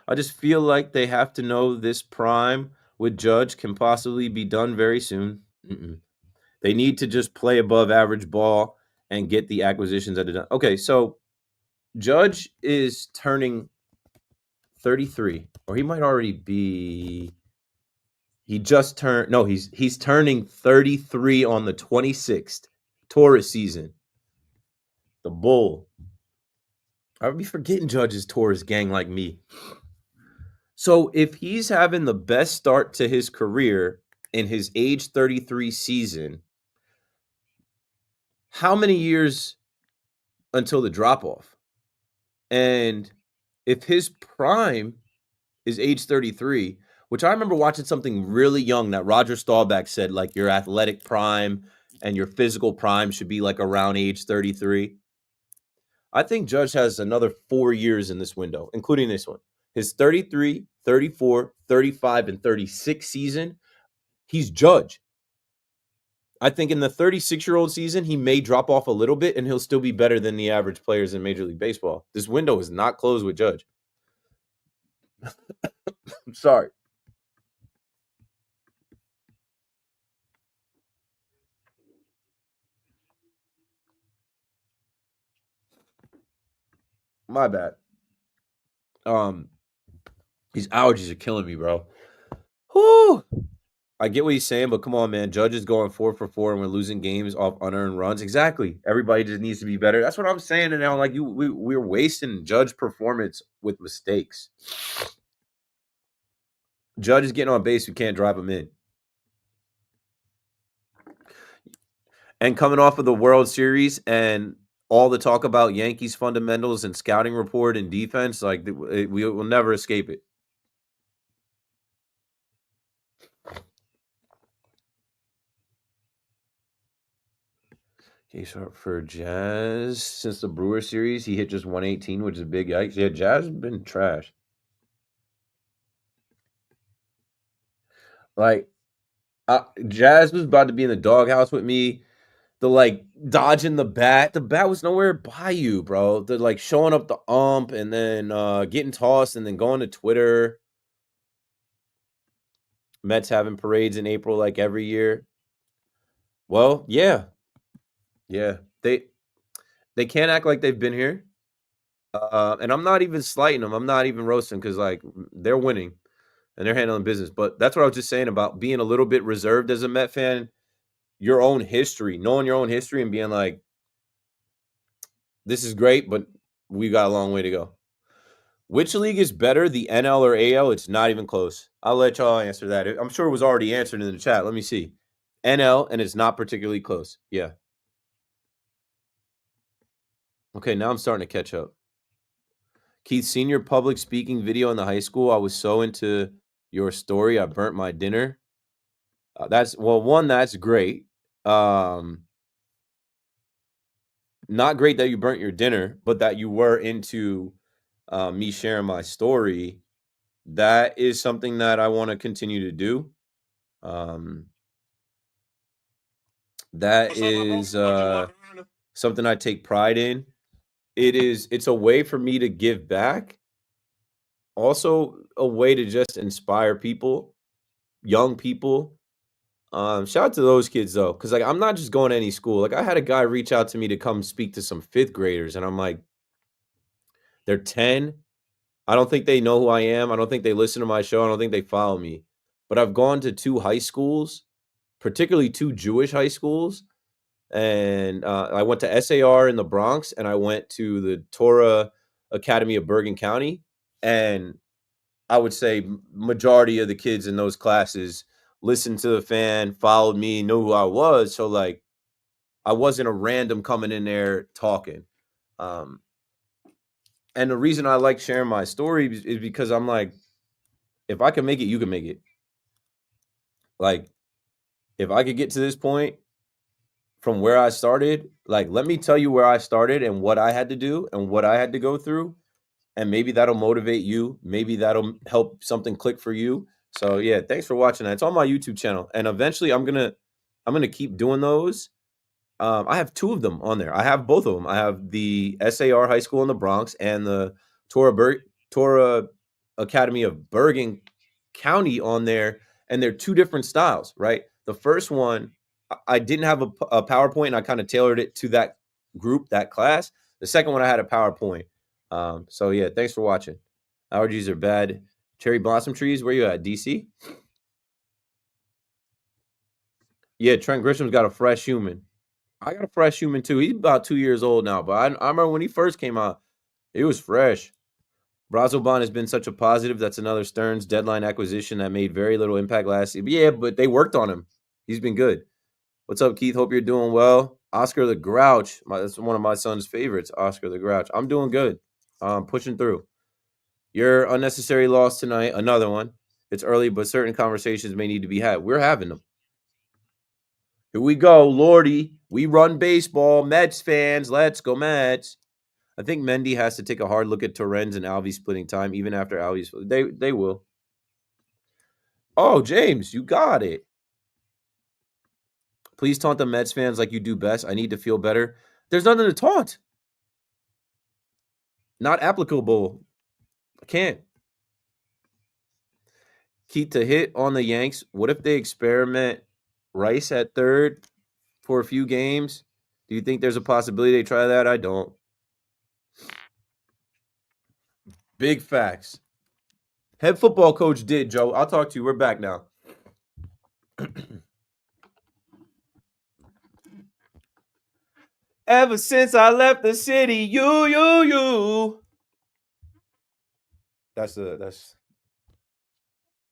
I just feel like they have to know this prime with Judge can possibly be done very soon. They need to just play above average ball and get the acquisitions that are done. Okay, so Judge is turning 33, or he might already be. He just turned. No, he's turning 33 on the 26th. Taurus season. The Bull. I'll be forgetting Judge's Taurus gang like me. So if he's having the best start to his career in his age 33 season, how many years until the drop-off? And if his prime is age 33, which I remember watching something really young that Roger Staubach said, like your athletic prime and your physical prime should be like around age 33. I think Judge has another 4 years in this window, including this one. His 33, 34, 35, and 36 season, he's Judge. I think in the 36-year-old season, he may drop off a little bit, and he'll still be better than the average players in Major League Baseball. This window is not closed with Judge. I'm sorry. My bad. These allergies are killing me, bro. Whew. I get what he's saying, but come on, man. Judge is going 4 for 4, and we're losing games off unearned runs. Exactly. Everybody just needs to be better. That's what I'm saying. And now, like we're wasting Judge performance with mistakes. Judge is getting on base. We can't drive him in. And coming off of the World Series and all the talk about Yankees fundamentals and scouting report and defense, like we will never escape it. Okay, so for Jazz, since the Brewer series, he hit just 118, which is a big yikes. Yeah, Jazz has been trash. Like, Jazz was about to be in the doghouse with me. The dodging the bat. The bat was nowhere by you, bro. The showing up the ump and then getting tossed and then going to Twitter. Mets having parades in April like every year. Well, yeah. Yeah. They can't act like they've been here. And I'm not even slighting them. I'm not even roasting because like they're winning and they're handling business. But that's what I was just saying about being a little bit reserved as a Met fan. Your own history, knowing your own history, and being like, this is great, but we got a long way to go. Which league is better, the NL or AL? It's not even close. I'll let y'all answer that. I'm sure it was already answered in the chat. Let me see. NL, and it's not particularly close. Yeah. Okay, now I'm starting to catch up. Keith, seen your public speaking video in the high school. I was so into your story. I burnt my dinner. That's great. Not great that you burnt your dinner, but that you were into me sharing my story. That is something that I want to continue to do. That is something I take pride in. It's a way for me to give back. Also a way to just inspire people, young people. Shout out to those kids though, because like I'm not just going to any school. Like I had a guy reach out to me to come speak to some fifth graders, and I'm like, they're 10. I don't think they know who I am. I don't think they listen to my show. I don't think they follow me. But I've gone to 2 high schools, particularly 2 Jewish high schools. And I went to SAR in the Bronx, and I went to the Torah Academy of Bergen County. And I would say majority of the kids in those classes listened to the fan, followed me, knew who I was. So like I wasn't a random coming in there talking. And the reason I like sharing my story is because I'm like, if I can make it, you can make it. Like, if I could get to this point from where I started, like, let me tell you where I started and what I had to do and what I had to go through. And maybe that'll motivate you. Maybe that'll help something click for you. So yeah, thanks for watching that. It's on my YouTube channel. And eventually I'm gonna keep doing those. I have 2 of them on there. I have both of them. I have the SAR High School in the Bronx and the Torah Academy of Bergen County on there, and they're 2 different styles, right? The first one, I didn't have a PowerPoint, and I kind of tailored it to that group, that class. The second one, I had a PowerPoint. So yeah, thanks for watching. Allergies are bad. Cherry blossom trees, where you at, DC? Yeah, Trent Grisham's got a fresh human. I got a fresh human too. He's about 2 years old now, but I remember when he first came out, he was fresh. Brazoban has been such a positive. That's another Stearns deadline acquisition that made very little impact last year. But yeah, but they worked on him. He's been good. What's up, Keith? Hope you're doing well. Oscar the Grouch. That's one of my son's favorites, Oscar the Grouch. I'm doing good. Pushing through. Your unnecessary loss tonight, another one. It's early, but certain conversations may need to be had. We're having them. Here we go, Lordy. We run baseball. Mets fans, let's go Mets. I think Mendy has to take a hard look at Torrens and Alvey splitting time, even after Alvey's. They will. Oh, James, you got it. Please taunt the Mets fans like you do best. I need to feel better. There's nothing to taunt. Not applicable. I can't. Keep to hit on the Yanks. What if they experiment Rice at third for a few games? Do you think there's a possibility they try that? I don't. Big facts. Head football coach did, Joe. I'll talk to you. We're back now. Ever since I left the city, you. That's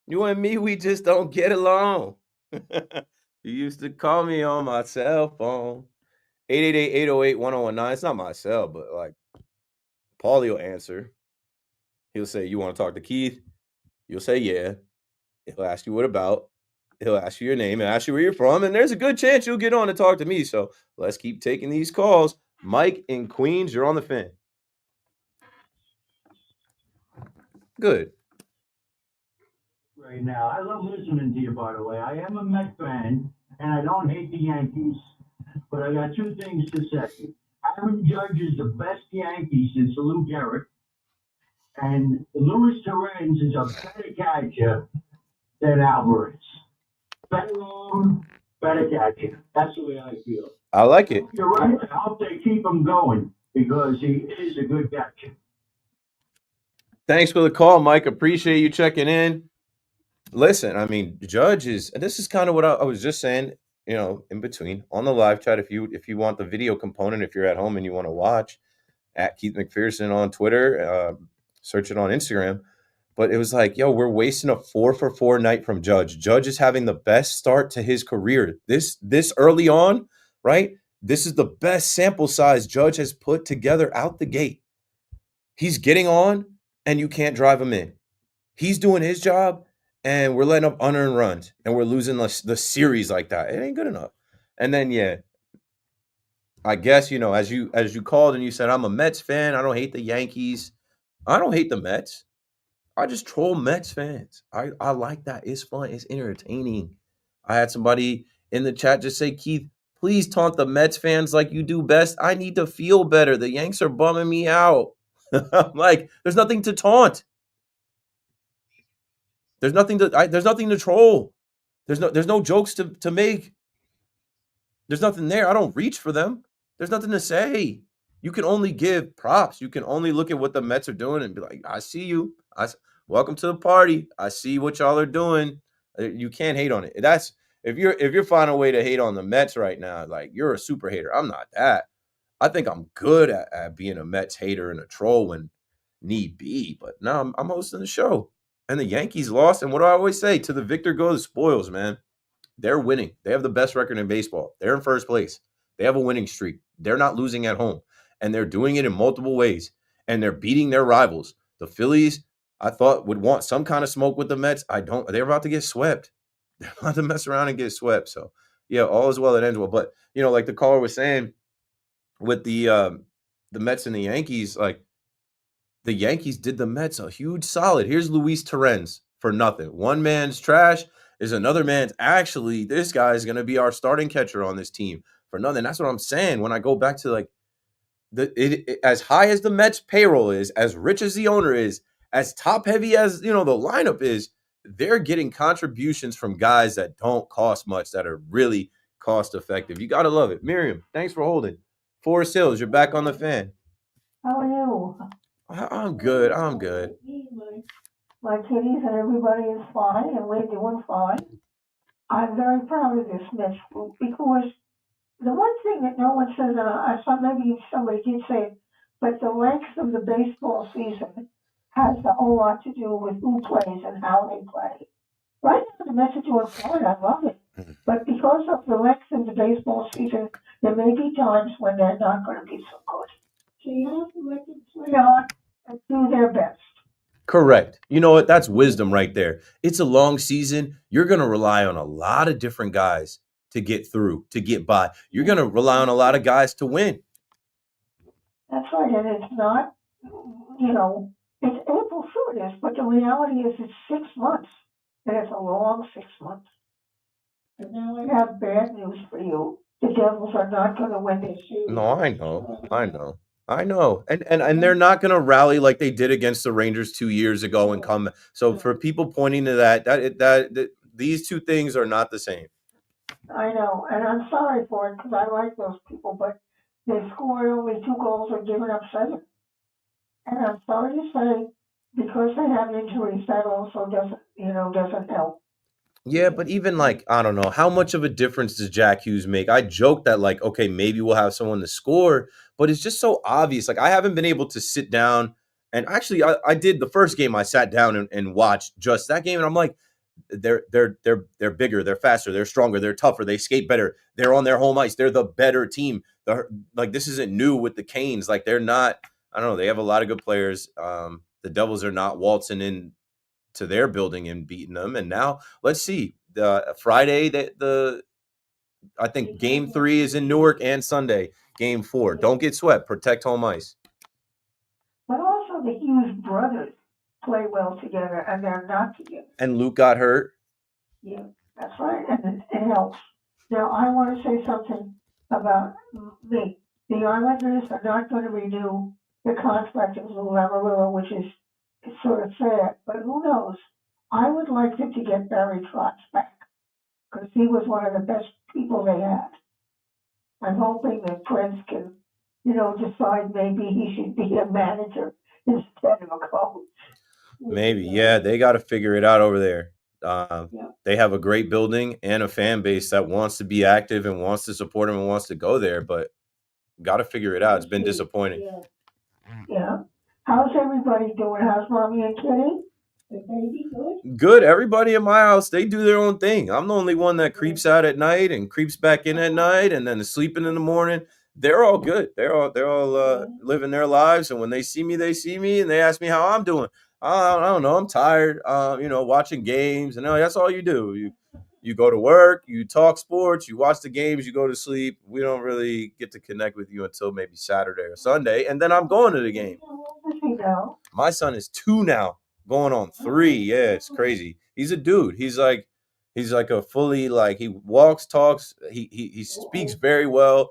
you and me, we just don't get along. You used to call me on my cell phone. 888-808-1019. It's not my cell, but like Paulie will answer. He'll say, you want to talk to Keith? You'll say, yeah. He'll ask you what about. He'll ask you your name and ask you where you're from. And there's a good chance you'll get on to talk to me. So let's keep taking these calls. Mike in Queens, you're on the fan. Good. Right now, I love listening to you, by the way. I am a Met fan, and I don't hate the Yankees, but I got 2 things to say. Aaron Judge is the best Yankee since Lou Gehrig, and Luis Torrens is a better catcher than Alvarez. Better arm, better catcher. That's the way I feel. I like it. You're right. I hope they keep him going because he is a good catcher. Thanks for the call, Mike. Appreciate you checking in. Listen, I mean, Judge is, and this is kind of what I was just saying, in between on the live chat. If you want the video component, if you're at home and you want to watch, at Keith McPherson on Twitter, search it on Instagram. But it was like, yo, we're wasting a 4-for-4 night from Judge. Judge is having the best start to his career. This early on, right? This is the best sample size Judge has put together out the gate. He's getting on, and you can't drive him in. He's doing his job, and we're letting up unearned runs, and we're losing the series like that. It ain't good enough. And then, yeah, I guess, as you called and you said, I'm a Mets fan. I don't hate the Yankees. I don't hate the Mets. I just troll Mets fans. I like that. It's fun. It's entertaining. I had somebody in the chat just say, Keith, please taunt the Mets fans like you do best. I need to feel better. The Yanks are bumming me out. I'm like, there's nothing to taunt. There's nothing to troll. There's no jokes to make. There's nothing there. I don't reach for them. There's nothing to say. You can only give props. You can only look at what the Mets are doing and be like, I see you. Welcome to the party. I see what y'all are doing. You can't hate on it. That's if you're finding a way to hate on the Mets right now, like you're a super hater. I'm not that. I think I'm good at being a Mets hater and a troll when need be. But no, I'm hosting the show. And the Yankees lost. And what do I always say? To the victor go the spoils, man. They're winning. They have the best record in baseball. They're in first place. They have a winning streak. They're not losing at home. And they're doing it in multiple ways. And they're beating their rivals. The Phillies, I thought, would want some kind of smoke with the Mets. I don't. They're about to get swept. They're about to mess around and get swept. So, yeah, all is well that ends well. But, like the caller was saying with the Mets and the Yankees, like, the Yankees did the Mets a huge solid. Here's Luis Torrens for nothing. One man's trash is another man's. Actually, this guy is going to be our starting catcher on this team for nothing. That's what I'm saying. When I go back to like as high as the Mets payroll is, as rich as the owner is, as top heavy as the lineup is, they're getting contributions from guys that don't cost much, that are really cost effective. You got to love it. Miriam, thanks for holding. Forest Hills, you're back on the fan. How are you? I'm good. I'm good. My kitties and everybody is fine, and we're doing fine. I'm very proud of this Mets group because the one thing that no one says, and I thought maybe somebody did say it, but the length of the baseball season has a whole lot to do with who plays and how they play. Right now, the Mets are doing fine. I love it. But because of the length of the baseball season, there may be times when they're not going to be so good. So you have to let them play on and do their best. Correct. You know what? That's wisdom right there. It's a long season. You're going to rely on a lot of different guys to get through, to get by. You're going to rely on a lot of guys to win. That's right. And it's not, it's April, sure it is, but the reality is it's 6 months. And it's a long 6 months. And now I have bad news for you. The Devils are not going to win this series. No, I know. And they're not going to rally like they did against the Rangers 2 years ago and come. So for people pointing to that these two things are not the same. I know. And I'm sorry for it because I like those people, but they scored only 2 goals and given up 7. And I'm sorry to say, because they have injuries, that also doesn't help. Yeah, but even like, I don't know, how much of a difference does Jack Hughes make? I joke that like, okay, maybe we'll have someone to score, but it's just so obvious. Like I haven't been able to sit down and actually I did the first game. I sat down and watched just that game. And I'm like, they're bigger, they're faster, they're stronger, they're tougher, they skate better. They're on their home ice. They're the better team. Like this isn't new with the Canes. Like they're not, I don't know. They have a lot of good players. The Devils are not waltzing in to their building and beating them. And now let's see. Friday I think game 3 is in Newark and Sunday, game 4. Don't get swept. Protect home ice. But also the Hughes brothers play well together, and they're not together. And Luke got hurt. Yeah, that's right, and it helps. Now I want to say something about me. The Islanders are not going to renew the contract of Lou Lamoriello, which is sort of sad, but who knows? I would like them to get Barry Trotz back because he was one of the best people they had. I'm hoping that Prince can, decide maybe he should be a manager instead of a coach. Maybe. Yeah, they got to figure it out over there. Yeah. They have a great building and a fan base that wants to be active and wants to support them and wants to go there, but got to figure it out. It's been disappointing. Yeah. How's everybody doing? How's Mommy and Kitty? The baby good? Good. Everybody in my house, they do their own thing. I'm the only one that creeps out at night and creeps back in at night and then is sleeping in the morning. They're all good. They're all living their lives, and when they see me, and they ask me how I'm doing. I don't know. I'm tired. Watching games, and that's all you do. You go to work, you talk sports, you watch the games, you go to sleep. We don't really get to connect with you until maybe Saturday or Sunday, and then I'm going to the game. My son is 2 now, going on 3. Yeah, it's crazy. He's a dude. He's like a fully, like, he walks, talks, he speaks very well.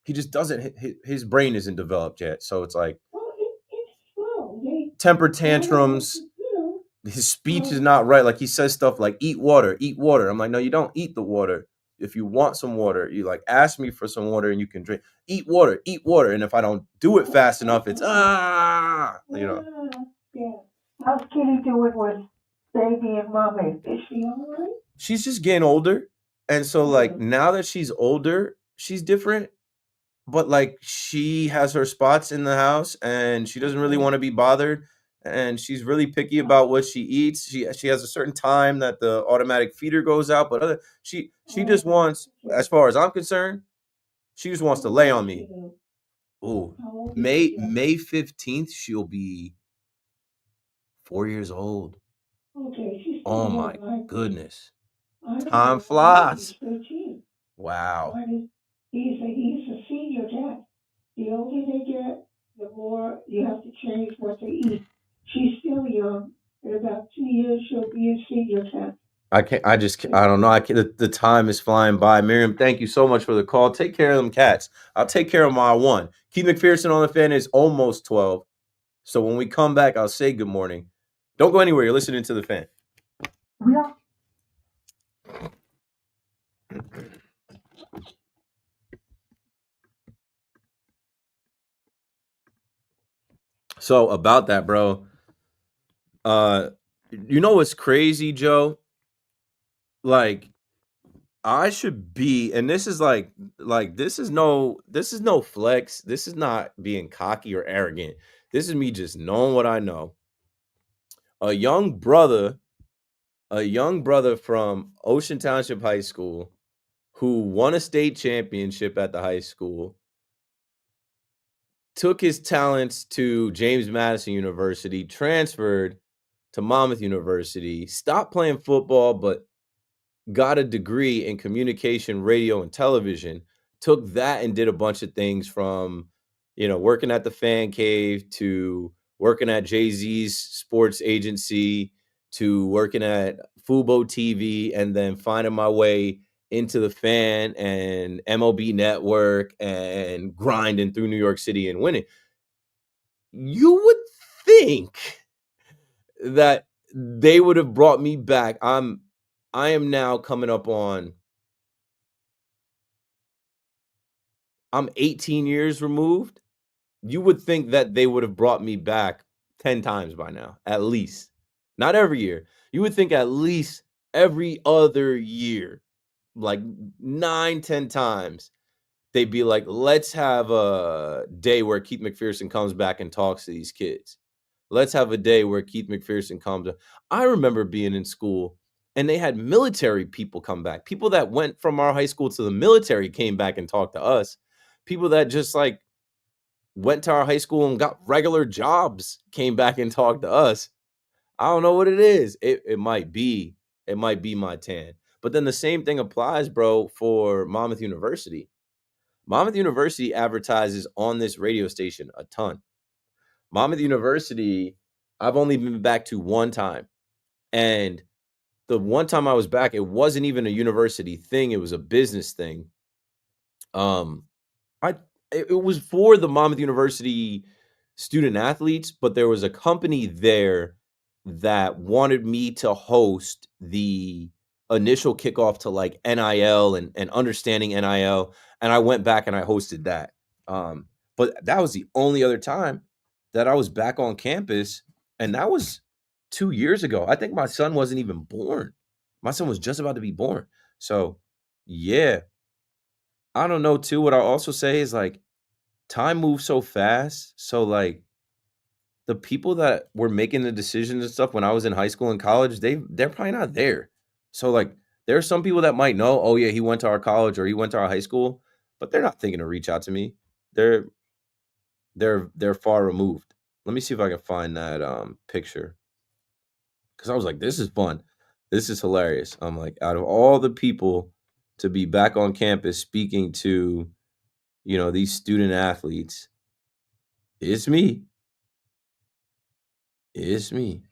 He just doesn't. His brain isn't developed yet, so it's like temper tantrums. His speech is not right. Like, he says stuff like "eat water, eat water." I'm like, no, you don't eat the water. If you want some water, you like ask me for some water and you can drink. Eat water, eat water. And if I don't do it fast enough, it's Yeah. How's Kitty doing with baby and Mommy? Is she all right? She's just getting older, and so like now that she's older, she's different. But like she has her spots in the house, and she doesn't really want to be bothered. And she's really picky about what she eats. She has a certain time that the automatic feeder goes out, but she just wants, as far as I'm concerned, she just wants to lay on me. Ooh, May 15th, she'll be 4 years old. Okay, she's Oh my goodness, time flies. Wow. He's a senior dad. The older they get, the more you have to change what they eat. She's still young. In about 2 years, she'll be a senior dad. I don't know. The time is flying by. Miriam, thank you so much for the call. Take care of them cats. I'll take care of my one. Keith McPherson on the Fan is almost 12. So when we come back, I'll say good morning. Don't go anywhere. You're listening to the Fan. So about that, bro. You know what's crazy, Joe? Like, I should be, and this is like this is no flex. This is not being cocky or arrogant. This is me just knowing what I know. A young brother from Ocean Township High School who won a state championship at the high school, took his talents to James Madison University, transferred to Monmouth University, stopped playing football, but got a degree in communication, radio, and television, took that and did a bunch of things from, working at the Fan Cave to working at Jay-Z's sports agency to working at Fubo TV, and then finding my way into the Fan and MLB Network and grinding through New York City and winning. You would think that they would have brought me back. I am now coming up on, I'm 18 years removed. You would think that they would have brought me back 10 times by now, at least. Not every year. You would think at least every other year, like 9, 10 times, they'd be like, let's have a day where Keith McPherson comes back and talks to these kids. Let's have a day where Keith McPherson comes. I remember being in school and they had military people come back. People that went from our high school to the military came back and talked to us. People that just like went to our high school and got regular jobs came back and talked to us. I don't know what it is. It might be my tan. But then the same thing applies, bro, for Monmouth University. Monmouth University advertises on this radio station a ton. Monmouth University, I've only been back to one time. And the one time I was back, it wasn't even a university thing. It was a business thing. It was for the Monmouth University student athletes, but there was a company there that wanted me to host the initial kickoff to like NIL and understanding NIL. And I went back and I hosted that. But that was the only other time that I was back on campus And that was 2 years ago. I think my son wasn't even born. My son was just about to be born. So, yeah. I don't know too. What I also say is like time moves so fast. So like the people that were making the decisions and stuff when I was in high school and college, they're probably not there. So like there are some people that might know, oh yeah, he went to our college or he went to our high school, but they're not thinking to reach out to me. They're they're far removed. Let me see if I can find that picture. Cause I was like, this is fun. This is hilarious. I'm like, out of all the people to be back on campus speaking to, these student athletes, it's me. It's me.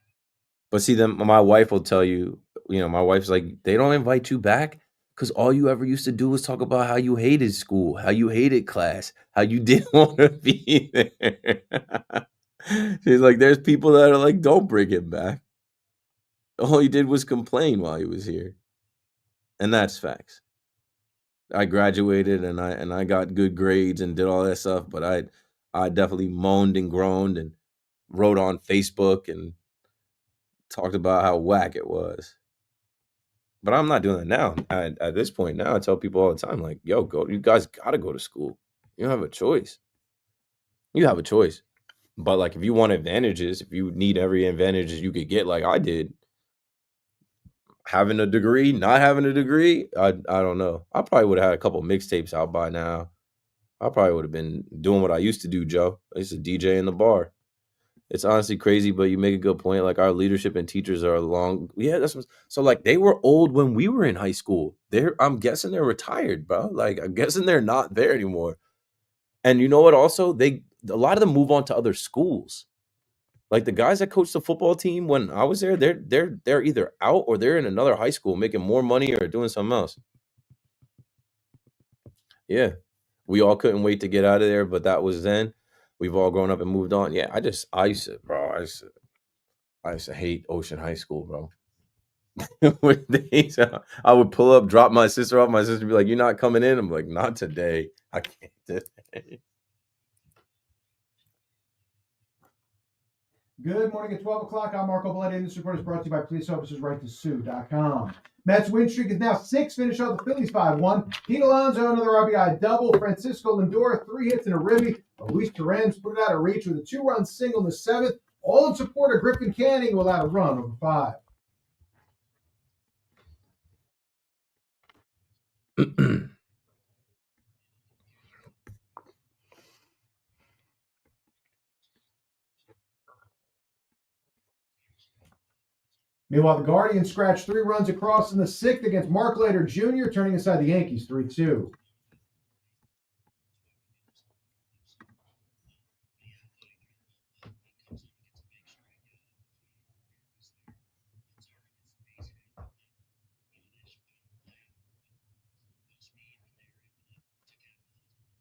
But see, then my wife will tell you, my wife's like, they don't invite you back because all you ever used to do was talk about how you hated school, how you hated class, how you didn't want to be there. She's like, there's people that are like, don't bring him back. All he did was complain while he was here. And that's facts. I graduated and I got good grades and did all that stuff, but I definitely moaned and groaned and wrote on Facebook and talked about how whack it was. But I'm not doing that now. At this point now, I tell people all the time, like, yo, go, you guys gotta go to school. You don't have a choice. You have a choice. But like if you want advantages, if you need every advantage you could get, like I did, having a degree, not having a degree, I don't know. I probably would have had a couple mixtapes out by now. I probably would have been doing what I used to do, Joe. I used to DJ in the bar. It's honestly crazy, but you make a good point. Like our leadership and teachers are long. Yeah, so like they were old when we were in high school. I'm guessing they're retired, bro. Like I'm guessing they're not there anymore. And you know what? Also, a lot of them move on to other schools. Like the guys that coached the football team when I was there, they're either out or they're in another high school making more money or doing something else. Yeah. We all couldn't wait to get out of there, but that was then. We've all grown up and moved on. Yeah, I used to hate Ocean High School, bro. I would pull up, drop my sister off. My sister would be like, "You're not coming in." I'm like, "Not today. I can't today." Good morning at 12 o'clock. I'm Marco Belletti, and this report is brought to you by PoliceOfficersRightToSue.com. Mets win streak is now 6. Finish out the Phillies 5-1. Pete Alonso, another RBI double. Francisco Lindor, 3 hits and a ribby. Luis Torrens put it out of reach with a 2-run single in the 7th. All in support of Griffin Canning, who allowed a run over 5. Meanwhile, the Guardians scratched 3 runs across in the 6th against Mark Leiter Jr., turning aside the Yankees 3-2.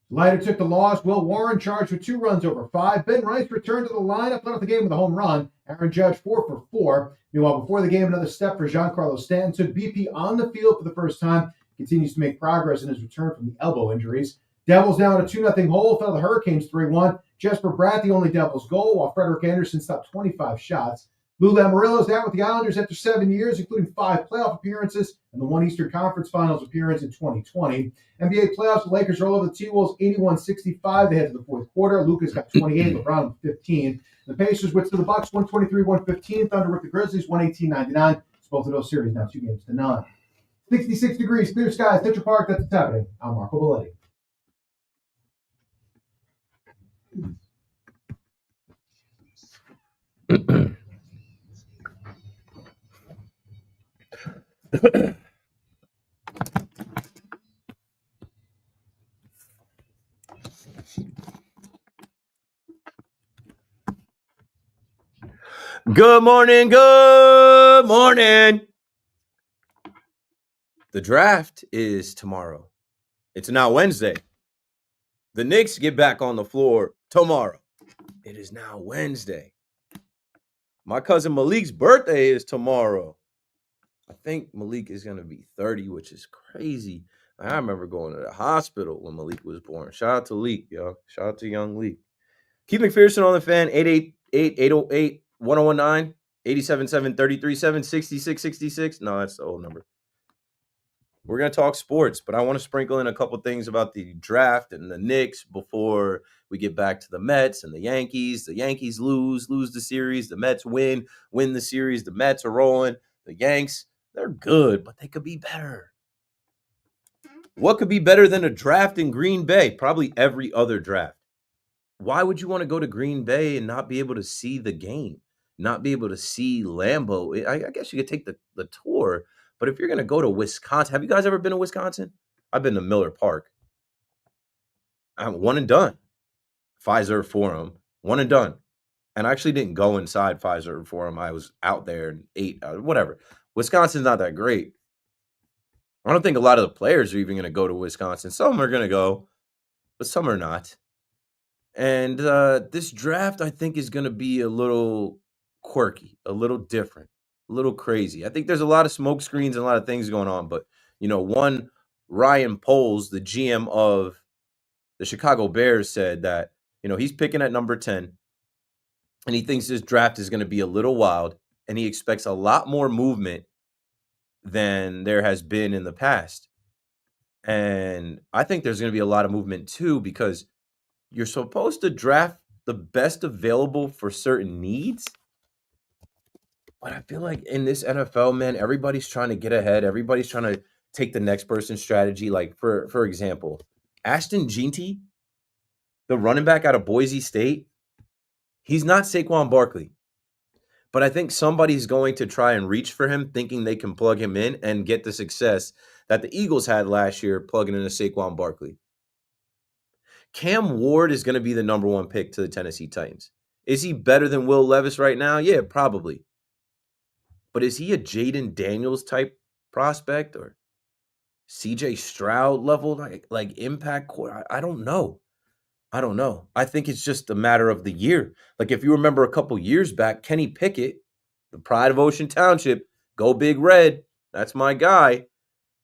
Leiter took the loss. Will Warren charged with 2 runs over 5. Ben Rice returned to the lineup, led off the game with a home run. Aaron Judge 4 for 4. Meanwhile, before the game, another step for Giancarlo Stanton. Took BP on the field for the first time. Continues to make progress in his return from the elbow injuries. Devils now in a 2-0 hole. Fell the Hurricanes 3-1. Jesper Bratt the only Devils goal, while Frederick Anderson stopped 25 shots. Lou Lamoriello is out with the Islanders after 7 years, including 5 playoff appearances and the 1 Eastern Conference Finals appearance in 2020. NBA playoffs, the Lakers roll over the T-Wolves 81-65. They head to the fourth quarter. Luka's got 28, LeBron with 15. The Pacers went to the Bucks 123-115. Thunder with the Grizzlies 118-99. It's both of those series now 2-0. 66 degrees, clear skies, Tetra Park. That's what's happening. I'm Marco Belletti. Good morning. Good morning. The draft is tomorrow. It's now Wednesday. The Knicks get back on the floor tomorrow. It is now Wednesday. My cousin Malik's birthday is tomorrow. I think Malik is going to be 30, which is crazy. I remember going to the hospital when Malik was born. Shout out to Leak, yo. Shout out to young Leak. Keep McPherson on the fan, 888-808. 1019, 87.7, 33.7, 66.66. No, that's the old number. We're going to talk sports, but I want to sprinkle in a couple things about the draft and the Knicks before we get back to the Mets and the Yankees. The Yankees lose the series. The Mets win the series. The Mets are rolling. The Yanks, they're good, but they could be better. What could be better than a draft in Green Bay? Probably every other draft. Why would you want to go to Green Bay and not be able to see the game, not be able to see Lambeau? I guess you could take the tour, but if you're going to go to Wisconsin, have you guys ever been to Wisconsin? I've been to Miller Park. I'm one and done. Pfizer Forum, one and done. And I actually didn't go inside Pfizer Forum. I was out there and ate, whatever. Wisconsin's not that great. I don't think a lot of the players are even going to go to Wisconsin. Some are going to go, but some are not. And this draft, I think, is going to be a little quirky, a little different, a little crazy. I think there's a lot of smoke screens and a lot of things going on. But, one Ryan Poles, the GM of the Chicago Bears, said that, he's picking at number 10. And he thinks this draft is going to be a little wild. And he expects a lot more movement than there has been in the past. And I think there's going to be a lot of movement, too, because you're supposed to draft the best available for certain needs. But I feel like in this NFL, man, everybody's trying to get ahead. Everybody's trying to take the next person's strategy. Like, for example, Ashton Jeanty, the running back out of Boise State, he's not Saquon Barkley. But I think somebody's going to try and reach for him, thinking they can plug him in and get the success that the Eagles had last year plugging in a Saquon Barkley. Cam Ward is going to be the number 1 pick to the Tennessee Titans. Is he better than Will Levis right now? Yeah, probably. But is he a Jaden Daniels type prospect or CJ Stroud level, like impact? I don't know. I think it's just a matter of the year. Like if you remember a couple years back, Kenny Pickett, the pride of Ocean Township, go Big Red. That's my guy.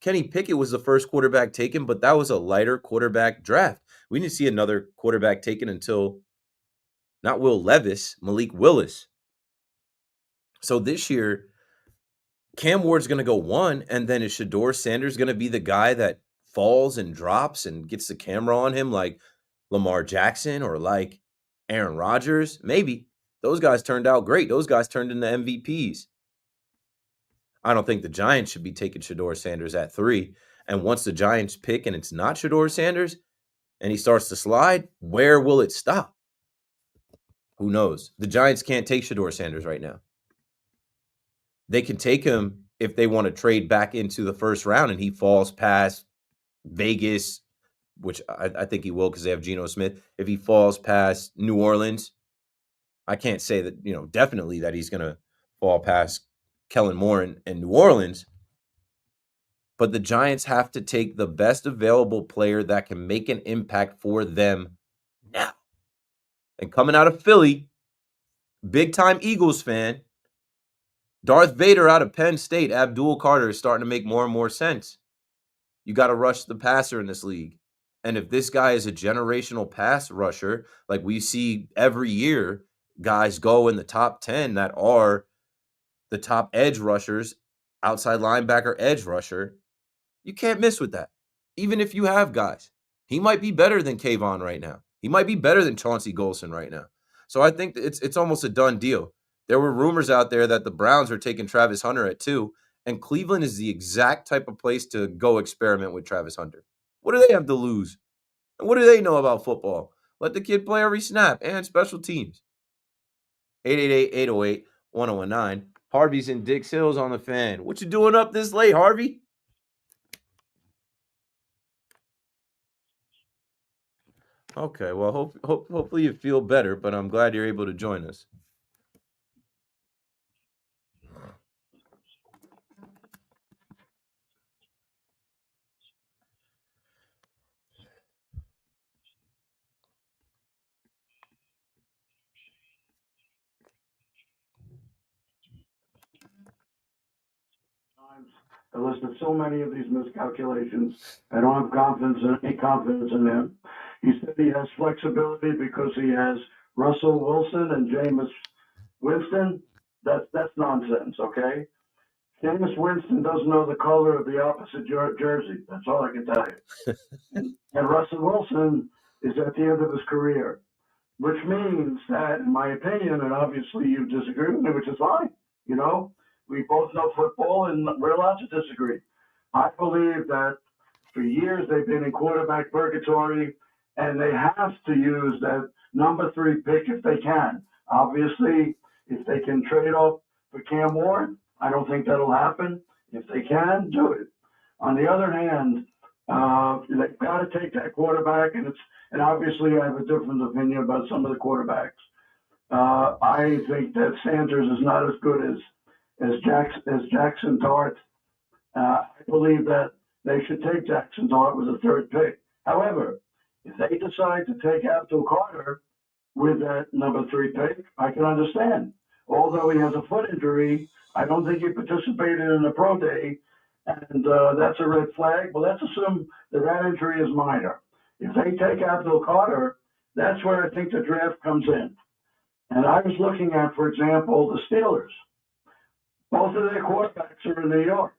Kenny Pickett was the first quarterback taken, but that was a lighter quarterback draft. We didn't see another quarterback taken until not Will Levis, Malik Willis. So this year, Cam Ward's going to go 1, and then is Shedeur Sanders going to be the guy that falls and drops and gets the camera on him like Lamar Jackson or like Aaron Rodgers? Maybe. Those guys turned out great. Those guys turned into MVPs. I don't think the Giants should be taking Shedeur Sanders at 3. And once the Giants pick and it's not Shedeur Sanders and he starts to slide, where will it stop? Who knows? The Giants can't take Shedeur Sanders right now. They can take him if they want to trade back into the first round and he falls past Vegas, which I think he will because they have Geno Smith. If he falls past New Orleans, I can't say that, definitely that he's going to fall past Kellen Moore and New Orleans. But the Giants have to take the best available player that can make an impact for them now. And coming out of Philly, big-time Eagles fan, Darth Vader out of Penn State, Abdul Carter, is starting to make more and more sense. You got to rush the passer in this league. And if this guy is a generational pass rusher, like we see every year, guys go in the top 10 that are the top edge rushers, outside linebacker, edge rusher, you can't miss with that. Even if you have guys. He might be better than Kayvon right now. He might be better than Chauncey Golson right now. So I think it's almost a done deal. There were rumors out there that the Browns are taking Travis Hunter at 2, and Cleveland is the exact type of place to go experiment with Travis Hunter. What do they have to lose? And what do they know about football? Let the kid play every snap and special teams. 888-808-1019. Harvey's in Dix Hills on the Fan. What you doing up this late, Harvey? Okay, well, hopefully you feel better, but I'm glad you're able to join us. I listed so many of these miscalculations. I don't have any confidence in him. He said he has flexibility because he has Russell Wilson and Jameis Winston, that's nonsense, okay? Jameis Winston doesn't know the color of the opposite jersey. That's all I can tell you. And Russell Wilson is at the end of his career, which means that, in my opinion, and obviously you disagree with me, which is fine. You know, we both know football, and we're allowed to disagree. I believe that for years they've been in quarterback purgatory, and they have to use that number 3 pick if they can. Obviously, if they can trade off for Cam Ward, I don't think that'll happen. If they can, do it. On the other hand, they've got to take that quarterback, and obviously I have a different opinion about some of the quarterbacks. I think that Sanders is not as good as Jackson Dart. I believe that they should take Jackson Dart with the 3rd pick. However, if they decide to take Abdul Carter with that number 3 pick, I can understand. Although he has a foot injury, I don't think he participated in the pro day, and that's a red flag. But let's assume that injury is minor. If they take Abdul Carter, that's where I think the draft comes in. And I was looking at, for example, the Steelers. Both of their quarterbacks are in New York,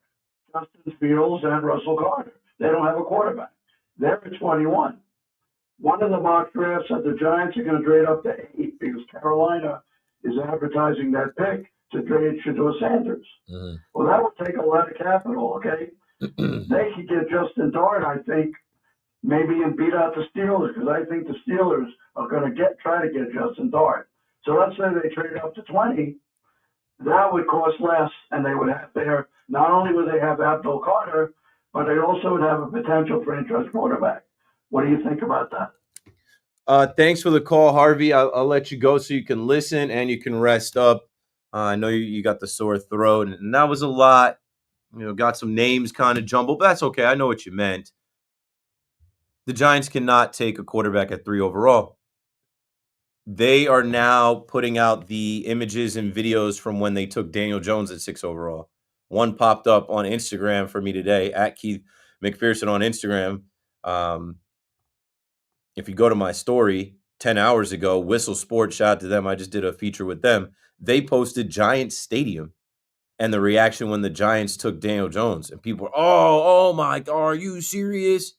Justin Fields and Russell Carter. They don't have a quarterback. They're at 21. One of the mock drafts said the Giants are going to trade up to 8 because Carolina is advertising that pick to trade Shedeur Sanders. Mm-hmm. Well, that would take a lot of capital, okay? They could get Justin Dart, I think, maybe, and beat out the Steelers, because I think the Steelers are going to try to get Justin Dart. So let's say they trade up to 20. That would cost less, and they would have there, not only would they have Abdul Carter, but they also would have a potential franchise quarterback. What do you think about that? Thanks for the call, Harvey. I'll let you go so you can listen and you can rest up. I know you got the sore throat, and that was a lot. You know, got some names kind of jumbled, but that's okay. I know what you meant. The Giants cannot take a quarterback at 3 overall. They are now putting out the images and videos from when they took Daniel Jones at 6 overall. One popped up on Instagram for me today, at Keith McPherson on Instagram. If you go to my story 10 hours ago, Whistle Sports, shout out to them. I just did a feature with them. They posted Giants Stadium and the reaction when the Giants took Daniel Jones. And people were, oh my God, are you serious?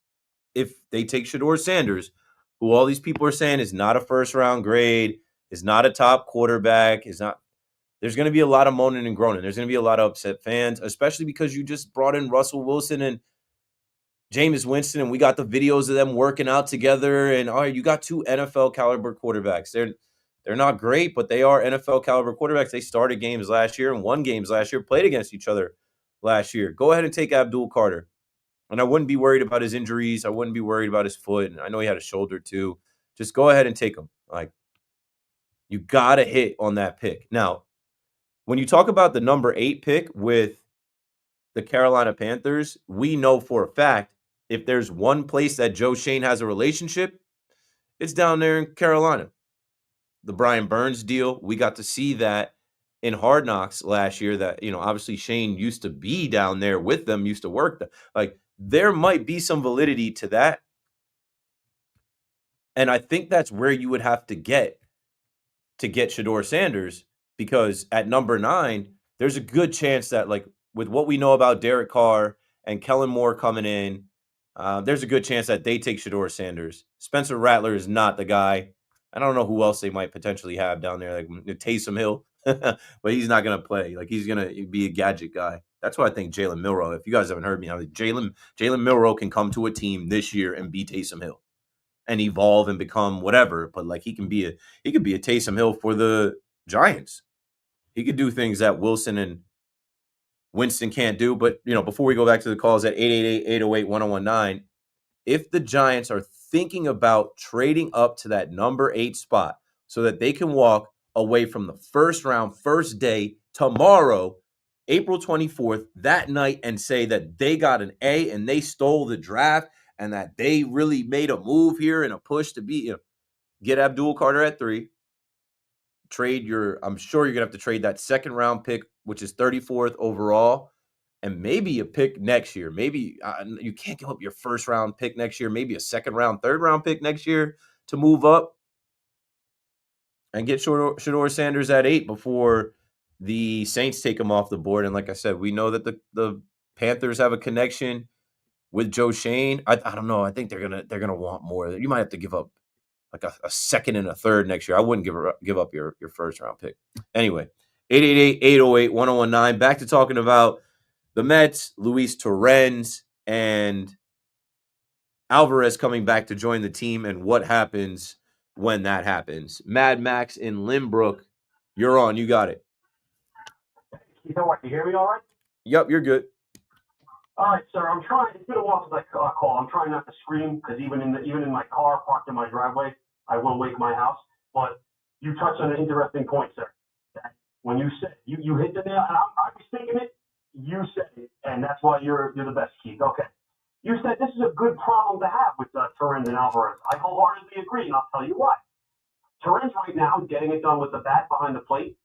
If they take Shedeur Sanders, who all these people are saying is not a first-round grade, is not a top quarterback, there's going to be a lot of moaning and groaning. There's going to be a lot of upset fans, especially because you just brought in Russell Wilson and Jameis Winston, and we got the videos of them working out together. And all right, you got 2 NFL caliber quarterbacks. They're not great, but they are NFL caliber quarterbacks. They started games last year and won games last year, played against each other last year. Go ahead and take Abdul Carter. And I wouldn't be worried about his injuries. I wouldn't be worried about his foot. And I know he had a shoulder too. Just go ahead and take him. Like, you got to hit on that pick. Now, when you talk about the number 8 pick with the Carolina Panthers, we know for a fact if there's one place that Joe Shane has a relationship, it's down there in Carolina. The Brian Burns deal, we got to see that in Hard Knocks last year that, obviously Shane used to be down there with them, used to work them. Like, there might be some validity to that. And I think that's where you would have to get Shedeur Sanders, because at number 9, there's a good chance that, like, with what we know about Derek Carr and Kellen Moore coming in, there's a good chance that they take Shedeur Sanders. Spencer Rattler is not the guy. I don't know who else they might potentially have down there, like Taysom Hill, but he's not going to play. Like, he's going to be a gadget guy. That's why I think Jalen Milroe, if you guys haven't heard me, I think Jalen Milroe can come to a team this year and be Taysom Hill and evolve and become whatever. But like, he could be a Taysom Hill for the Giants. He could do things that Wilson and Winston can't do. But, before we go back to the calls at 888-808-1019, if the Giants are thinking about trading up to that number 8 spot so that they can walk away from the first round, first day, tomorrow, April 24th, that night, and say that they got an A and they stole the draft and that they really made a move here and a push to be, get Abdul Carter at 3, I'm sure you're going to have to trade that second round pick, which is 34th overall, and maybe a pick next year. Maybe you can't give up your first round pick next year, maybe a second round, third round pick next year to move up. and get Shedeur Sanders at 8 before the Saints take him off the board. And like I said, we know that the Panthers have a connection with Joe Shane. I don't know. I think they're gonna want more. You might have to give up like a second and a third next year. I wouldn't give up your first round pick. Anyway, 888-808-1019. Back to talking about the Mets, Luis Torrens, and Alvarez coming back to join the team and what happens when that happens. Mad Max in Limbrook, you're on. You got it. You know what? You hear me all right? Yep, you're good. All right, sir. I'm trying. It's been a while since I call. I'm trying not to scream because even in my car parked in my driveway, I will wake my house. But you touched on an interesting point, sir. When you said you hit the nail, and I was thinking it. You said it, and that's why you're the best, Keith. Okay. You said this is a good problem to have with Torrens and Alvarez. I wholeheartedly agree, and I'll tell you why. Torrens right now is getting it done with the bat behind the plate.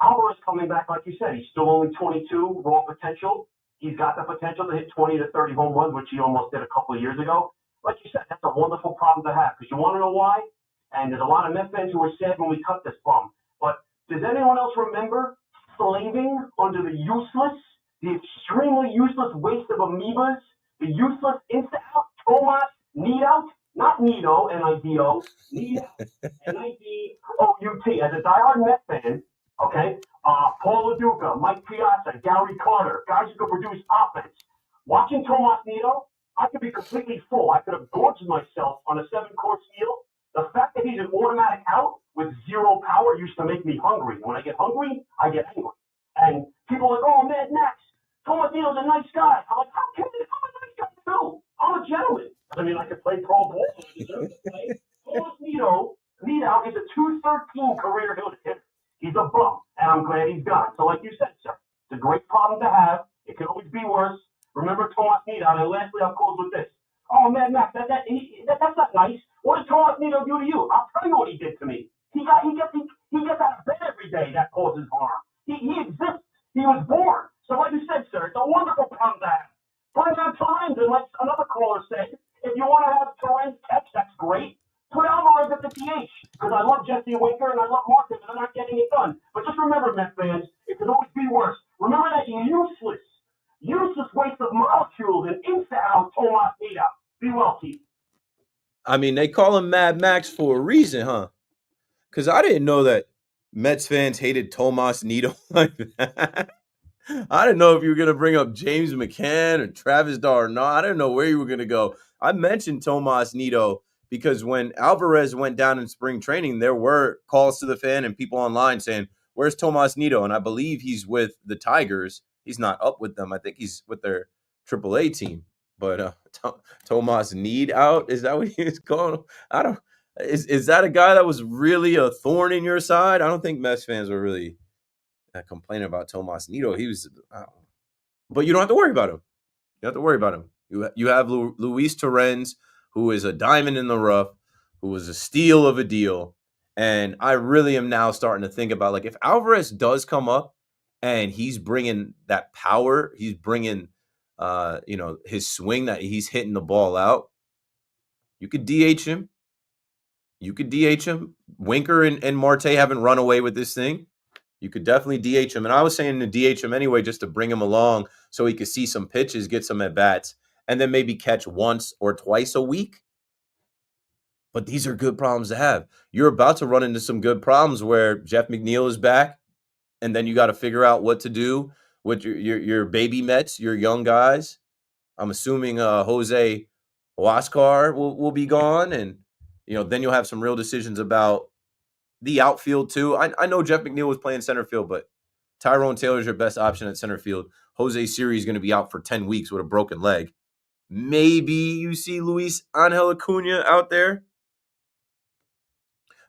Alvarez coming back, like you said, he's still only 22, raw potential. He's got the potential to hit 20 to 30 home runs, which he almost did a couple of years ago. Like you said, that's a wonderful problem to have because you want to know why? And there's a lot of Met fans who were sad when we cut this bum. But does anyone else remember slaving under the extremely useless waste of amoebas, the useless insta-out, Tomas Nido, not Nido, N-I-D-O, Nido, N-I-D-O-U-T. As a diehard Met fan, okay, Paul LaDuca, Mike Piazza, Gary Carter, guys who could produce offense. Watching Tomas Nido, I could be completely full. I could have gorged myself on a 7-course meal. The fact that he's an automatic out with zero power used to make me hungry. When I get hungry, I get angry. And people are like, oh, Mad Max, Tomas Nido's a nice guy. I'm like, I'm kidding. I'm a nice guy too. I'm a gentleman. I mean, I could play pro ball. I deserve to play. Tomas Nido is a 213 career hitter. He's a bum, and I'm glad he's gone. So like you said, sir, it's a great problem to have. It can always be worse. Remember Tomas Nido. And lastly, I'll close with this. Oh, Mad Max, that's not nice. What did Tomas Nido do to you? I'll tell you what he did to me. He gets out of bed every day. That causes harm. He exists. He was born. So like you said, sir, it's a wonderful problem to have. Bring on Torrens, and like another caller said, if you want to have Torrens catch, that's great. Put Alvarez at the DH, because I love Jesse Winker and I love Martin, and they're not getting it done. But just remember, Met fans, it could always be worse. Remember that useless waste of molecules and insta-out Tomas Nido. Be well, Keith. I mean, they call him Mad Max for a reason, huh? Because I didn't know that Mets fans hated Tomas Nido like that. I didn't know if you were going to bring up James McCann or Travis D'Arnaud. I didn't know where you were going to go. I mentioned Tomas Nido because when Alvarez went down in spring training, there were calls to the fan and people online saying, where's Tomas Nido? And I believe he's with the Tigers. He's not up with them. I think he's with their AAA team. But Tomas Need out? Is that what he is called? I don't. Is that a guy that was really a thorn in your side? I don't think Mets fans were really complaining about Tomas Nido. He was, but you don't have to worry about him. You don't have to worry about him. You have Luis Torrens, who is a diamond in the rough, who was a steal of a deal. And I really am now starting to think about, like, if Alvarez does come up and he's bringing that power, he's bringing, his swing that he's hitting the ball out, you could DH him. Winker and Marte haven't run away with this thing. You could definitely DH him. And I was saying to DH him anyway, just to bring him along so he could see some pitches, get some at-bats, and then maybe catch once or twice a week. But these are good problems to have. You're about to run into some good problems where Jeff McNeil is back, and then you got to figure out what to do with your baby Mets, your young guys. I'm assuming Jose Huascar will be gone, and then you'll have some real decisions about the outfield too. I know Jeff McNeil was playing center field, but Tyrone Taylor's your best option at center field. Jose Siri is going to be out for 10 weeks with a broken leg. Maybe you see Luis Angel Acuna out there.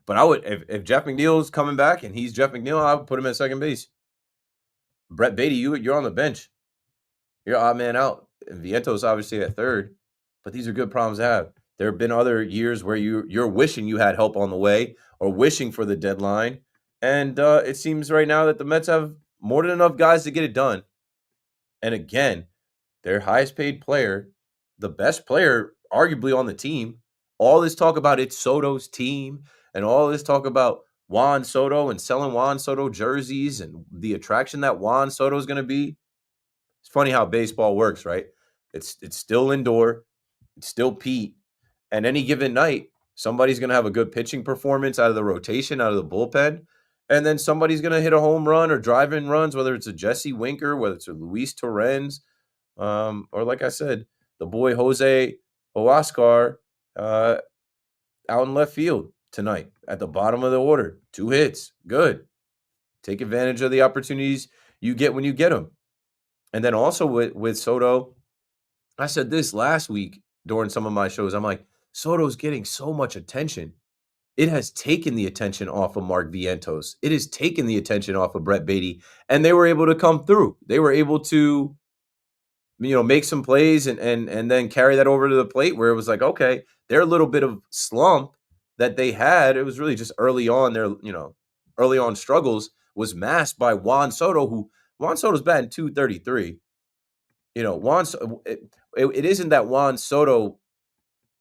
But I would, if Jeff McNeil's coming back and he's Jeff McNeil, I would put him at second base. Brett Beatty, you're on the bench. You're odd man out. And Vientos obviously at third. But these are good problems to have. There have been other years where you're wishing you had help on the way or wishing for the deadline. And it seems right now that the Mets have more than enough guys to get it done. And again, their highest paid player, the best player arguably on the team, all this talk about it's Soto's team and all this talk about Juan Soto and selling Juan Soto jerseys and the attraction that Juan Soto is going to be. It's funny how baseball works, right? It's still indoor. It's still Pete. And any given night, somebody's going to have a good pitching performance out of the rotation, out of the bullpen. And then somebody's going to hit a home run or drive in runs, whether it's a Jesse Winker, whether it's a Luis Torrens, or like I said, the boy Jose Oscar out in left field tonight at the bottom of the order. 2 hits. Good. Take advantage of the opportunities you get when you get them. And then also with Soto, I said this last week during some of my shows. I'm like, Soto's getting so much attention. It has taken the attention off of Mark Vientos. It has taken the attention off of Brett Beatty, and they were able to come through. They were able to, make some plays and then carry that over to the plate where it was like, okay, their little bit of slump that they had, it was really just early on. Their, early on struggles was masked by Juan Soto, Juan Soto's batting .233. It isn't that Juan Soto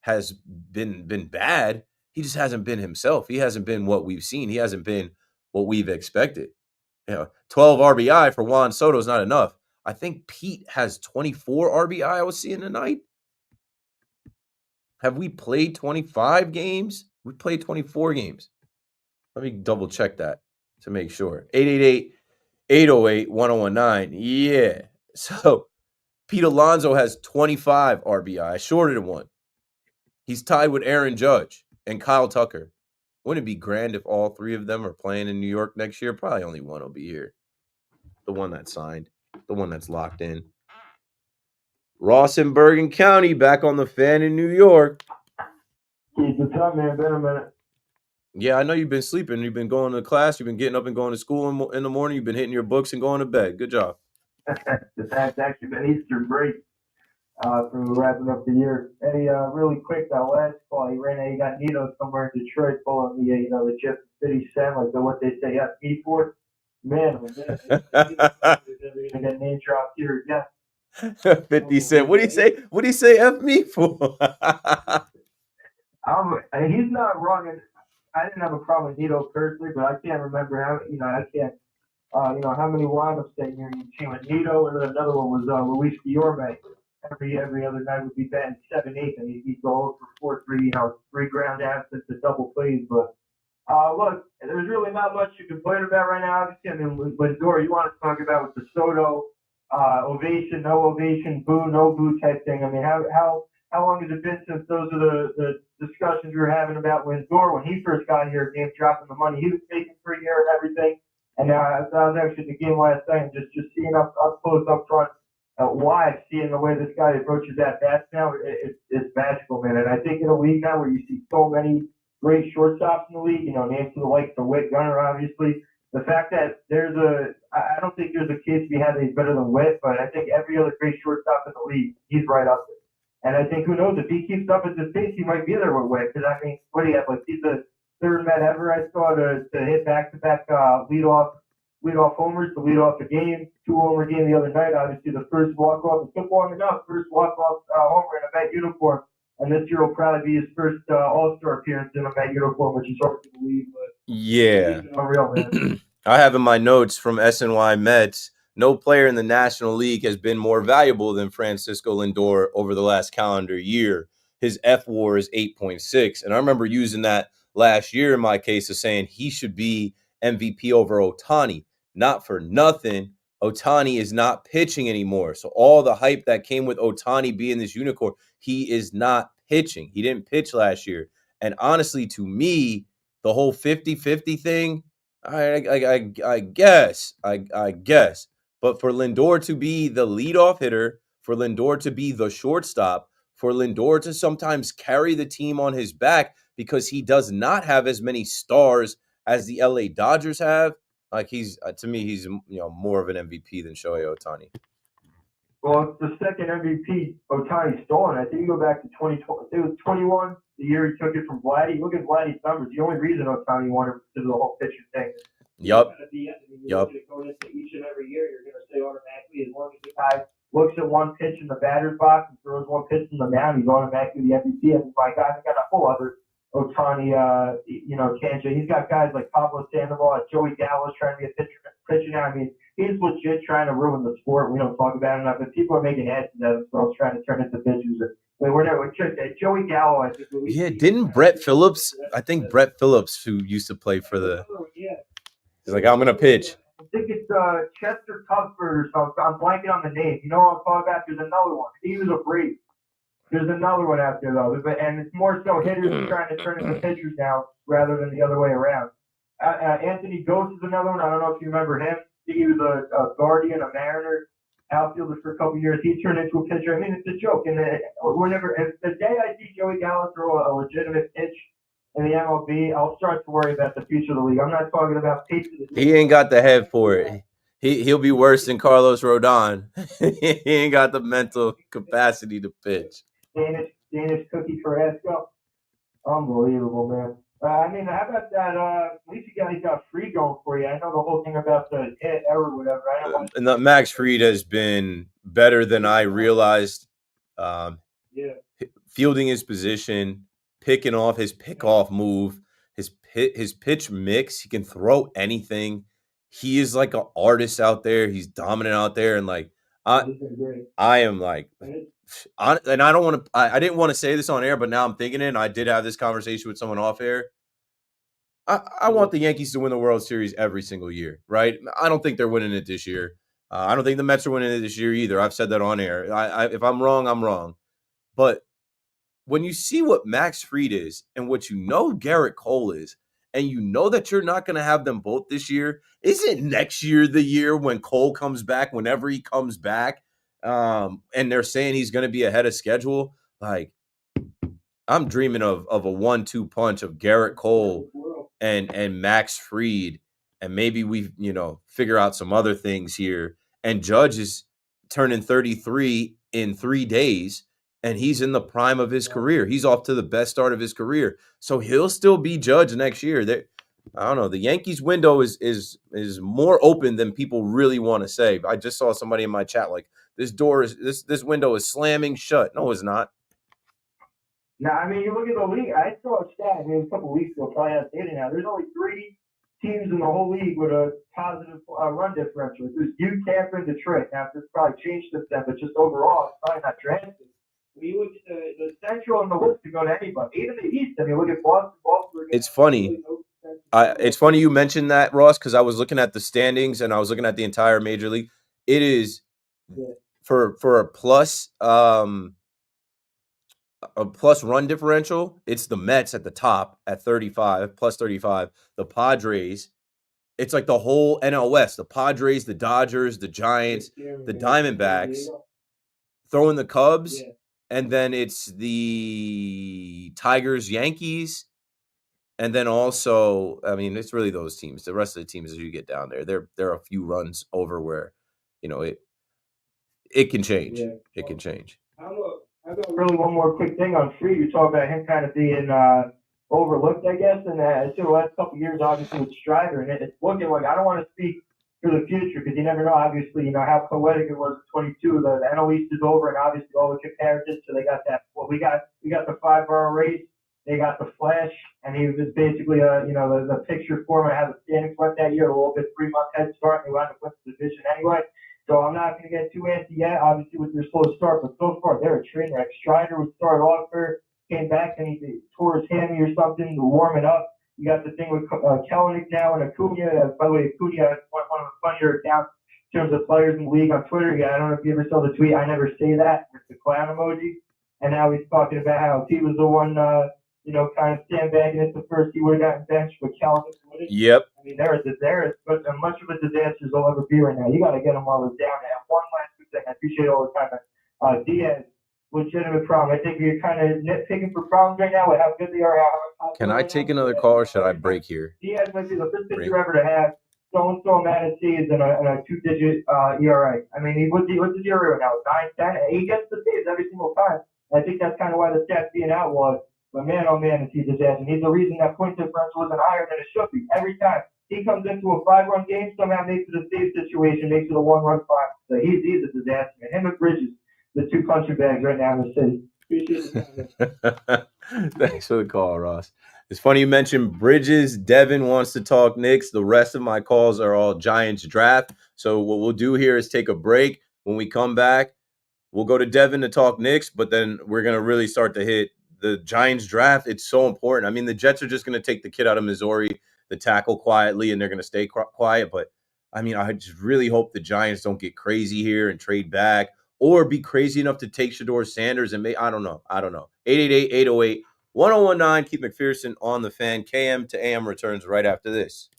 has been bad. He just hasn't been himself. He hasn't been what we've seen. He hasn't been what we've expected. 12 RBI for Juan Soto is not enough. I think Pete has 24 RBI I was seeing tonight. Have we played 25 games? We played 24 games. Let me double check that to make sure. 888-808-1019. Yeah. So Pete Alonso has 25 RBI. I shorted him one. He's tied with Aaron Judge and Kyle Tucker. Wouldn't it be grand if all 3 of them are playing in New York next year? Probably only one will be here. The one that's signed. The one that's locked in. Ross in Bergen County back on the Fan in New York. Keep it up, man. Been a minute. Yeah, I know you've been sleeping. You've been going to class. You've been getting up and going to school in the morning. You've been hitting your books and going to bed. Good job. That's actually been Easter break for wrapping up the year. Hey, really quick, that last call, you got Nito somewhere in Detroit pulling the Jeff 50 Cent, like what they say, me for. Man, we're going to get name dropped here again. 50 Cent. What do you say? What do you say F me for? He's not wrong. And I didn't have a problem with Nito personally, but I can't remember how, how many lineups that year you team with Nito, and then another one was Luis Guillorme. Every other night would be batting 7-8, and he'd go for 4-3, 3 ground absence to double plays. But look, there's really not much you can complain about right now. Obviously, I mean, Lindor, you want to talk about with the Soto ovation, no ovation, boo, no boo type thing. I mean, how long has it been since those are the discussions we were having about Lindor when he first got here, game dropping the money he was taking for a year and everything. And I was actually at the game last night, and just seeing up close, up front, live, seeing the way this guy approaches that bat now, it's magical, man. And I think in a league now where you see so many great shortstops in the league, names to the likes of Witt, Gunnar, obviously, the fact that I don't think there's a case to be had that he's better than Witt, but I think every other great shortstop in the league, he's right up there. And I think, who knows, if he keeps up at this pace, he might be there with Witt. Because, I mean, what do you have? Like, he's the 3rd man ever I saw to hit back-to-back leadoff homers to lead off the game. 2-homer game the other night. Obviously, the first walk-off. It took long enough. First walk-off homer in a Met uniform. And this year will probably be his first All-Star appearance in a Met uniform, which is hard to believe. But yeah. He's unreal, man. I have in my notes from SNY Mets, no player in the National League has been more valuable than Francisco Lindor over the last calendar year. His F-WAR is 8.6. And I remember using that last year in my case of saying he should be MVP over Ohtani. Not for nothing, Ohtani is not pitching anymore. So all the hype that came with Ohtani being this unicorn, he is not pitching. He didn't pitch last year. And honestly, to me, the whole 50-50 thing, I guess. But for Lindor to be the leadoff hitter, for Lindor to be the shortstop, for Lindor to sometimes carry the team on his back because he does not have as many stars as the LA Dodgers have, like to me, he's more of an MVP than Shohei Ohtani. Well, it's the second MVP Ohtani stolen. I think you go back to 2020. It was 21, the year he took it from Vladdy. Look at Vladdy's numbers. The only reason Ohtani won it was because of the whole pitching thing. Yep. Going into each and every year, you're going to say automatically, as long as the guy looks at one pitch in the batter's box and throws one pitch in the mound, he's automatically the MVP. And my God, I got a whole other Otani, Cancha. He's got guys like Pablo Sandoval, Joey Gallo's trying to be a pitcher now. I mean, he's legit trying to ruin the sport. We don't talk about it enough, but people are making heads of themselves trying to turn into pitchers. We're just Joey Gallo. I think. Yeah, didn't Brett Phillips? I think Brett Phillips, who used to play for the. He's like, I'm gonna pitch. I think it's Chester Tugford or something. I'm blanking on the name. You know what I'm talking about? There's another one. He was a Brave. There's another one out there though, and it's more so hitters trying to turn into pitchers now rather than the other way around. Anthony Ghost is another one. I don't know if you remember him. He was a Guardian, a Mariner outfielder for a couple of years. He turned into a pitcher. I mean, it's a joke. And if the day I see Joey Gallo throw a legitimate pitch in the MLB, I'll start to worry about the future of the league. I'm not talking about pace of the He ain't got the head for it. He'll be worse than Carlos Rodon. He ain't got the mental capacity to pitch. Danish cookie Carrasco. Unbelievable, man. I mean, how about that? At least you guys got Free going for you. I know the whole thing about the hit error or whatever. And the Max Fried has been better than I realized. Fielding his position, picking off his pickoff move, his pitch mix. He can throw anything. He is like an artist out there. He's dominant out there, and like I am like. And I don't want to. I didn't want to say this on air, but now I'm thinking it. And I did have this conversation with someone off air. I want the Yankees to win the World Series every single year, right? I don't think they're winning it this year. I don't think the Mets are winning it this year either. I've said that on air. If I'm wrong, I'm wrong. But when you see what Max Fried is and what you know Garrett Cole is, and you know that you're not going to have them both this year, isn't next year the year when Cole comes back, whenever he comes back? And they're saying he's going to be ahead of schedule. Like, I'm dreaming of a 1-2 punch of Garrett Cole and Max Fried, and maybe we figure out some other things here. And Judge is turning 33 in 3 days, and he's in the prime of his career. He's off to the best start of his career, so he'll still be Judge next year. I don't know. The Yankees window is more open than people really want to say. I just saw somebody in my chat like, this window is slamming shut. No, it's not. No, I mean, you look at the league. I saw a stat. I mean, a couple of weeks ago, probably has data now. There's only 3 teams in the whole league with a positive run differential. There's you, Tampa, and Detroit. Now, this probably changed since then, but just overall, it's probably not drastic. When you look at the Central and the West, to go to anybody, even the East. I mean, look at Boston. It's funny. It's funny you mentioned that, Ross, because I was looking at the standings and I was looking at the entire Major League. It is for a plus run differential. It's the Mets at the top at 35, plus 35. The Padres. It's like the whole NL West. The Padres, the Dodgers, the Giants, the Diamondbacks, throwing the Cubs, and then it's the Tigers, Yankees. And then also, I mean, it's really those teams. The rest of the teams as you get down there, there are a few runs over where, it can change. Yeah. It can change. I got really one more quick thing on Fried. You talk about him kind of being overlooked, I guess, and the last couple of years, obviously, with Strider, and it's looking like I don't want to speak for the future because you never know, obviously, how poetic it was at 22. The NL East is over, and obviously all the comparisons. So they got that. Well, we got the 5-borough race. They got the Flash, and he was basically the picture for him. I had the standings went that year, a little bit 3-month head start, and he wound up winning the division anyway. So I'm not going to get too antsy yet, obviously, with their slow start, but so far they're a train wreck. Strider was started off there, came back, and he tore his hammy or something to warm it up. You got the thing with Kelenic now and Acuna. By the way, Acuna is one of the funnier accounts in terms of players in the league on Twitter. Yeah, I don't know if you ever saw the tweet. I never say that with the clown emoji. And now he's talking about how if he was the one, kind of sandbagging it the first, he would have gotten benched, but Kelenic wouldn't. Yep. I mean, there is but much of a disaster as they'll ever be right now. You got to get them while they're down. And one last quick thing, I appreciate it all the time. Diaz, legitimate problem. I think you're kind of nitpicking for problems right now with how good they are. Can I take another call or should I break here? Diaz might be the best pitcher ever to have so mad at saves and a 2-digit ERA. I mean, what's his ERA now? 9, 10. He gets the saves every single time. I think that's kind of why the stats being outlawed. But man, oh man, is he disaster. He's the reason that point differential isn't higher than it should be. Every time he comes into a 5-run game, somehow makes it a save situation, makes it a 1-run final. So he's a disaster. And him and Bridges, the 2 punching bags right now in the city. Appreciate the comment. Thanks for the call, Ross. It's funny you mentioned Bridges. Devin wants to talk Knicks. The rest of my calls are all Giants draft. So what we'll do here is take a break. When we come back, we'll go to Devin to talk Knicks, but then we're going to really start to hit the Giants draft. It's so important. I mean, the Jets are just going to take the kid out of Missouri, the tackle quietly, and they're going to stay quiet. But, I mean, I just really hope the Giants don't get crazy here and trade back or be crazy enough to take Shedeur Sanders and I don't know. 888-808-1019. Keith McPherson on the Fan. KM to AM returns right after this.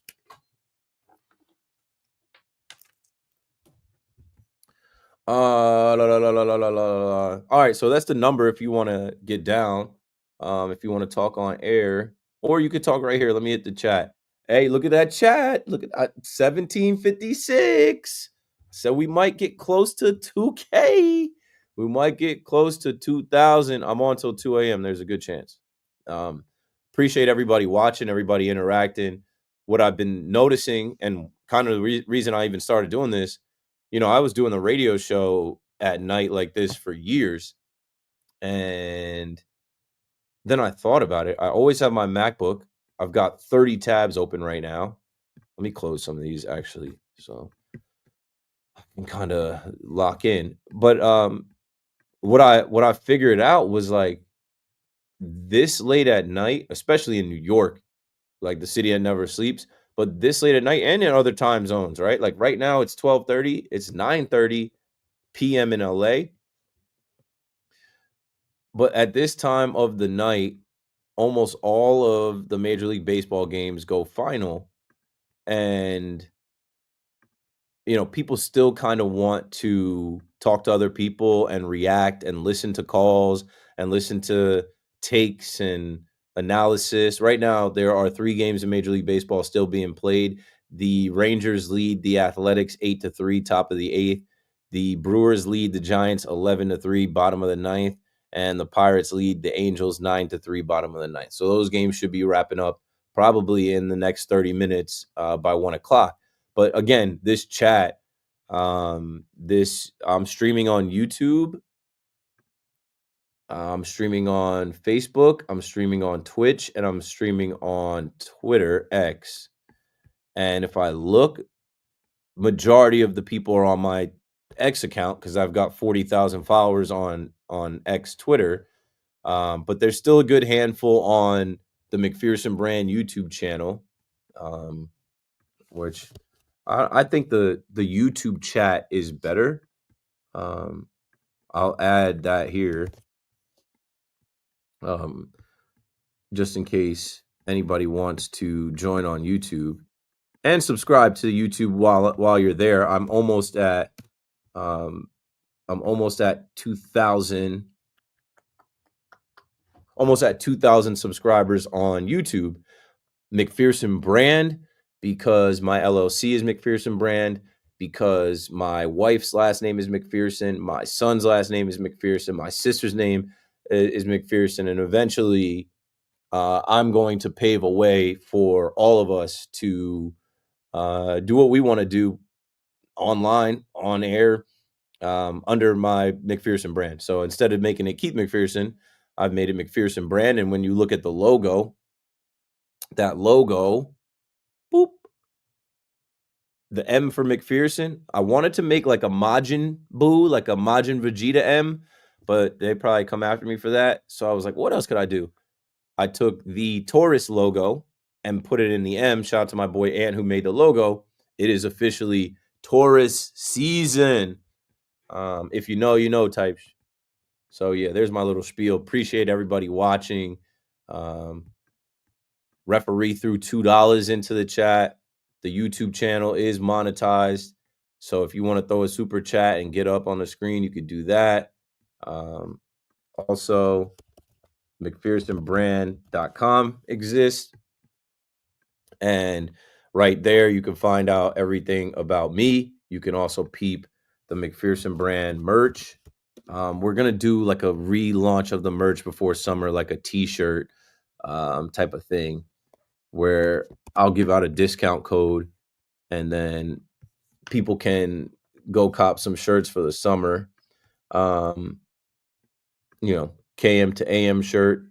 All right, so that's the number if you want to get down, if you want to talk on air, or you could talk right here. Let me hit the chat. Hey, look at that chat. Look at 1756. So we might get close to 2K. We might get close to 2,000. I'm on till 2 a.m. There's a good chance. Appreciate everybody watching, everybody interacting. What I've been noticing, and kind of the reason I even started doing this, you know, I was doing the radio show at night like this for years. And then I thought about it. I always have my MacBook. I've got 30 tabs open right now. Let me close some of these actually, so I can kind of lock in. But what I figured out was like this late at night, especially in New York, like the city that never sleeps, but this late at night and in other time zones, right? Like right now it's 12:30, it's 9:30 p.m. in LA. But at this time of the night, almost all of the Major League Baseball games go final. And, you know, people still kind of want to talk to other people and react and listen to calls and listen to takes and analysis. Right now, there are 3 games in Major League Baseball still being played. The Rangers lead the Athletics 8-3, top of the 8th. The Brewers lead the Giants 11-3, bottom of the 9th. And the Pirates lead the Angels 9-3, bottom of the 9th. So those games should be wrapping up probably in the next 30 minutes by 1 o'clock. But again, this chat, I'm streaming on YouTube. I'm streaming on Facebook. I'm streaming on Twitch, and I'm streaming on Twitter, X. And if I look, majority of the people are on my X account because I've got 40,000 followers on X Twitter. But there's still a good handful on the McPherson Brand YouTube channel, which I think the YouTube chat is better. I'll add that here, just in case anybody wants to join on YouTube and subscribe to YouTube while you're there. I'm almost at 2,000. Almost at 2,000 subscribers on YouTube. McPherson Brand, because my LLC is McPherson Brand, because my wife's last name is McPherson, my son's last name is McPherson, my sister's name is McPherson, and eventually I'm going to pave a way for all of us to do what we want to do online, on air, under my McPherson Brand. So instead of making it Keith McPherson, I've made it McPherson Brand. And when you look at the logo, that logo, boop, the M for McPherson, I wanted to make like a Majin Buu, like a Majin Vegeta M, but they probably come after me for that. So I was like, what else could I do? I took the Taurus logo and put it in the M. Shout out to my boy Ant who made the logo. It is officially Taurus season. If you know, you know type. So yeah, there's my little spiel. Appreciate everybody watching. Referee threw $2 into the chat. The YouTube channel is monetized. So if you want to throw a super chat and get up on the screen, you could do that. Also, McPhersonBrand.com exists. And right there, you can find out everything about me. You can also peep the McPherson Brand merch. We're going to do like a relaunch of the merch before summer, like a t-shirt type of thing, where I'll give out a discount code and then people can go cop some shirts for the summer. You know, KM to AM shirt.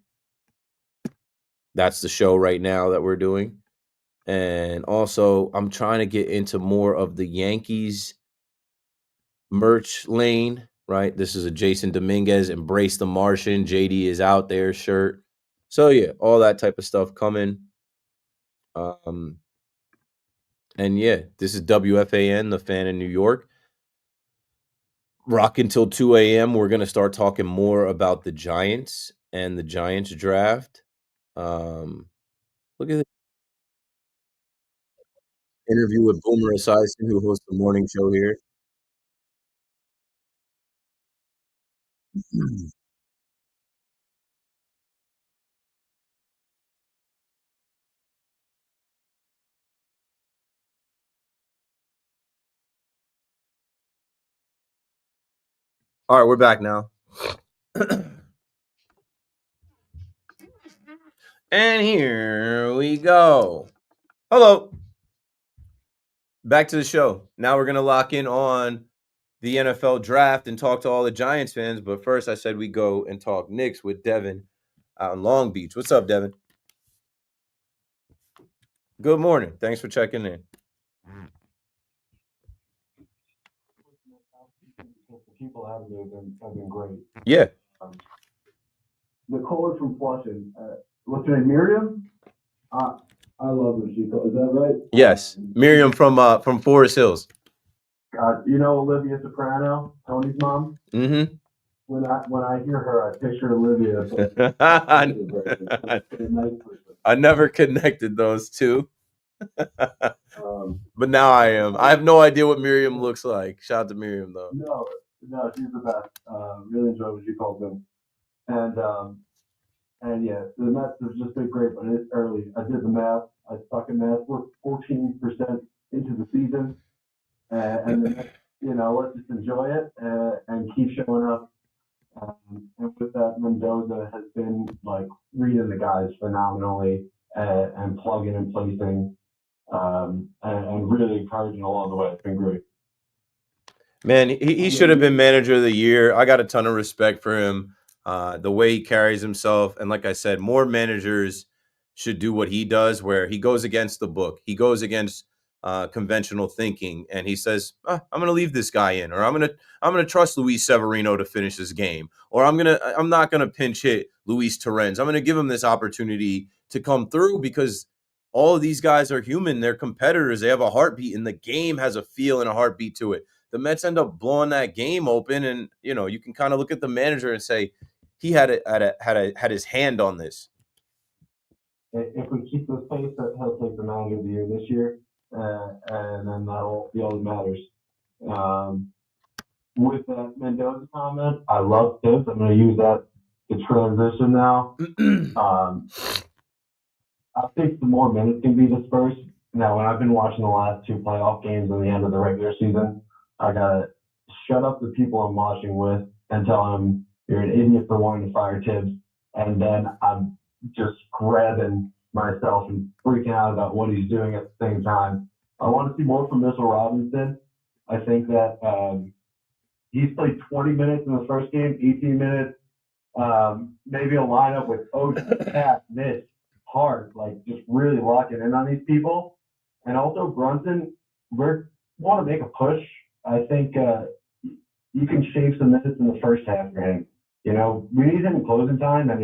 That's the show right now that we're doing. And also, I'm trying to get into more of the Yankees merch lane, right? This is a Jason Dominguez Embrace the Martian. JD is out there shirt. So yeah, all that type of stuff coming. And yeah, this is WFAN, the fan in New York. Rock until 2 a.m. We're going to start talking more about the Giants and the Giants draft. Look at the interview with Boomer Esiason, who hosts the morning show here. All right, we're back now. And here we go. Hello. Back to the show. Now we're going to lock in on the NFL draft and talk to all the Giants fans. But first, I said we go and talk Knicks with Devin out in Long Beach. What's up, Devin? Good morning. Thanks for checking in. People have been great. Yeah. The caller from Flushing, what's her name, Miriam? I love her. Is that right? Yes, Miriam from Forest Hills. You know Olivia Soprano, Tony's mom. Mm-hmm. When I hear her, I picture Olivia. I never connected those two. But now I am. I have no idea what Miriam looks like. Shout out to Miriam though. No, she's the best. Really enjoy what she calls them. And yeah, the Mets have just been great, but it's early. I did the math. I stuck in math. We're 14% into the season, and the Mets, let's just enjoy it and keep showing up. And with that, Mendoza has been like reading the guys phenomenally and plugging and placing and really encouraging along the way. It's been great. Man, he should have been manager of the year. I got a ton of respect for him. The way he carries himself. And like I said, more managers should do what he does, where he goes against the book. He goes against conventional thinking, and he says, I'm going to leave this guy in, or I'm going to trust Luis Severino to finish this game, or I'm not going to pinch hit Luis Torrens. I'm going to give him this opportunity to come through because all of these guys are human. They're competitors. They have a heartbeat, and the game has a feel and a heartbeat to it. The Mets end up blowing that game open, and you can kind of look at the manager and say he had his hand on this. If we keep this pace, he'll take the manager of the year this year, and then that'll be all that matters. With that Mendoza comment, I love this. I'm going to use that to transition now. I think the more minutes can be dispersed. Now, when I've been watching the last two playoff games and the end of the regular season, I got to shut up the people I'm watching with and tell them you're an idiot for wanting to fire Tibbs. And then I'm just grabbing myself and freaking out about what he's doing at the same time. I want to see more from Mitchell Robinson. I think that he's played 20 minutes in the first game, 18 minutes, maybe a lineup with OG, Pat, Mitch, Hart, like just really locking in on these people. And also Brunson, we want to make a push. I think you can shave some minutes in the first half for him. We need him in closing time and,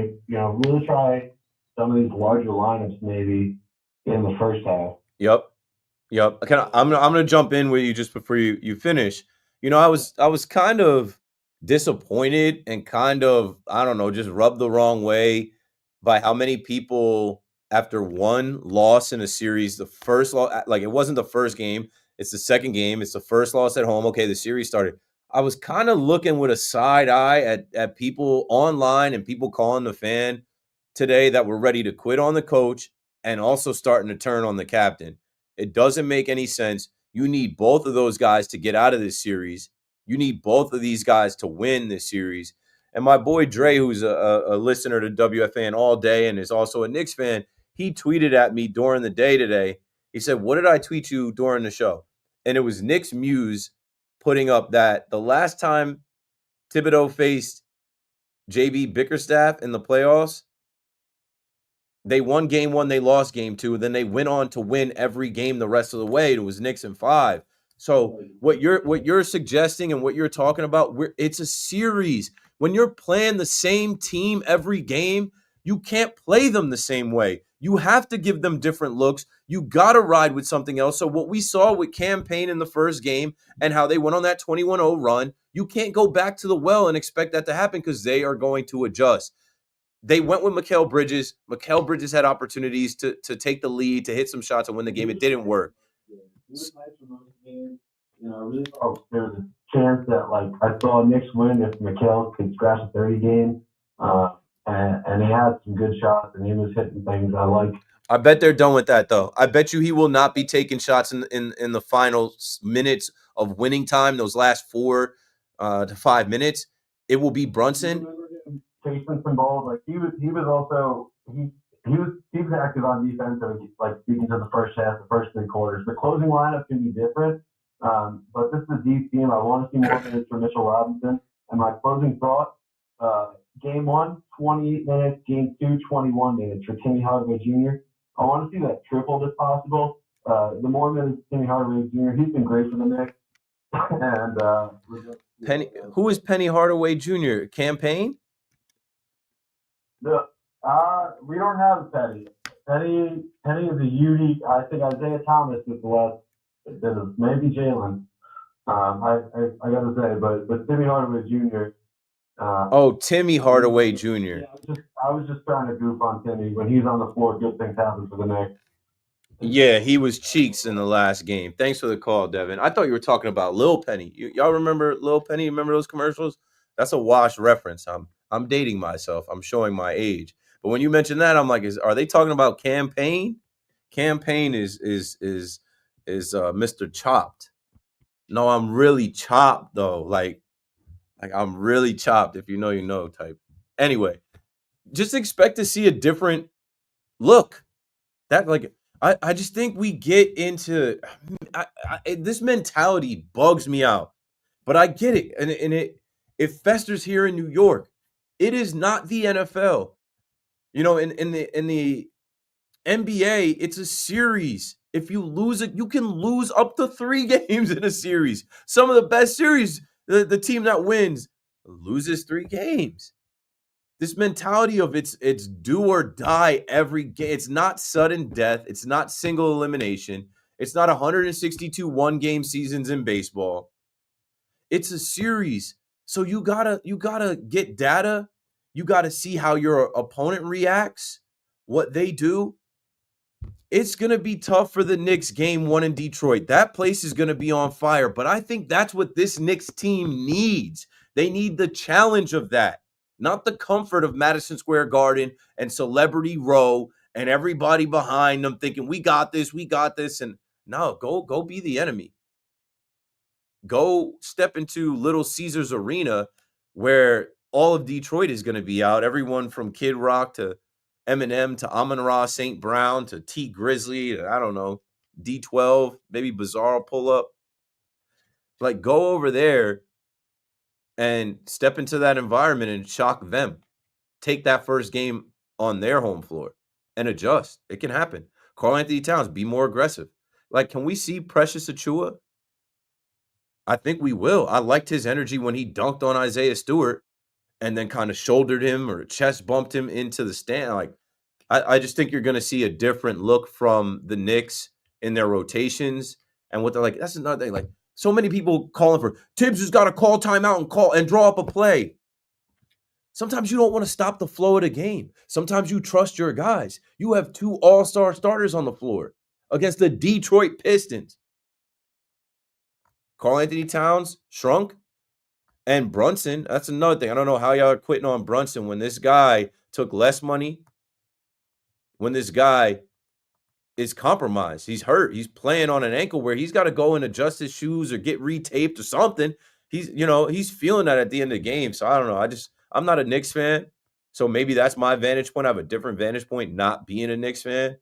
really try some of these larger lineups maybe in the first half. Yep. I'm gonna jump in with you just before you finish. I was kind of disappointed and kind of, I don't know, just rubbed the wrong way by how many people after one loss in a series, the first loss, like it wasn't the first game, it's the second game, it's the first loss at home. Okay, the series started. I was kind of looking with a side eye at people online and people calling the fan today that were ready to quit on the coach and also starting to turn on the captain. It doesn't make any sense. You need both of those guys to get out of this series. You need both of these guys to win this series. And my boy Dre, who's a listener to WFAN all day and is also a Knicks fan, he tweeted at me during the day today. He said, "What did I tweet you during the show?" And it was Knicks Muse putting up that the last time Thibodeau faced JB Bickerstaff in the playoffs, they won game 1, they lost game 2, then they went on to win every game the rest of the way. It was Knicks in 5. So what you're suggesting and what you're talking about, it's a series. When you're playing the same team every game, you can't play them the same way. You have to give them different looks. You got to ride with something else. So what we saw with Cam Payne in the first game and how they went on that 21-0 run, you can't go back to the well and expect that to happen because they are going to adjust. They went with Mikal Bridges. Mikal Bridges had opportunities to take the lead, to hit some shots and win the game. It didn't work. You know, I really thought there was a chance that, like, I saw Knicks win if Mikal could scratch a 30 game. And he had some good shots, and he was hitting things I like. I bet they're done with that, though. I bet you he will not be taking shots in the final minutes of winning time, those last 4 to 5 minutes. It will be Brunson. Chasing some balls, like he was active on defense, and like speaking to the first half, the first 3 quarters. The closing lineup can be different, but this is a deep team. I want to see more minutes for Mitchell Robinson. And my closing thought: game 1, 28 minutes; game 2, 21 minutes for Timmy Hardaway Jr. I want to see that tripled if possible. The more minutes Timmy Hardaway Jr. He's been great for the Knicks. And who is Penny Hardaway Jr.? Campaign? We don't have Penny. Penny is a unique. I think Isaiah Thomas is the last. Maybe Jalen. I gotta say, but Timmy Hardaway Jr. Timmy Hardaway Jr. Yeah, I was just trying to goof on Timmy. When he's on the floor, good things happen for the Knicks. Yeah, he was cheeks in the last game. Thanks for the call, Devin. I thought you were talking about Lil Penny. Y'all remember Lil Penny? Remember those commercials? That's a Wash reference. I'm dating myself. I'm showing my age. But when you mention that, I'm like, are they talking about Campaign? Campaign is Mr. Chopped. No, I'm really chopped though. Like I'm really chopped. If you know, you know type. Anyway, just expect to see a different look. That like I just think we get into this mentality bugs me out, but I get it, and it festers here in New York. It is not the NFL, you know. In the NBA, it's a series. If you lose it, you can lose up to 3 games in a series. Some of the best series, the team that wins loses 3 games. This mentality of it's do or die every game. It's not sudden death. It's not single elimination. It's not 162 one-game seasons in baseball. It's a series. So you gotta get data. You gotta see how your opponent reacts, what they do. It's gonna be tough for the Knicks game 1 in Detroit. That place is gonna be on fire. But I think that's what this Knicks team needs. They need the challenge of that. Not the comfort of Madison Square Garden and Celebrity Row and everybody behind them thinking, we got this. And no, go be the enemy. Go step into Little Caesars Arena where all of Detroit is going to be out. Everyone from Kid Rock to Eminem to Amon-Ra St. Brown to T Grizzly to, I don't know, D12, maybe Bizarro pull up. Like, go over there and step into that environment and shock them. Take that first game on their home floor and adjust. It can happen. Karl-Anthony Towns, be more aggressive. Like, can we see Precious Achiuwa? I think we will. I liked his energy when he dunked on Isaiah Stewart and then kind of shouldered him or chest bumped him into the stand. Like, I just think you're going to see a different look from the Knicks in their rotations and what they're like. That's another thing. Like, so many people calling for Tibbs has got to call timeout and draw up a play. Sometimes you don't want to stop the flow of the game. Sometimes you trust your guys. You have 2 all-star starters on the floor against the Detroit Pistons. Karl-Anthony Towns shrunk, and Brunson, that's another thing. I don't know how y'all are quitting on Brunson when this guy took less money, when this guy is compromised. He's hurt. He's playing on an ankle where he's got to go and adjust his shoes or get retaped or something. He's feeling that at the end of the game. So I don't know. I'm not a Knicks fan, so maybe that's my vantage point. I have a different vantage point not being a Knicks fan.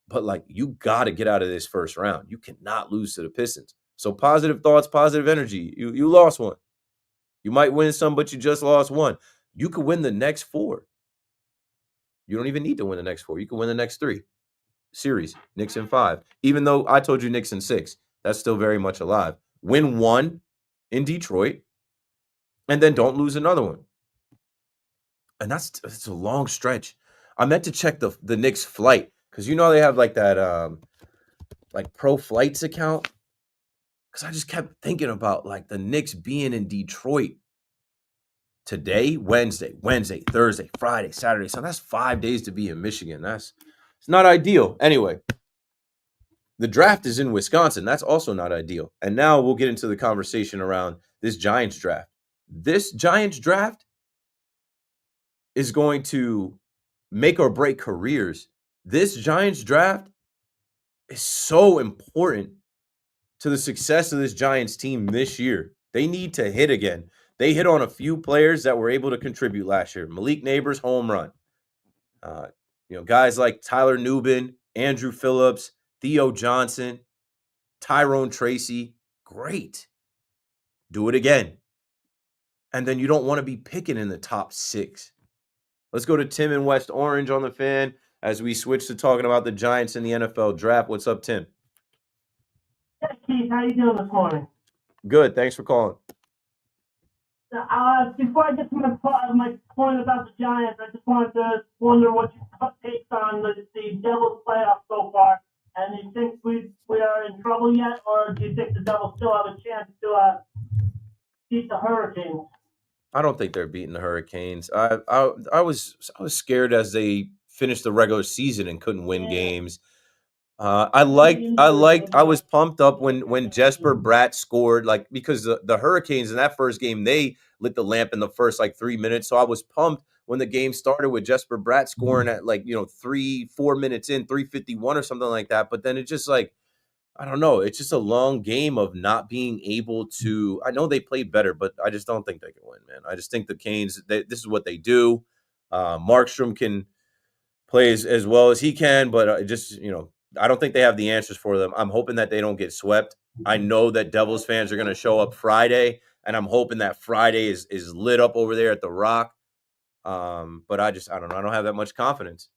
But, like, you got to get out of this first round. You cannot lose to the Pistons. So positive thoughts, positive energy. You lost one. You might win some, but you just lost one. You could win the next 4. You don't even need to win the next 4. You can win the next 3 series. Knicks in 5. Even though I told you Knicks in 6, that's still very much alive. Win 1 in Detroit, and then don't lose another one. And it's a long stretch. I meant to check the Knicks flight because they have like that like Pro Flights account. Because I just kept thinking about like the Knicks being in Detroit today, Wednesday, Thursday, Friday, Saturday. So that's 5 days to be in Michigan. It's not ideal. Anyway, the draft is in Wisconsin. That's also not ideal. And now we'll get into the conversation around this Giants draft. This Giants draft is going to make or break careers. This Giants draft is so important to the success of this Giants team this year. They need to hit again. They hit on a few players that were able to contribute last year. Malik Neighbors, home run. Guys like Tyler Nubin, Andrew Phillips, Theo Johnson, Tyrone Tracy. Great. Do it again. And then you don't want to be picking in the top 6. Let's go to Tim in West Orange on the Fan as we switch to talking about the Giants in the NFL draft. What's up, Tim? Hey, Keith, how you doing this morning? Good. Thanks for calling. Before I get to my point about the Giants, I just wanted to wonder what your takes on the Devils playoffs so far. And do you think we are in trouble yet, or do you think the Devils still have a chance to beat the Hurricanes? I don't think they're beating the Hurricanes. I was scared as they finished the regular season and couldn't win games. I was pumped up when Jesper Bratt scored, like, because the Hurricanes in that first game, they lit the lamp in the first 3 minutes. So I was pumped when the game started with Jesper Bratt scoring at 3-4 minutes in, 3:51 or something like that. But then it just I don't know. It's just a long game of not being able to. I know they played better, but I just don't think they can win, man. I just think the Canes, this is what they do. Markstrom can play as well as he can, but I don't think they have the answers for them. I'm hoping that they don't get swept. I know that Devils fans are going to show up Friday, and I'm hoping that Friday is lit up over there at the Rock. But I don't know. I don't have that much confidence.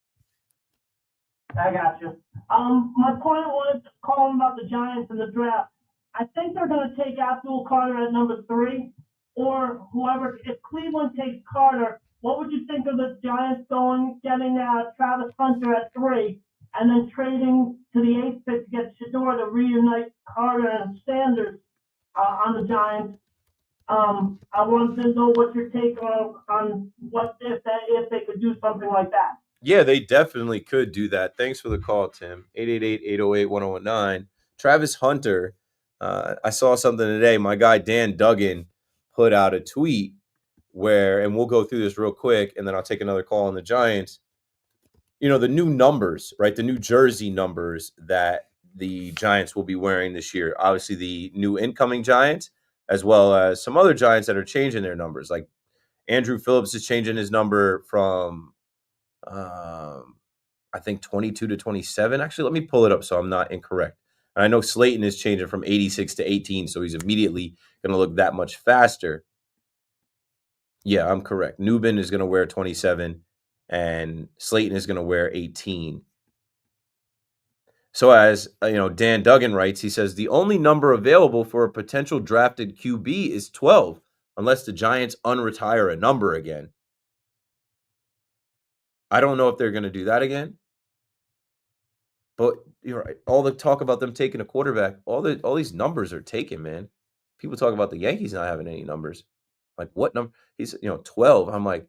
I got you. My point was calling about the Giants and the draft. I think they're going to take Abdul Carter at number 3, or whoever. If Cleveland takes Carter, what would you think of the Giants getting Travis Hunter at 3, and then trading to the 8th pick to get Shedeur to reunite Carter and Sanders on the Giants? I wanted to know what your take on what if they could do something like that. Yeah, they definitely could do that. Thanks for the call, Tim. 888-808-1019. Travis Hunter, I saw something today. My guy Dan Duggan put out a tweet where, and we'll go through this real quick, and then I'll take another call on the Giants. The new numbers, right? The new jersey numbers that the Giants will be wearing this year. Obviously, the new incoming Giants, as well as some other Giants that are changing their numbers. Like Andrew Phillips is changing his number from I think 22 to 27. Actually, let me pull it up so I'm not incorrect. And I know Slayton is changing from 86 to 18, so he's immediately going to look that much faster. Yeah, I'm correct. Nubin is going to wear 27, and Slayton is going to wear 18. So as Dan Duggan writes, he says, the only number available for a potential drafted QB is 12, unless the Giants unretire a number again. I don't know if they're going to do that again. But you're right. All the talk about them taking a quarterback, all these numbers are taken, man. People talk about the Yankees not having any numbers. Like, what number? He's 12. I'm like,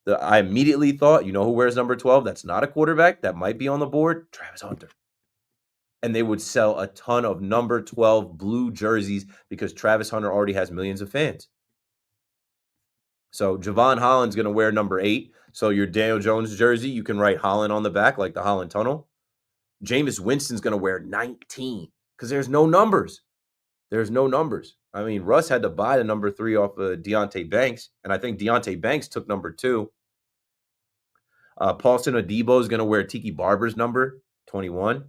I immediately thought, who wears number 12? That's not a quarterback. That might be on the board. Travis Hunter. And they would sell a ton of number 12 blue jerseys because Travis Hunter already has millions of fans. So Javon Holland's going to wear number 8. So your Daniel Jones jersey, you can write Holland on the back, like the Holland Tunnel. Jameis Winston's going to wear 19 because there's no numbers. There's no numbers. I mean, Russ had to buy the number 3 off of Deontay Banks, and I think Deontay Banks took number 2. Paulson Adebo is going to wear Tiki Barber's number, 21.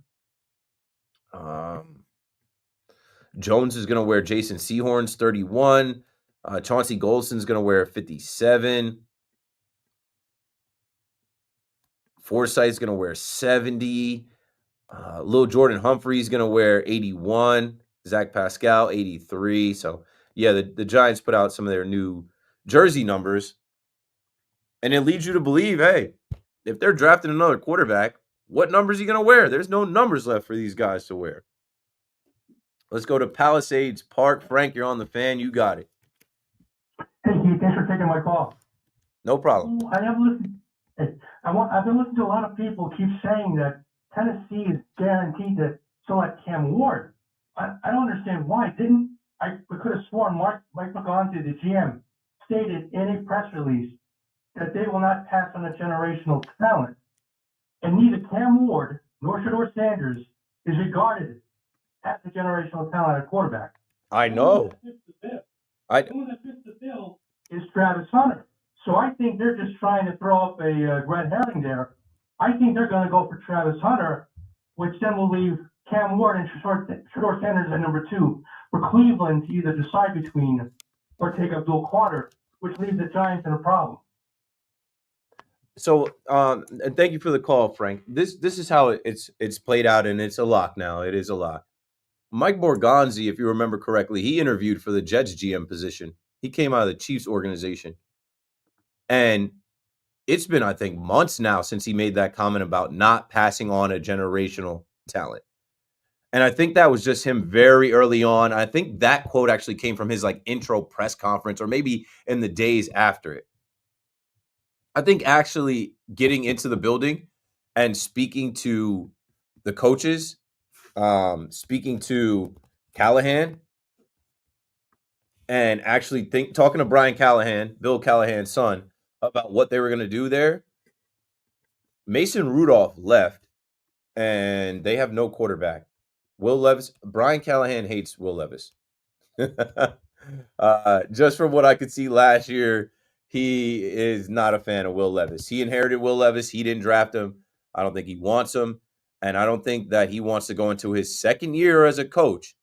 Jones is going to wear Jason Sehorn's 31. Chauncey Golston's going to wear 57. Forsythe's going to wear 70. Lil Jordan Humphrey's going to wear 81. Zach Pascal, 83. So, yeah, the Giants put out some of their new jersey numbers. And it leads you to believe, hey, if they're drafting another quarterback, what numbers are he going to wear? There's no numbers left for these guys to wear. Let's go to Palisades Park. Frank, you're on the fan. You got it. Hey, Keith, thanks for taking my call. No problem. I have listened. I've been listening to a lot of people keep saying that Tennessee is guaranteed to select Cam Ward. I don't understand why. We could have sworn Mike McConaughey, the GM, stated in a press release that they will not pass on a generational talent. And neither Cam Ward nor Shedeur Sanders is regarded as a generational talent at quarterback. I know. The one that fits the bill is Travis Hunter. So I think they're just trying to throw up a red herring there. I think they're going to go for Travis Hunter, which then will leave Cam Ward and Shedeur Sanders at number 2 for Cleveland to either decide between or take Abdul Carter, which leaves the Giants in a problem. So, and thank you for the call, Frank. This is how it's played out, and it's a lock now. It is a lock. Mike Borgonzi, if you remember correctly, he interviewed for the Jets GM position. He came out of the Chiefs organization. And it's been, I think, months now since he made that comment about not passing on a generational talent. And I think that was just him very early on. I think that quote actually came from his intro press conference or maybe in the days after it. I think actually getting into the building and speaking to the coaches, speaking to Callahan, and actually talking to Brian Callahan, Bill Callahan's son, about what they were going to do there. Mason Rudolph left, and they have no quarterback. Will Levis, Brian Callahan hates Will Levis. Just from what I could see last year, he is not a fan of Will Levis. He inherited Will Levis. He didn't draft him. I don't think he wants him. And I don't think that he wants to go into his second year as a coach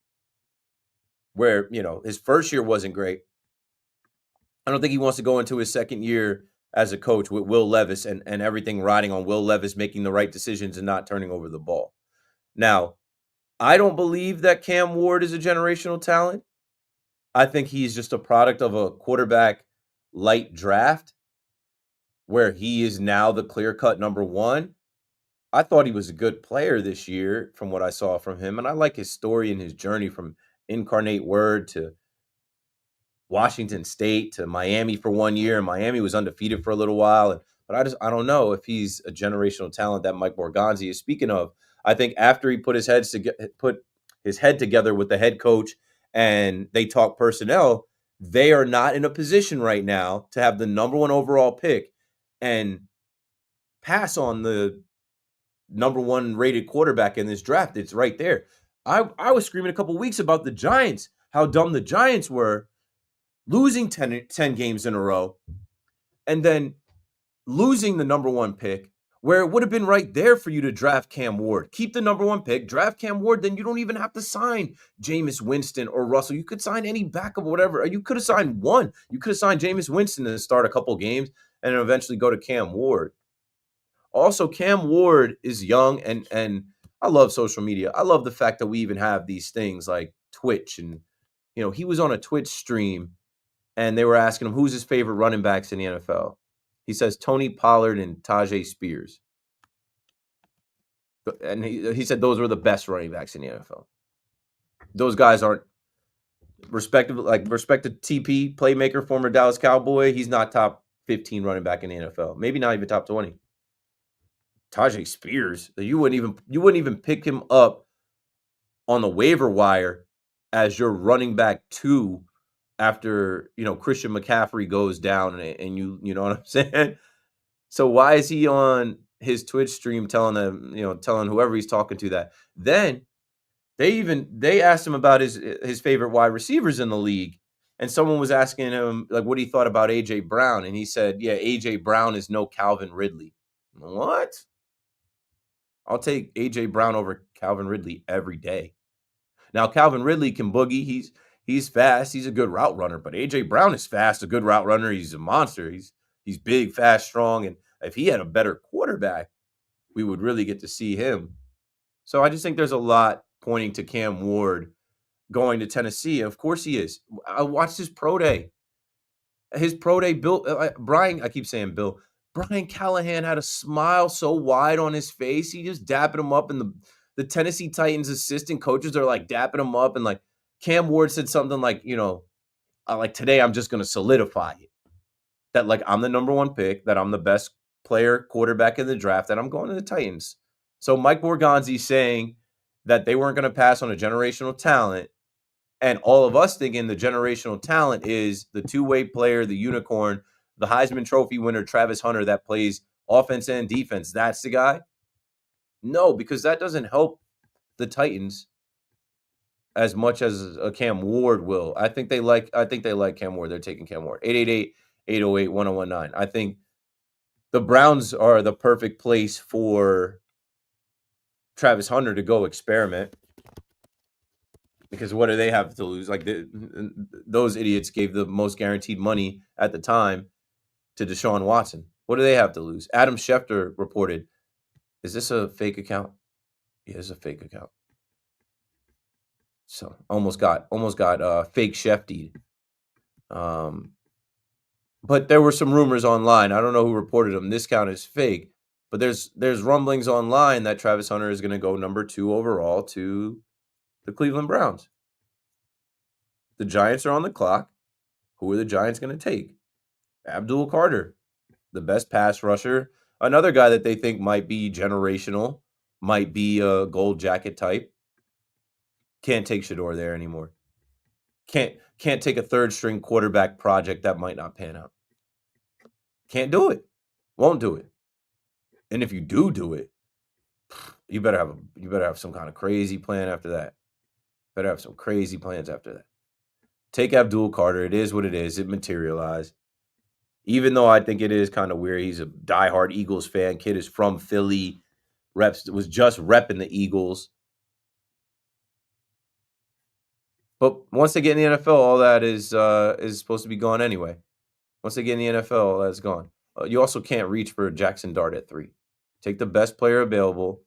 where, his first year wasn't great. I don't think he wants to go into his second year as a coach with Will Levis and everything riding on Will Levis making the right decisions and not turning over the ball. Now, I don't believe that Cam Ward is a generational talent. I think he's just a product of a quarterback light draft where he is now the clear-cut number 1. I thought he was a good player this year from what I saw from him, and I like his story and his journey from Incarnate Word to Washington State to Miami for 1 year, and Miami was undefeated for a little while. But I don't know if he's a generational talent that Mike Borgonzi is speaking of. I think after he put his head together with the head coach and they talk personnel, they are not in a position right now to have the number 1 overall pick and pass on the number 1 rated quarterback in this draft. It's right there. I was screaming a couple weeks about the Giants, how dumb the Giants were, losing 10 games in a row, and then losing the number 1 pick, where it would have been right there for you to draft Cam Ward. Keep the number 1 pick, draft Cam Ward, then you don't even have to sign Jameis Winston or Russell. You could sign any backup or whatever. You could have signed one. You could have signed Jameis Winston to start a couple games and then eventually go to Cam Ward. Also, Cam Ward is young, and I love social media. I love the fact that we even have these things like Twitch. And, he was on a Twitch stream, and they were asking him who's his favorite running backs in the NFL. He says Tony Pollard and Tajay Spears. And he said those were the best running backs in the NFL. Those guys aren't respected TP, playmaker, former Dallas Cowboy. He's not top 15 running back in the NFL. Maybe not even top 20. Tajay Spears, you wouldn't even pick him up on the waiver wire as your running back 2 after, Christian McCaffrey goes down and you know what I'm saying? So why is he on his Twitch stream telling whoever he's talking to that? Then they asked him about his favorite wide receivers in the league. And someone was asking him what he thought about AJ Brown. And he said, yeah, AJ Brown is no Calvin Ridley. What? I'll take AJ Brown over Calvin Ridley every day. Now, Calvin Ridley can boogie. He's fast. He's a good route runner. But AJ Brown is fast, a good route runner. He's a monster. He's big, fast, strong. And if he had a better quarterback, we would really get to see him. So I just think there's a lot pointing to Cam Ward going to Tennessee. Of course he is. I watched his pro day. His pro day, I keep saying Bill. Brian Callahan had a smile so wide on his face. He just dapping him up, and the Tennessee Titans assistant coaches are like dapping him up, and like Cam Ward said something like, like today I'm just going to solidify it. That like I'm the number one pick, that I'm the best player quarterback in the draft, that I'm going to the Titans. So Mike Borgonzi saying that they weren't going to pass on a generational talent, and all of us thinking the generational talent is the two-way player, the unicorn, the Heisman Trophy winner, Travis Hunter, that plays offense and defense. That's the guy? No, because that doesn't help the Titans as much as a Cam Ward will. I think they like Cam Ward. They're taking Cam Ward. 888-808-1019. I think the Browns are the perfect place for Travis Hunter to go experiment. Because what do they have to lose? Like those idiots gave the most guaranteed money at the time to Deshaun Watson. What do they have to lose? Adam Schefter reported, is this a fake account? Yeah, it's a fake account. So almost got fake Shefty. But there were some rumors online. I don't know who reported them. This count is fake. But there's rumblings online that Travis Hunter is going to go number 2 overall to the Cleveland Browns. The Giants are on the clock. Who are the Giants going to take? Abdul Carter, the best pass rusher. Another guy that they think might be generational, might be a gold jacket type. Can't take Shador there anymore. Can't take a third string quarterback project that might not pan out. Can't do it. Won't do it. And if you do it, you better have some kind of crazy plan after that. Better have some crazy plans after that. Take Abdul Carter. It is what it is. It materialized. Even though I think it is kind of weird. He's a diehard Eagles fan. Kid is from Philly. Was just repping the Eagles. But once they get in the NFL, all that is supposed to be gone anyway. Once they get in the NFL, all that's gone. You also can't reach for Jackson Dart at 3. Take the best player available.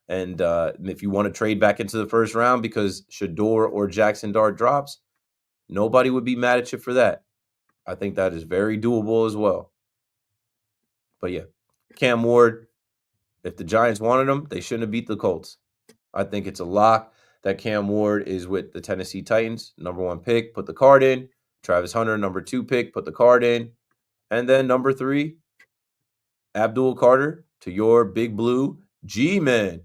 And if you want to trade back into the first round because Shador or Jackson Dart drops, nobody would be mad at you for that. I think that is very doable as well. But yeah, Cam Ward, if the Giants wanted him, they shouldn't have beat the Colts. I think it's a lock that Cam Ward is with the Tennessee Titans. Number 1 pick, put the card in. Travis Hunter, number 2 pick, put the card in. And then number 3, Abdul Carter to your Big Blue G-Men.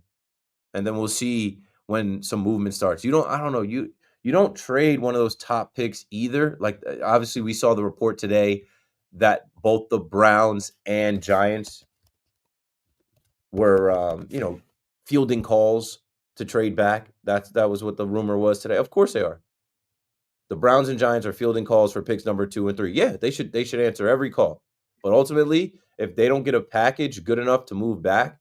And then we'll see when some movement starts. You don't trade one of those top picks either. Like obviously we saw the report today that both the Browns and Giants were fielding calls to trade back. That was what the rumor was today. Of course they are. The Browns and Giants are fielding calls for picks number 2 and 3. Yeah, they should answer every call. But ultimately, if they don't get a package good enough to move back,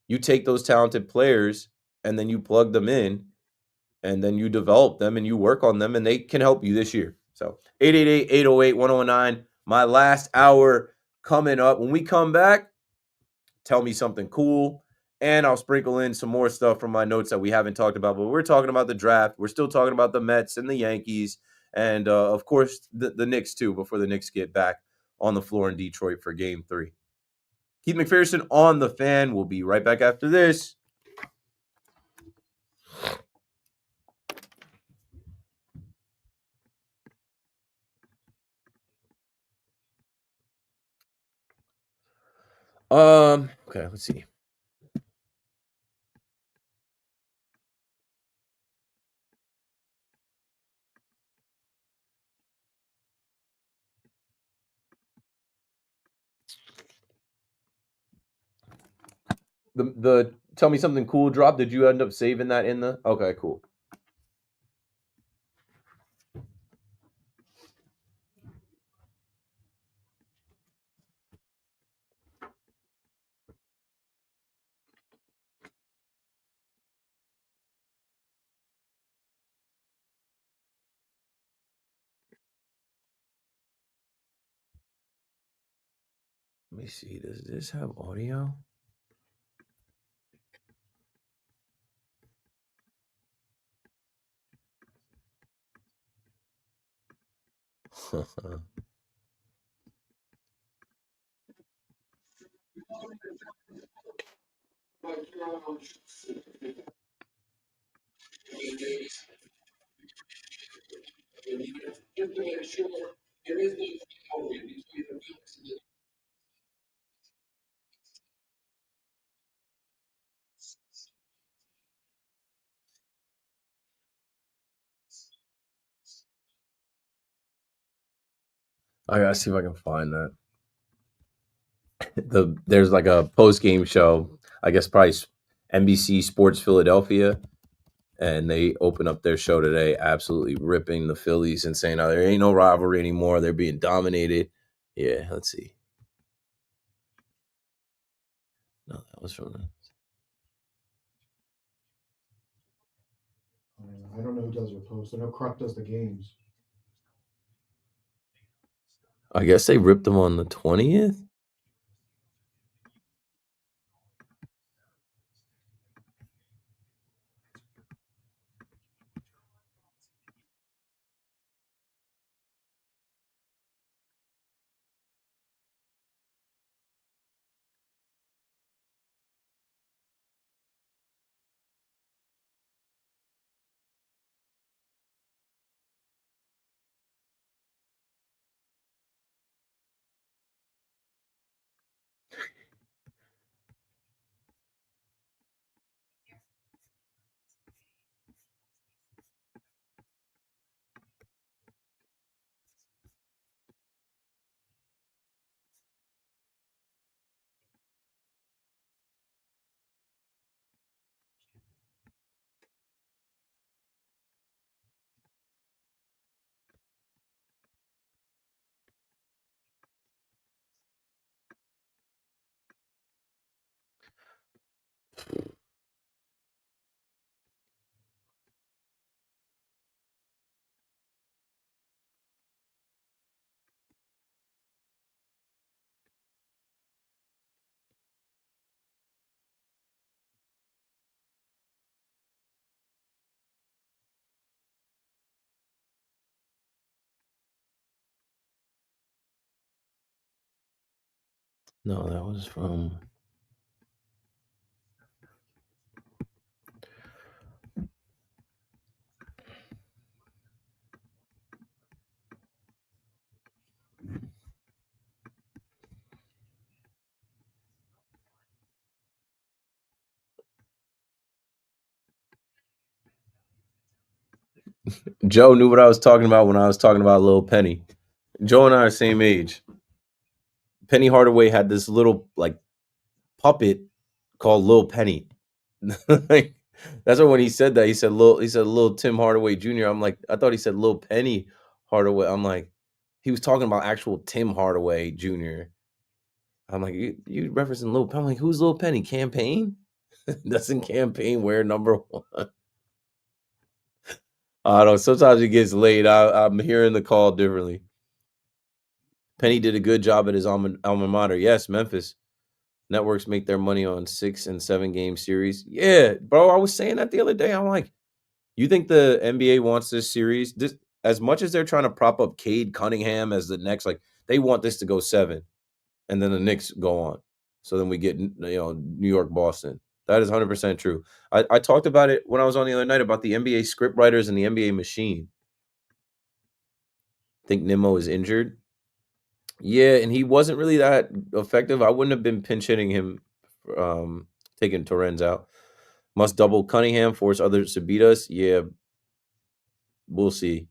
you take those talented players and then you plug them in and then you develop them and you work on them and they can help you this year. So 888-808-1019, my last hour coming up. When we come back, tell me something cool, and I'll sprinkle in some more stuff from my notes that we haven't talked about. But we're talking about the draft. We're still talking about the Mets and the Yankees, and of course the Knicks too. Before the Knicks get back on the floor in Detroit for Game 3. Keith McPherson on the Fan. We'll be right back after this. Okay, let's see. The tell me something cool drop. Did you end up saving that in the? Okay, cool. Let me see. Does this have audio? I gotta see if I can find that. There's like a post game show. I guess probably NBC Sports Philadelphia, and they open up their show today, absolutely ripping the Phillies and saying, "Oh, there ain't no rivalry anymore. They're being dominated." Yeah, let's see. No, that was from. I don't know who does their post. I know Kruk does the games. I guess they ripped them on the 20th. No, that was from. Joe knew what I was talking about when I was talking about Lil Penny. Joe and I are the same age. Penny Hardaway had this little like puppet called Lil Penny. Like, that's what when he said that, he said Lil Tim Hardaway Jr. I'm like, I thought he said Lil Penny Hardaway. I'm like, he was talking about actual Tim Hardaway Jr. I'm like, you referencing Lil Penny? I'm like, who's Lil Penny? Campaign? Doesn't Campaign wear number one? I don't know. Sometimes it gets late. I'm hearing the call differently. Penny did a good job at his alma mater. Yes, Memphis. Networks make their money on 6 and 7 game series. Yeah, bro. I was saying that the other day. I'm like, you think the NBA wants this series? This, as much as they're trying to prop up Cade Cunningham as the next, like they want this to go 7, and then the Knicks go on. So then we get New York, Boston. That is 100% true. I talked about it when I was on the other night about the NBA script writers and the NBA machine. Think Nimmo is injured. Yeah, and he wasn't really that effective. I wouldn't have been pinch hitting him, taking Torrens out. Must double Cunningham, force others to beat us. Yeah, we'll see.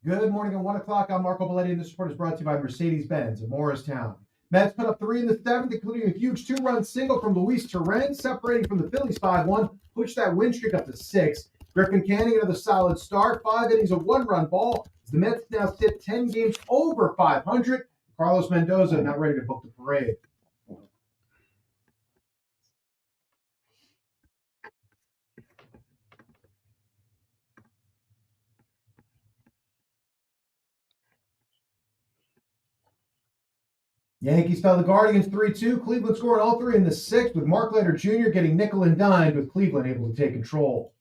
Good morning at 1 o'clock. I'm Marco Belletti, and this report is brought to you by Mercedes-Benz of Morristown. Mets put up 3 in the 7th, including a huge 2-run single from Luis Torrens, separating from the Phillies 5-1, pushed that win streak up to 6. Griffin Canning, another solid start, 5 innings, a 1-run ball. As the Mets now sit 10 games over 500. Carlos Mendoza not ready to book the parade. Yankees fell the Guardians 3-2. Cleveland scoring all three in the sixth, with Mark Leiter Jr. getting nickel and dimed, with Cleveland able to take control.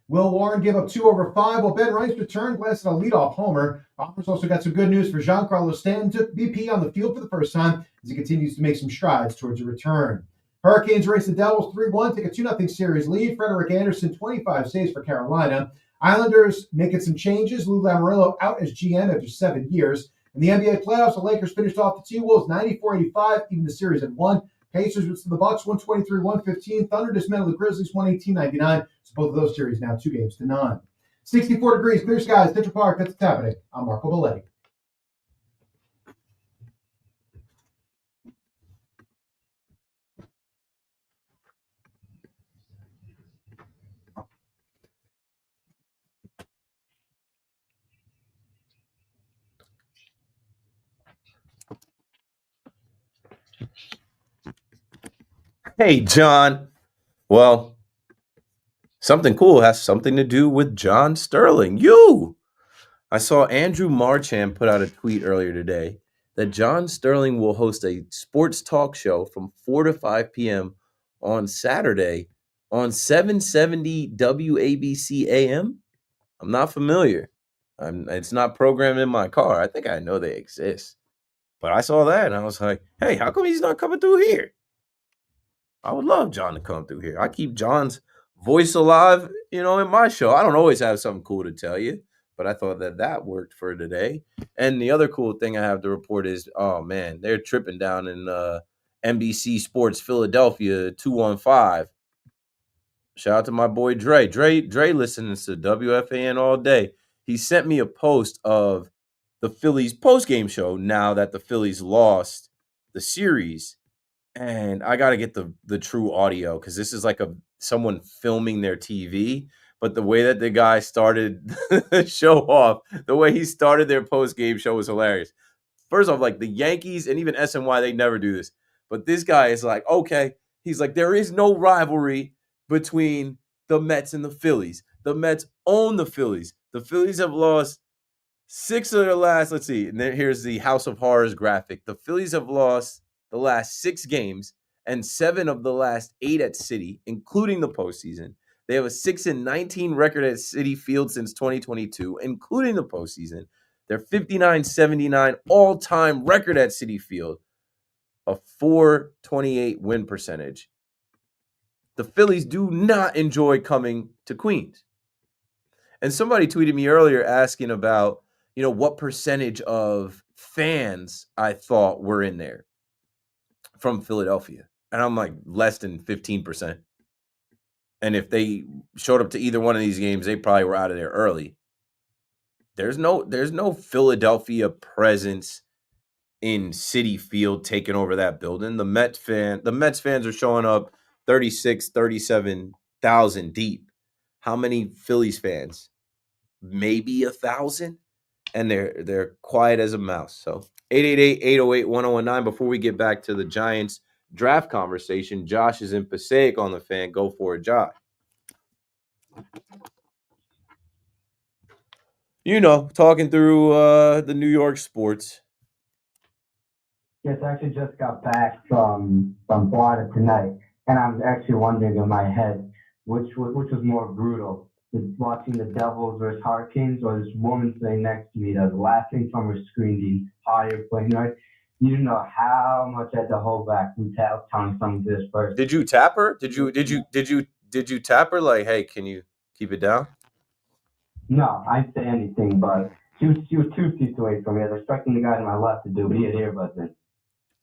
Will Warren gave up 2 over 5, while Ben Rice returned, blasted a leadoff homer. Bombers also got some good news for Giancarlo Stanton. Took BP on the field for the first time as he continues to make some strides towards a return. Hurricanes race the Devils 3-1, take a 2-0 series lead. Frederick Anderson, 25 saves for Carolina. Islanders making some changes. Lou Lamoriello out as GM after 7 years. In the NBA playoffs, the Lakers finished off the T-Wolves 94-85, even the series at 1. Pacers with the Bucks 123-115. Thunder dismantled the Grizzlies 118-99. So both of those series now 2-9. 64 degrees, clear skies, Central Park. That's what's happening. I'm Marco Belletti. Hey, John. Well, something cool has something to do with John Sterling. I saw Andrew Marchand put out a tweet earlier today that John Sterling will host a sports talk show from 4 to 5 p.m. on Saturday on 770 WABC AM. I'm not familiar. It's not programmed in my car. I think I know they exist. But I saw that and I was like, hey, how come he's not coming through here? I would love John to come through here. I keep John's voice alive, in my show. I don't always have something cool to tell you, but I thought that worked for today. And the other cool thing I have to report is, oh man, they're tripping down in NBC Sports Philadelphia 215. Shout out to my boy Dre. Dre listens to WFAN all day. He sent me a post of the Phillies postgame show now that the Phillies lost the series. And I got to get the true audio because this is like someone filming their TV. But the way that the guy started the show off, the way he started their post-game show was hilarious. First off, like the Yankees and even SNY, they never do this. But this guy is like, okay. He's like, there is no rivalry between the Mets and the Phillies. The Mets own the Phillies. The Phillies have lost 6 of their last, let's see, and then here's the House of Horrors graphic. The Phillies have lost the last 6 games and 7 of the last 8 at Citi, including the postseason. They have a 6-19 record at Citi Field since 2022, including the postseason. Their 59-79 all-time record at Citi Field, a .428 win percentage. The Phillies do not enjoy coming to Queens. And somebody tweeted me earlier asking about, what percentage of fans I thought were in there from Philadelphia. And I'm like, less than 15%. And if they showed up to either one of these games, they probably were out of there early. There's no Philadelphia presence in Citi Field taking over that building. The Mets fans are showing up 36, 37,000 deep. How many Phillies fans? Maybe 1,000, and they're quiet as a mouse. So 888-808-1019. Before we get back to the Giants draft conversation, Josh is in Passaic on the Fan. Go for it, Josh. Talking through the New York sports. Yes, I actually just got back from Florida tonight, and I'm actually wondering in my head which was more brutal, watching the Devils versus Hurricanes, or this woman sitting next to me that was laughing from her screen the entire play. You didn't know how much I had to hold back from telling some of this person. Did you tap her? Did you tap her? Like, hey, can you keep it down? No, I didn't say anything, but she was 2 seats away from me. I was expecting the guy to my left to do, but he had earbuds in.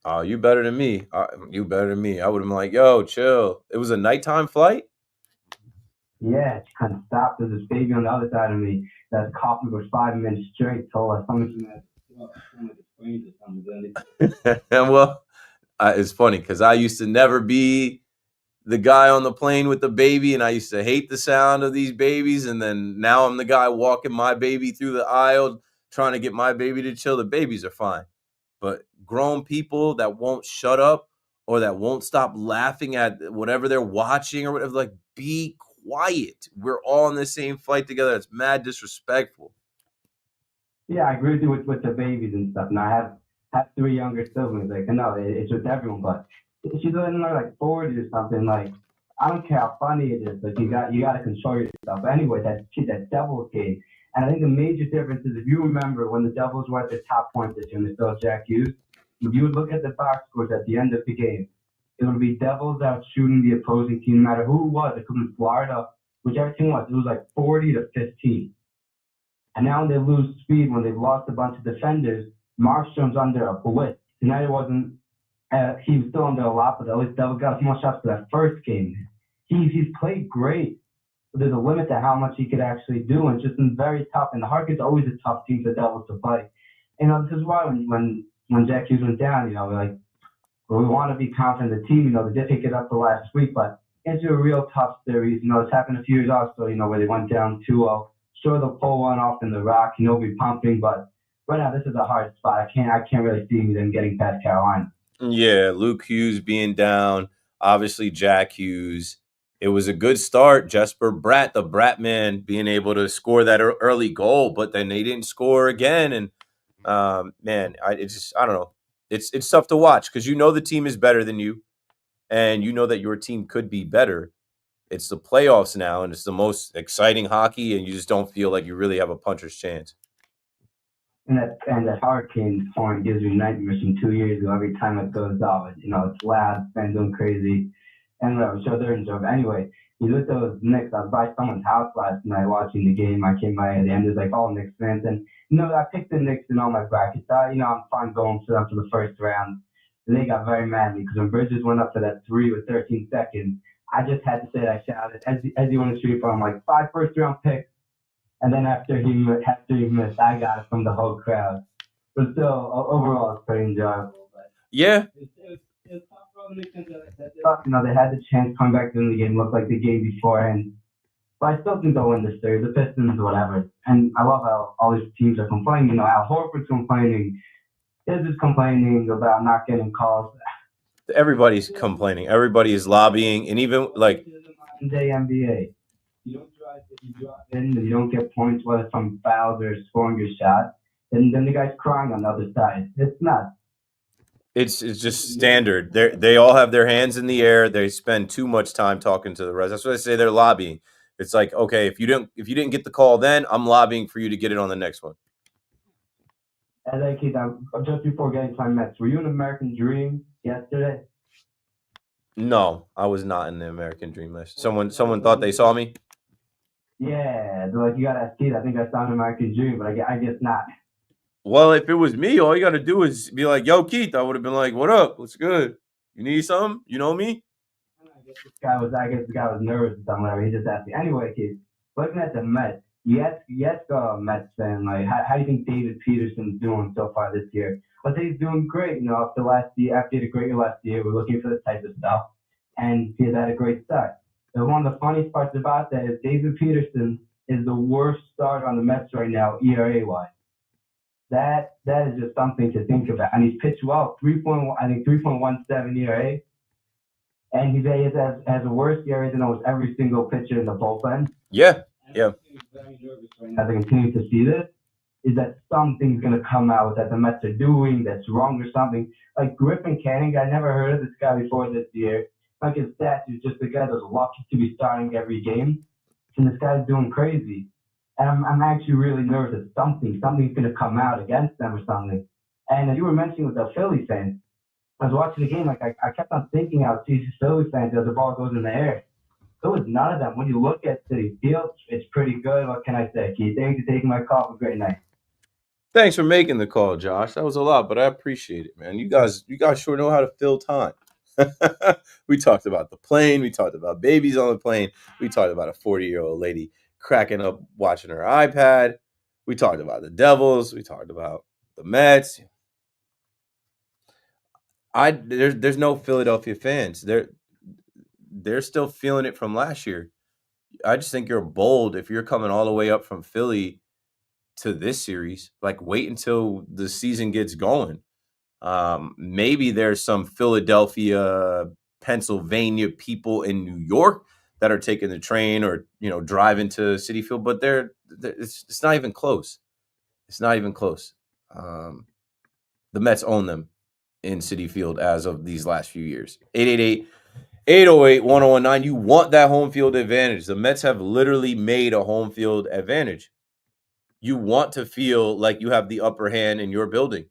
Oh, you better than me. You better than me. I would have been like, yo, chill. It was a nighttime flight? Yeah, she couldn't stop. There's this baby on the other side of me that's coughing for 5 minutes straight. Told us something And well, it's funny because I used to never be the guy on the plane with the baby, and I used to hate the sound of these babies. And then now I'm the guy walking my baby through the aisle, trying to get my baby to chill. The babies are fine. But grown people that won't shut up or that won't stop laughing at whatever they're watching or whatever, like, be quiet. We're all on the same flight together. It's mad disrespectful. Yeah, I agree with you with the babies and stuff. And I have three younger siblings. Like, no, it's with everyone, but she's like 40 or something. Like, I don't care how funny it is. Like, you got to control yourself. But anyway, that Devils game. And I think the major difference is if you remember when the Devils were at their top point this year and they still had Jack Hughes, if you would look at the box scores at the end of the game, it would be Devils out shooting the opposing team, no matter who it was. It could be Florida, whichever team it was like 40-15. And now they lose speed when they've lost a bunch of defenders. Markstrom's under a blitz. Tonight it wasn't. He was still under a lot, but at least Devils got more shots for that first game. He's played great. But there's a limit to how much he could actually do, and it's just been very tough. And the Hurricanes are always a tough team for Devils to play. This is why when Jack Hughes went down, we want to be confident in the team. They did pick it up the last week, but it's a real tough series. It's happened a few years also, where they went down 2-0. Sure, they'll pull one off in the Rock, be pumping, but right now this is a hard spot. I can't really see them getting past Carolina. Yeah, Luke Hughes being down, obviously Jack Hughes. It was a good start. Jesper Bratt, the Bratt man, being able to score that early goal, but then they didn't score again. And man, I don't know. It's tough to watch because the team is better than you, and that your team could be better. It's the playoffs now, and it's the most exciting hockey, and you just don't feel like you really have a puncher's chance. And that Hurricanes horn gives me nightmares from 2 years ago. Every time it goes off, it's loud, fans going crazy, and I'm sure they're enjoying. Anyway, you look at those Knicks. I was by someone's house last night watching the game. I came by at the end. There's like all Knicks fans, and I picked the Knicks in all my brackets. I'm fine going for them for the first round. And they got very mad at me because when Bridges went up for that 3 with 13 seconds, I just had to say that I shouted as he went to street for him, like 5 first-round picks. And then after he missed, I got it from the whole crowd. But still, overall, it's pretty enjoyable. But yeah. It's tough for the Knicks. They had the chance coming back in the game, looked like the game beforehand. But I still think they'll win this series, the Pistons, whatever. And I love how all these teams are complaining. Al Horford's complaining. Iz is complaining about not getting calls. Everybody's complaining. Everybody is lobbying. And even like day NBA. You don't drive if you drop in and you don't get points, whether from fouls or scoring your shot, and then the guy's crying on the other side. It's nuts. It's just standard. They all have their hands in the air. They spend too much time talking to the rest. That's what I say. They're lobbying. It's like, okay, if you didn't get the call, then I'm lobbying for you to get it on the next one. And then, Keith, just before getting to my Mets, were you an American Dream yesterday? No, I was not in the American Dream list. Someone thought they saw me. Yeah, they're like, you gotta ask Keith. I think I saw an American Dream, but I guess not. Well, if it was me, all you got to do is be like, yo, Keith. I would have been like, what up? What's good? You need something? You know me? I guess the guy was nervous or something. Whatever. He just asked me. Anyway, Keith, looking at the Mets, yes, Mets fan. Like, how do you think David Peterson's doing so far this year? I think he's doing great. After he had a great year last year, we're looking for this type of stuff, and he's had a great start. And one of the funniest parts about that is David Peterson is the worst starter on the Mets right now, ERA-wise. That is just something to think about. And he's pitched well, 3.17 ERA. And he has a worse ERA than almost every single pitcher in the bullpen. Yeah. Very nervous right now to continue to see this. Is that something's going to come out that the Mets are doing that's wrong or something. Like Griffin Canning, I never heard of this guy before this year. Like his stats is just a guy that's lucky to be starting every game. And this guy's doing crazy. And I'm actually really nervous that something's going to come out against them or something. And as you were mentioning with the Philly fans, I was watching the game, like I kept on thinking how these Philly fans as the ball goes in the air. There was none of them. When you look at Citi Field, it's pretty good. What can I say, Keith? Thanks for taking my call. Have a great night. Thanks for making the call, Josh. That was a lot, but I appreciate it, man. You guys sure know how to fill time. We talked about the plane. We talked about babies on the plane. We talked about a 40-year-old lady cracking up watching her iPad. We talked about the Devils. We talked about the Mets. There's no Philadelphia fans. They're still feeling it from last year. I just think you're bold if you're coming all the way up from Philly to this series. Like, wait until the season gets going. Maybe there's some Philadelphia, Pennsylvania people in New York that are taking the train or driving to Citi Field, but it's not even close. It's not even close. The Mets own them in Citi Field as of these last few years. 888-808-1019. You want that home field advantage. The Mets have literally made a home field advantage. You want to feel like you have the upper hand in your building.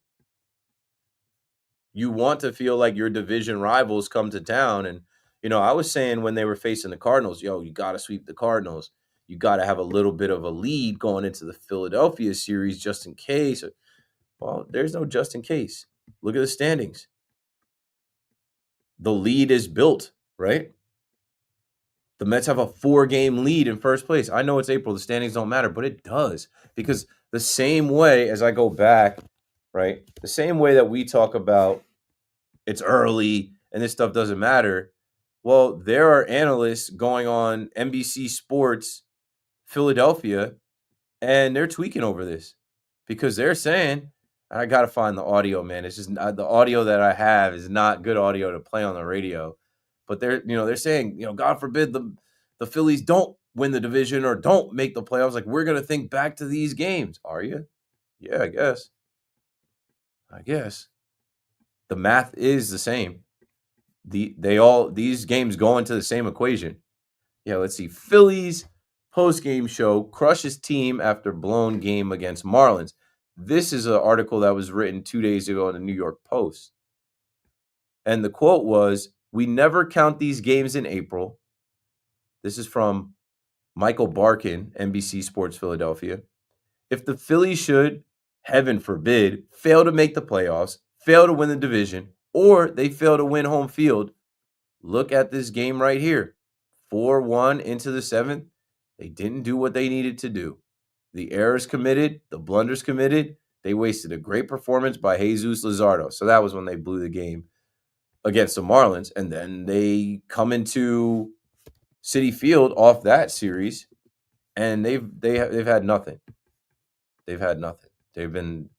You want to feel like your division rivals come to town. And, I was saying when they were facing the Cardinals, you got to sweep the Cardinals. You got to have a little bit of a lead going into the Philadelphia series just in case. Well, there's no just in case. Look at the standings. The lead is built, right? The Mets have a 4-game lead in first place. I know it's April. The standings don't matter, but it does. Because the same way as I go back, right, the same way that we talk about it's early and this stuff doesn't matter, well, there are analysts going on NBC Sports Philadelphia, and they're tweaking over this because they're saying, I got to find the audio, man. It's just the audio that I have is not good audio to play on the radio. But they're saying, God forbid the Phillies don't win the division or don't make the playoffs. Like, we're going to think back to these games. Are you? Yeah, I guess. The math is the same. These games go into the same equation. Yeah, let's see. Phillies post-game show crushes team after blown game against Marlins. This is an article that was written 2 days ago in the New York Post. And the quote was, "We never count these games in April." This is from Michael Barkin, NBC Sports Philadelphia. "If the Phillies should, heaven forbid, fail to make the playoffs, fail to win the division, or they fail to win home field, look at this game right here. 4-1 into the 7th. They didn't do what they needed to do. The errors committed, the blunders committed. They wasted a great performance by Jesus Luzardo." So that was when they blew the game against the Marlins. And then they come into Citi Field off that series, and they've had nothing. They've had nothing. They've been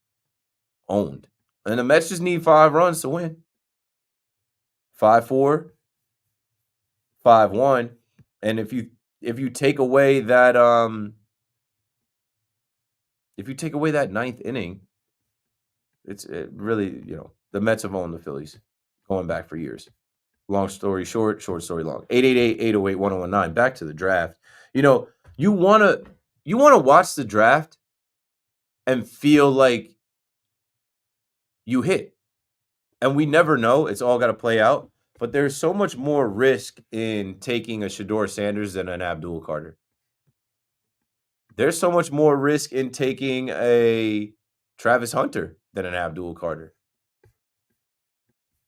owned. And the Mets just need 5 runs to win. 5-4, 5-1. And if you take away that ninth inning, it really, the Mets have owned the Phillies going back for years. Long story short, short story long. 888-808-1019. Back to the draft. You want to watch the draft and feel like you hit. And we never know. It's all got to play out. But there's so much more risk in taking a Shedeur Sanders than an Abdul Carter. There's so much more risk in taking a Travis Hunter than an Abdul Carter.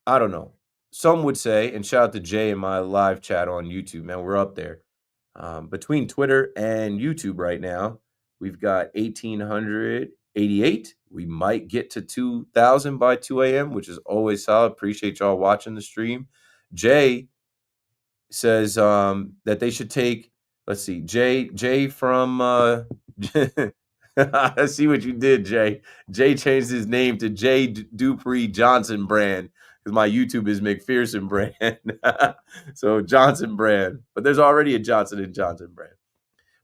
I don't know. Some would say, and shout out to Jay in my live chat on YouTube, man, we're up there. Between Twitter and YouTube right now, we've got 1,888. We might get to 2,000 by 2 a.m., which is always solid. Appreciate y'all watching the stream. Jay says that they should take, let's see, Jay from, I see what you did, Jay. Jay changed his name to Jay Dupree Johnson Brand because my YouTube is McPherson Brand. So Johnson Brand. But there's already a Johnson & Johnson Brand.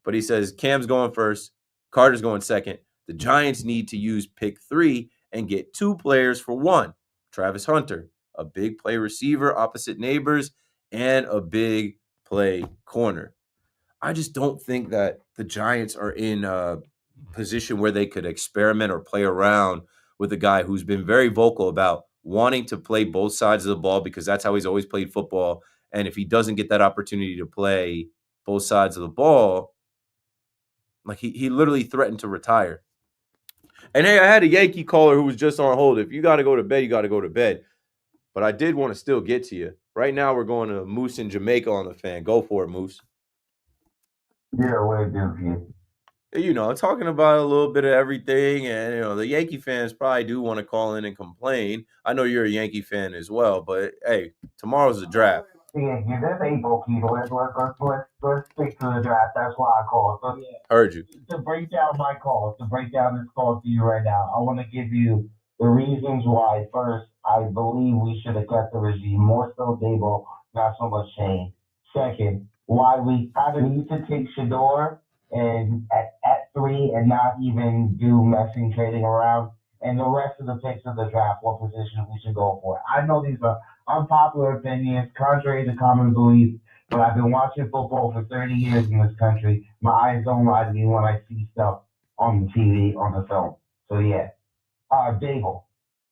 But he says Cam's going first, Carter's going second. The Giants need to use pick 3 and get 2 players for 1. Travis Hunter, a big play receiver opposite Neighbors, and a big play corner. I just don't think that the Giants are in a position where they could experiment or play around with a guy who's been very vocal about wanting to play both sides of the ball because that's how he's always played football. And if he doesn't get that opportunity to play both sides of the ball, like he literally threatened to retire. And hey, I had a Yankee caller who was just on hold. If you got to go to bed, you got to go to bed. But I did want to still get to you. Right now, we're going to Moose in Jamaica on the fan. Go for it, Moose. Yeah, what it do, Talking about a little bit of everything. And, the Yankee fans probably do want to call in and complain. I know you're a Yankee fan as well. But, hey, tomorrow's the draft. Yeah, that's April, people. Let's stick to the draft. That's why I called. So, Heard you. To break down my call, to break down this call to you right now, I want to give you the reasons why. First, I believe we should have kept the regime, more so Dable, not so much Shane. Second, why we kind of need to take Shador and at 3 and not even do messing trading around. And the rest of the picks of the draft, what position we should go for. I know these are unpopular opinions, contrary to common belief, but I've been watching football for 30 years in this country. My eyes don't lie to me when I see stuff on the TV, on the film. So yeah, Dable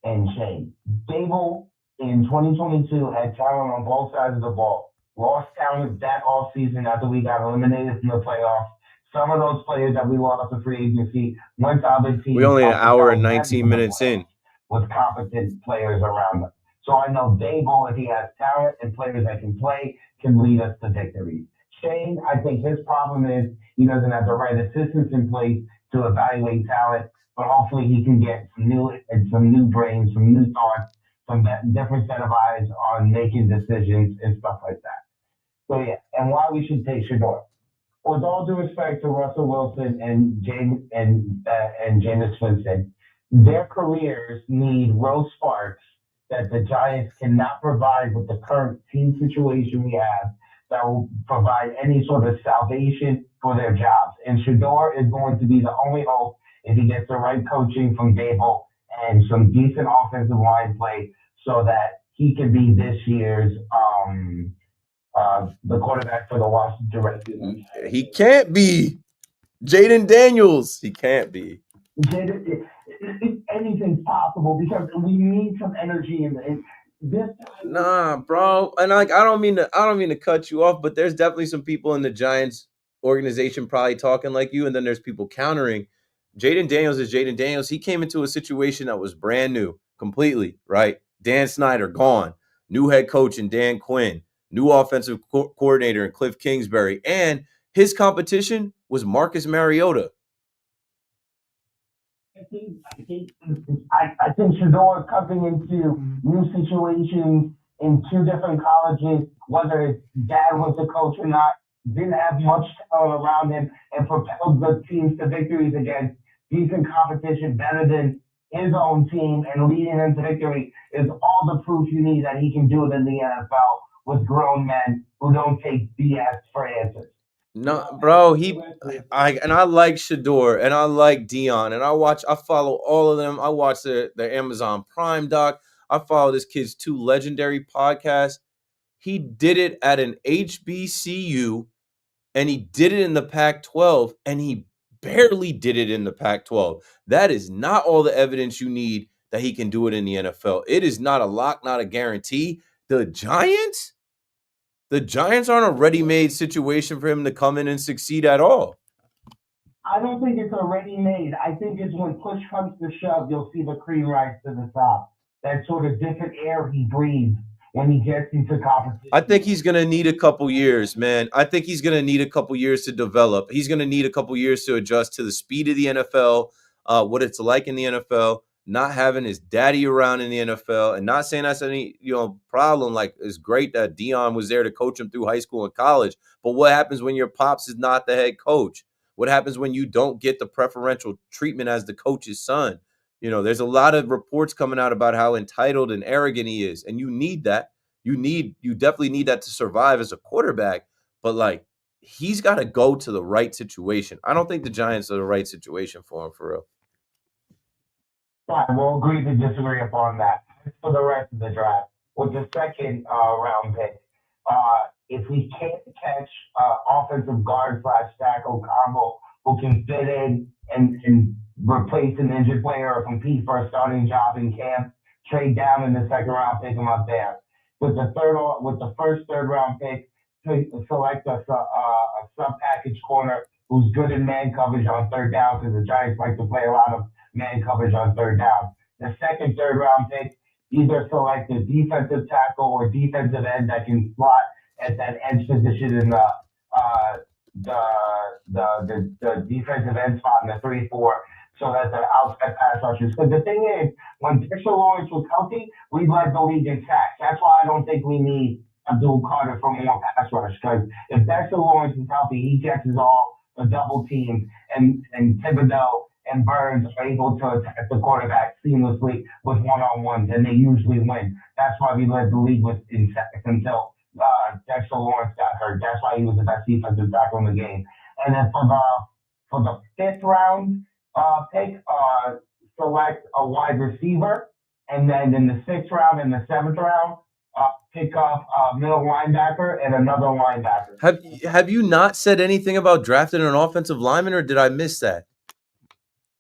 and Shane. Dable in 2022 had talent on both sides of the ball. Lost talent that offseason after we got eliminated from the playoffs. Some of those players that we lost to free agency went to other teams. We only an hour and 19 minutes in. With competent players around them. So I know Dable, if he has talent and players that can play, can lead us to victories. Shane, I think his problem is he doesn't have the right assistants in place to evaluate talent, but hopefully he can get some new brains, some new thoughts, some different set of eyes on making decisions and stuff like that. So yeah, and why we should take Shador. With all due respect to Russell Wilson and Jameis Winston, their careers need rose sparks that the Giants cannot provide with the current team situation we have that will provide any sort of salvation for their jobs. And Shador is going to be the only hope if he gets the right coaching from Dable and some decent offensive line play so that he can be this year's the quarterback for the Washington Redskins. He can't be. Jaden Daniels. He can't be. Anything's possible because we need some energy in this. Nah, bro. And like I don't mean to cut you off, but there's definitely some people in the Giants organization probably talking like you, and then there's people countering. Jaden Daniels is Jaden Daniels. He came into a situation that was brand new, completely, right? Dan Snyder gone. New head coach in Dan Quinn. New offensive coordinator in Cliff Kingsbury. And his competition was Marcus Mariota. I think Shador coming into new situations in 2 different colleges, whether his dad was the coach or not, didn't have much talent around him and propelled the teams to victories against decent competition better than his own team and leading them to victory is all the proof you need that he can do it in the NFL with grown men who don't take BS for answers. No, bro, I like Shador and I like Dion and I follow all of them. I watch their Amazon Prime doc. I follow this kid's 2 legendary podcasts. He did it at an HBCU and he did it in the Pac-12 and he barely did it in the Pac-12. That is not all the evidence you need that he can do it in the NFL. It is not a lock, not a guarantee. The Giants aren't a ready-made situation for him to come in and succeed at all. I don't think it's a ready-made. I think it's when push comes to shove, you'll see the cream rise to the top. That sort of different air he breathes when he gets into competition. I think he's going to need a couple years, man. I think he's going to need a couple years to develop. He's going to need a couple years to adjust to the speed of the NFL, what it's like in the NFL, not having his daddy around in the NFL, and not saying that's any problem. Like, it's great that Dion was there to coach him through high school and college, but what happens when your pops is not the head coach? What happens when you don't get the preferential treatment as the coach's son? There's a lot of reports coming out about how entitled and arrogant he is, and you need that. You definitely need that to survive as a quarterback, but like, he's got to go to the right situation. I don't think the Giants are the right situation for him, for real. Right, we'll agree to disagree upon that. For the rest of the draft, with the second round pick, if we can't catch offensive guard / tackle combo who can fit in and replace an injured player or compete for a starting job in camp, trade down in the second round, pick him up there. With the first third round pick, select a sub package corner who's good in man coverage on third down because the Giants like to play a lot of man coverage on third down. The second, third round pick, either select a defensive tackle or defensive end that can slot at that edge position in the defensive end spot in the 3-4, so that the outside pass rushers. Because the thing is, when Dexter Lawrence was healthy, we led the league in sacks. That's why I don't think we need Abdul Carter for more pass rush. Because if Dexter Lawrence is healthy, he catches all the double teams, and Thibodeau and Burns are able to attack the quarterback seamlessly with one-on-ones, and they usually win. That's why we led the league in sacks until Dexter Lawrence got hurt. That's why he was the best defensive tackle in the game. And then for the fifth round pick, select a wide receiver, and then in the sixth round and the seventh round, pick up a middle linebacker and another linebacker. Have you not said anything about drafting an offensive lineman, or did I miss that?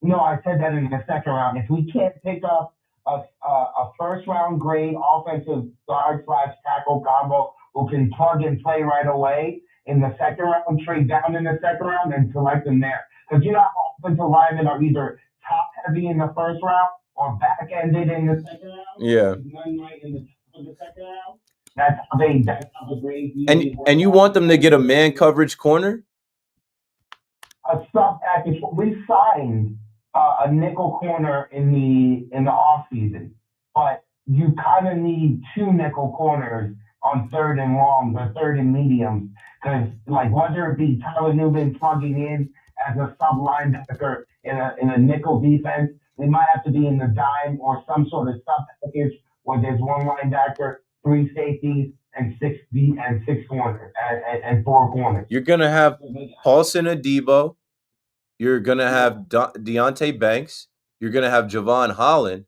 No, I said that in the second round. If we can't pick up a first round grade offensive guard / tackle combo who can plug and play right away in the second round, trade down in the second round and select them there. Because you know how offensive linemen are either top heavy in the first round or back ended in the second round. Yeah. None right in the second round. That's how the grades usually work And you out. want them to get a man coverage corner? A sub package. We signed a nickel corner in the off season, but you kind of need two nickel corners on third and longs or third and mediums, because like whether it be Tyler Newman plugging in as a sub linebacker in a nickel defense, we might have to be in the dime or some sort of sub package where there's one linebacker, three safeties, and six corners and four corners. You're gonna have Paulson Adebo. You're gonna have Deontay Banks. You're gonna have Javon Holland.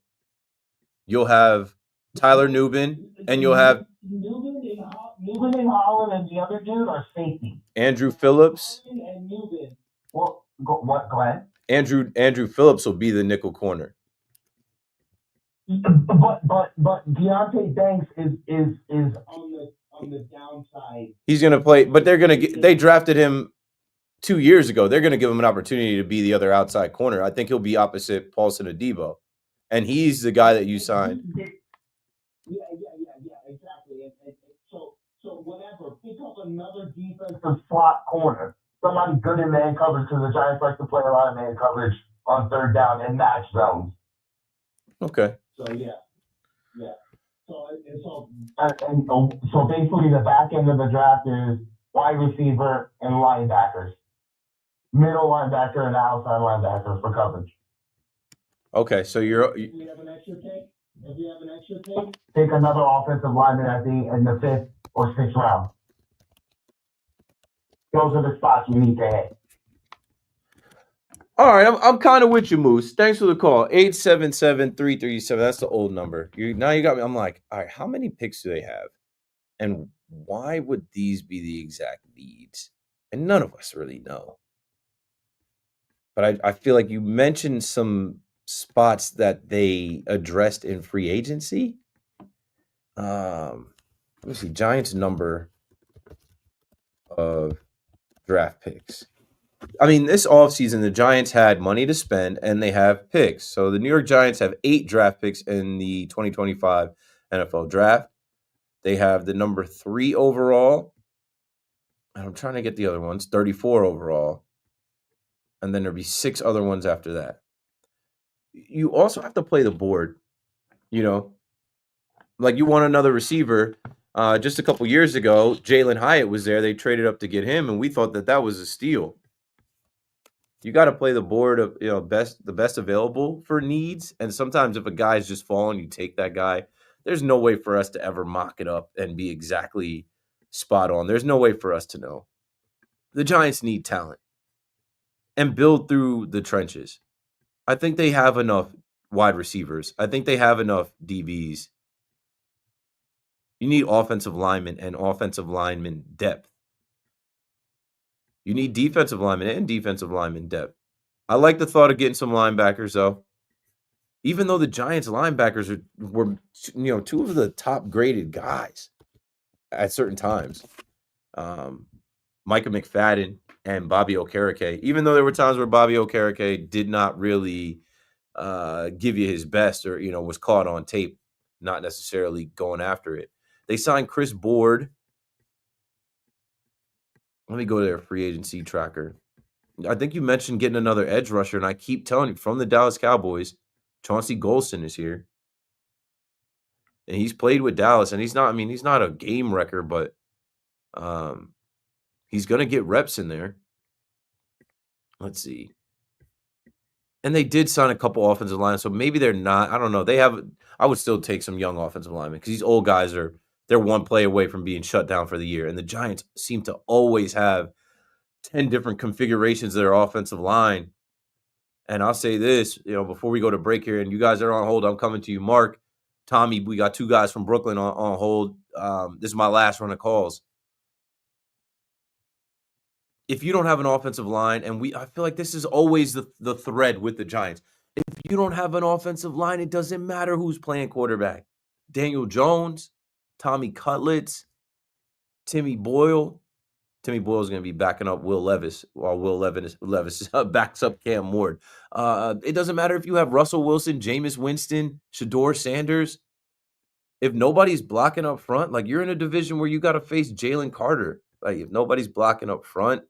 You'll have Tyler Newman, and you'll have Newman and Holland and the other dude are safety. Andrew Phillips. And Newman. Well, go ahead. Andrew Phillips will be the nickel corner. But Deontay Banks is on the downside. He's gonna play, but they drafted him 2 years ago. They're gonna give him an opportunity to be the other outside corner. I think he'll be opposite Paulson Adebo, and he's the guy that you signed. Yeah, exactly. And so whatever, pick up another defensive slot corner, somebody good in man coverage, because the Giants like to play a lot of man coverage on third down and match zones. Okay. So yeah. So basically, the back end of the draft is wide receiver and linebackers, middle linebacker and outside linebackers for coverage. Okay, so If we have an extra pick, take another offensive lineman in the fifth or sixth round. Those are the spots we need to hit. All right, I'm kind of with you, Moose. Thanks for the call. 877-337. That's the old number. Now you got me. I'm like, all right, how many picks do they have? And why would these be the exact needs? And none of us really know. But I feel like you mentioned some spots that they addressed in free agency. Let me see. Giants' number of draft picks. I mean, this offseason, the Giants had money to spend and they have picks. So the New York Giants have 8 draft picks in the 2025 NFL draft. They have the number 3 overall. And I'm trying to get the other ones. 34 overall. And then there'll be 6 other ones after that. You also have to play the board. You know, like you want another receiver. Just a couple years ago, Jalen Hyatt was there. They traded up to get him, and we thought that was a steal. You got to play the board of the best available for needs. And sometimes if a guy's just falling, you take that guy. There's no way for us to ever mock it up and be exactly spot on. There's no way for us to know. The Giants need talent and build through the trenches. I think they have enough wide receivers. I think they have enough DBs. You need offensive linemen and offensive lineman depth. You need defensive linemen and defensive lineman depth. I like the thought of getting some linebackers, though. Even though the Giants linebackers were 2 of the top graded guys at certain times. Micah McFadden and Bobby Okereke. Even though there were times where Bobby Okereke did not really give you his best or, was caught on tape, not necessarily going after it. They signed Chris Board. Let me go to their free agency tracker. I think you mentioned getting another edge rusher, and I keep telling you, from the Dallas Cowboys, Chauncey Golston is here. And he's played with Dallas, and he's not a game wrecker, but he's going to get reps in there. Let's see. And they did sign a couple offensive linemen, so maybe they're not. I don't know. I would still take some young offensive linemen because these old guys are they're one play away from being shut down for the year. And the Giants seem to always have 10 different configurations of their offensive line. And I'll say this, before we go to break here, and you guys are on hold, I'm coming to you. Mark, Tommy, we got 2 guys from Brooklyn on hold. This is my last run of calls. If you don't have an offensive line, and I feel like this is always the thread with the Giants. If you don't have an offensive line, it doesn't matter who's playing quarterback. Daniel Jones, Tommy Cutlets, Timmy Boyle. Timmy Boyle's going to be backing up Will Levis while Will Levis backs up Cam Ward. It doesn't matter if you have Russell Wilson, Jameis Winston, Shador Sanders. If nobody's blocking up front, like you're in a division where you got to face Jalen Carter. Like if nobody's blocking up front,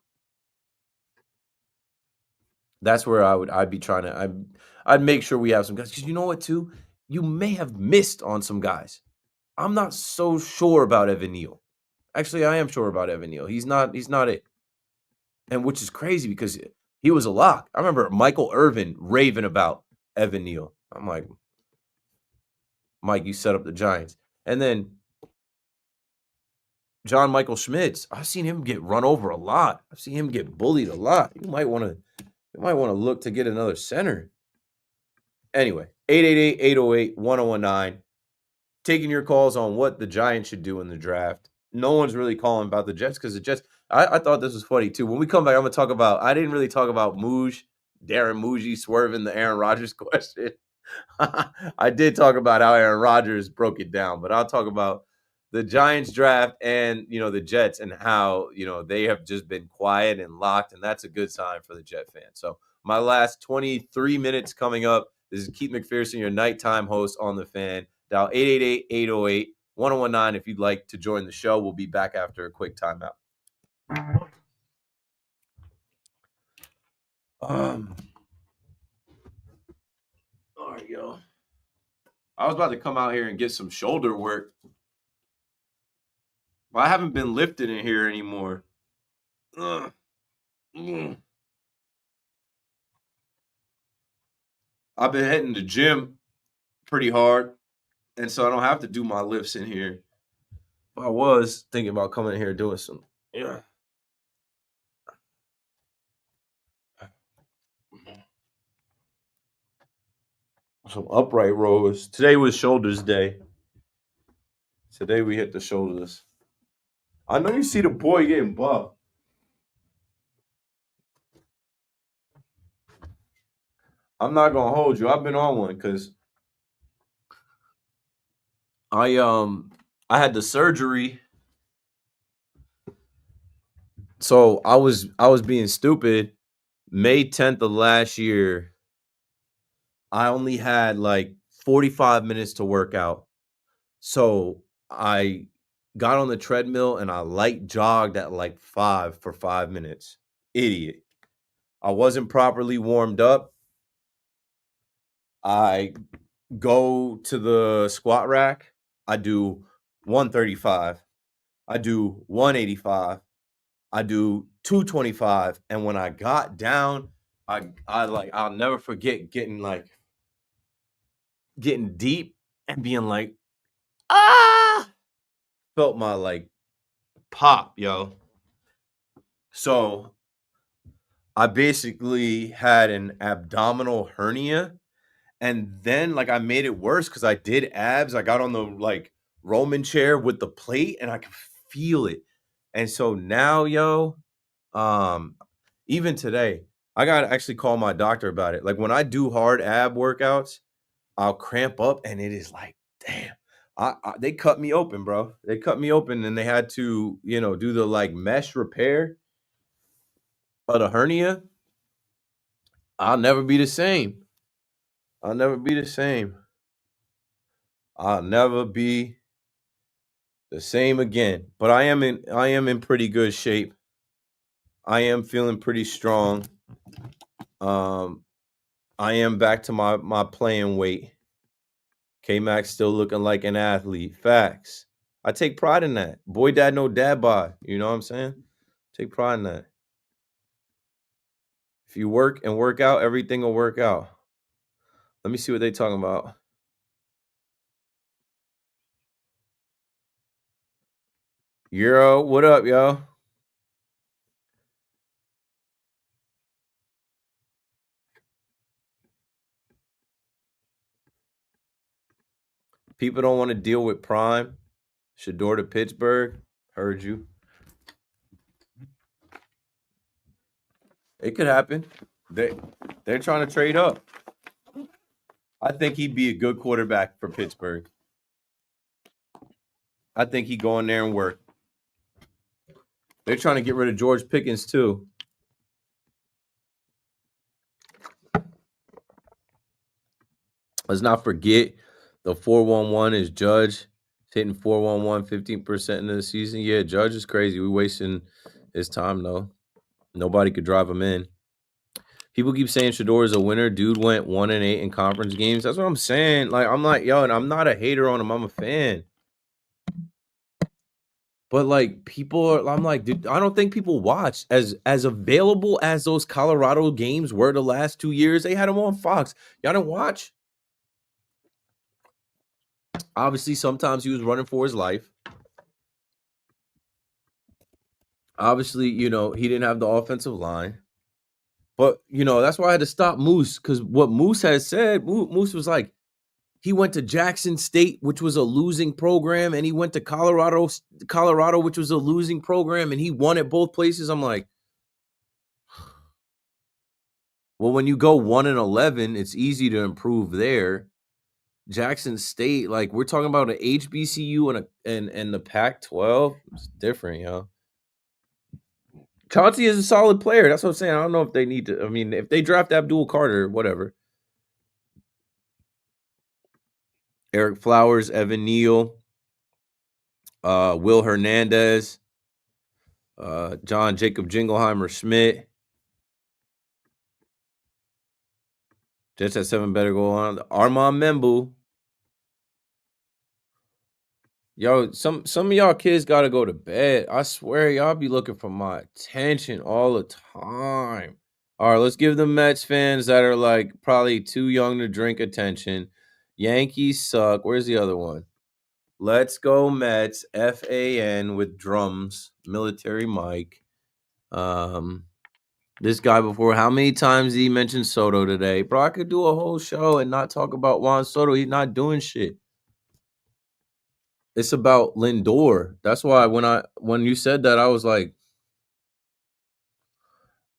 that's where I'd be trying to. I'd make sure we have some guys because you know what too, you may have missed on some guys. I'm not so sure about Evan Neal. Actually, I am sure about Evan Neal. He's not it. And which is crazy because he was a lock. I remember Michael Irvin raving about Evan Neal. I'm like, Mike, you set up the Giants. And then John Michael Schmitz, I've seen him get run over a lot. I've seen him get bullied a lot. You might want to look to get another center. Anyway, 888-808-1019. Taking your calls on what the Giants should do in the draft. No one's really calling about the Jets because the Jets, I thought this was funny too. When we come back, I'm going to talk about, I didn't really talk about Darren Muji swerving the Aaron Rodgers question. I did talk about how Aaron Rodgers broke it down, but I'll talk about the Giants draft and, the Jets and how, they have just been quiet and locked, and that's a good sign for the Jet fans. So my last 23 minutes coming up. This is Keith McPherson, your nighttime host on The Fan. Dial 888-808-1019 if you'd like to join the show. We'll be back after a quick timeout. All right, yo. I was about to come out here and get some shoulder work. But I haven't been lifting in here anymore. I've been hitting the gym pretty hard, and so I don't have to do my lifts in here. But I was thinking about coming in here and doing some, some upright rows. Today was shoulders day. Today we hit the shoulders. I know you see the boy getting buff. I'm not gonna hold you. I've been on one because I had the surgery. So I was being stupid. May 10th of last year, I only had like 45 minutes to work out. So I got on the treadmill and I light jogged at like 5 for 5 minutes. Idiot. I wasn't properly warmed up. I go to the squat rack. I do 135. I do 185. I do 225. And when I got down, I'll never forget getting deep and being like, felt my like pop, yo. So I basically had an abdominal hernia. And then I made it worse because I did abs. I got on the Roman chair with the plate and I could feel it. And so now, yo, even today, I got to actually call my doctor about it. Like when I do hard ab workouts, I'll cramp up and it is like, damn, they cut me open, bro. They cut me open and they had to, do the mesh repair of the hernia. I'll never be the same. I'll never be the same. I'll never be the same again. But I am in pretty good shape. I am feeling pretty strong. I am back to my playing weight. K-Max still looking like an athlete. Facts. I take pride in that. Boy, dad, no dad bod. You know what I'm saying? Take pride in that. If you work and work out, everything will work out. Let me see what they talking about. Euro, what up, yo? People don't want to deal with Prime. Shador to Pittsburgh. Heard you. It could happen. They're trying to trade up. I think he'd be a good quarterback for Pittsburgh. I think he'd go in there and work. They're trying to get rid of George Pickens too. Let's not forget the 4-1-1 is Judge. Hitting 4-1-1 15% into the season. Yeah, Judge is crazy. We're wasting his time though. Nobody could drive him in. People keep saying Shador is a winner. Dude went 1-8 in conference games. That's what I'm saying. Like, I'm like, yo, and I'm not a hater on him. I'm a fan. But like I'm like, dude, I don't think people watch as available as those Colorado games were the last 2 years. They had them on Fox. Y'all didn't watch. Obviously, sometimes he was running for his life. Obviously, he didn't have the offensive line. But, that's why I had to stop Moose, because what Moose has said, Moose was like, he went to Jackson State, which was a losing program, and he went to Colorado, which was a losing program, and he won at both places. I'm like, well, when you go 1-11, it's easy to improve there. Jackson State, like, we're talking about an HBCU and the Pac-12. It's different, yo. Chauncey is a solid player. That's what I'm saying. I don't know if they need to. I mean, if they draft Abdul Carter, whatever. Eric Flowers, Evan Neal, Will Hernandez, John Jacob Jingleheimer Schmidt. Jets at 7 better go on. Armand Membu. Yo, some of y'all kids got to go to bed. I swear, y'all be looking for my attention all the time. All right, let's give the Mets fans that are like probably too young to drink attention. Yankees suck. Where's the other one? Let's go Mets. FAN with drums. Military Mike. This guy before, how many times did he mention Soto today? Bro, I could do a whole show and not talk about Juan Soto. He's not doing shit. It's about Lindor. That's why when you said that, I was like,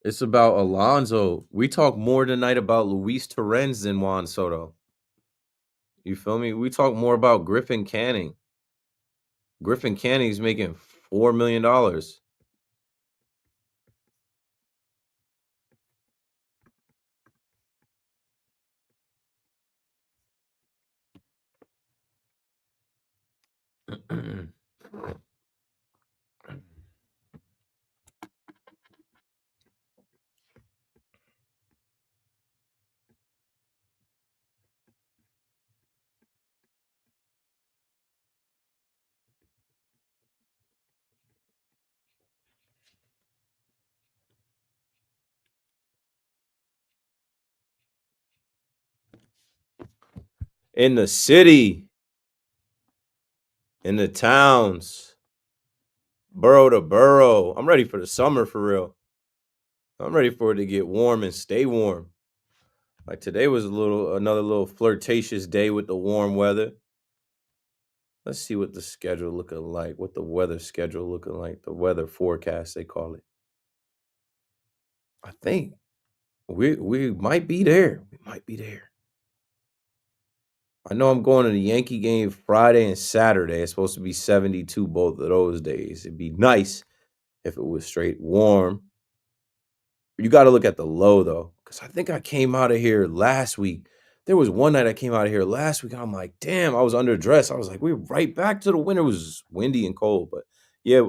it's about Alonso. We talk more tonight about Luis Torrens than Juan Soto. You feel me? We talk more about Griffin Canning. Griffin Canning's making $4 million. In the city, in the towns, borough to borough. I'm ready for the summer for real. I'm ready for it to get warm and stay warm. Like today was another little flirtatious day with the warm weather. Let's see what the schedule looking like, what the weather schedule looking like, the weather forecast they call it. I think we might be there. We might be there. I know I'm going to the Yankee game Friday and Saturday. It's supposed to be 72 both of those days. It'd be nice if it was straight warm. You got to look at the low, though, because I think I came out of here last week. There was one night I came out of here last week. I'm like, damn, I was underdressed. I was like, we're right back to the winter. It was windy and cold. But, yeah,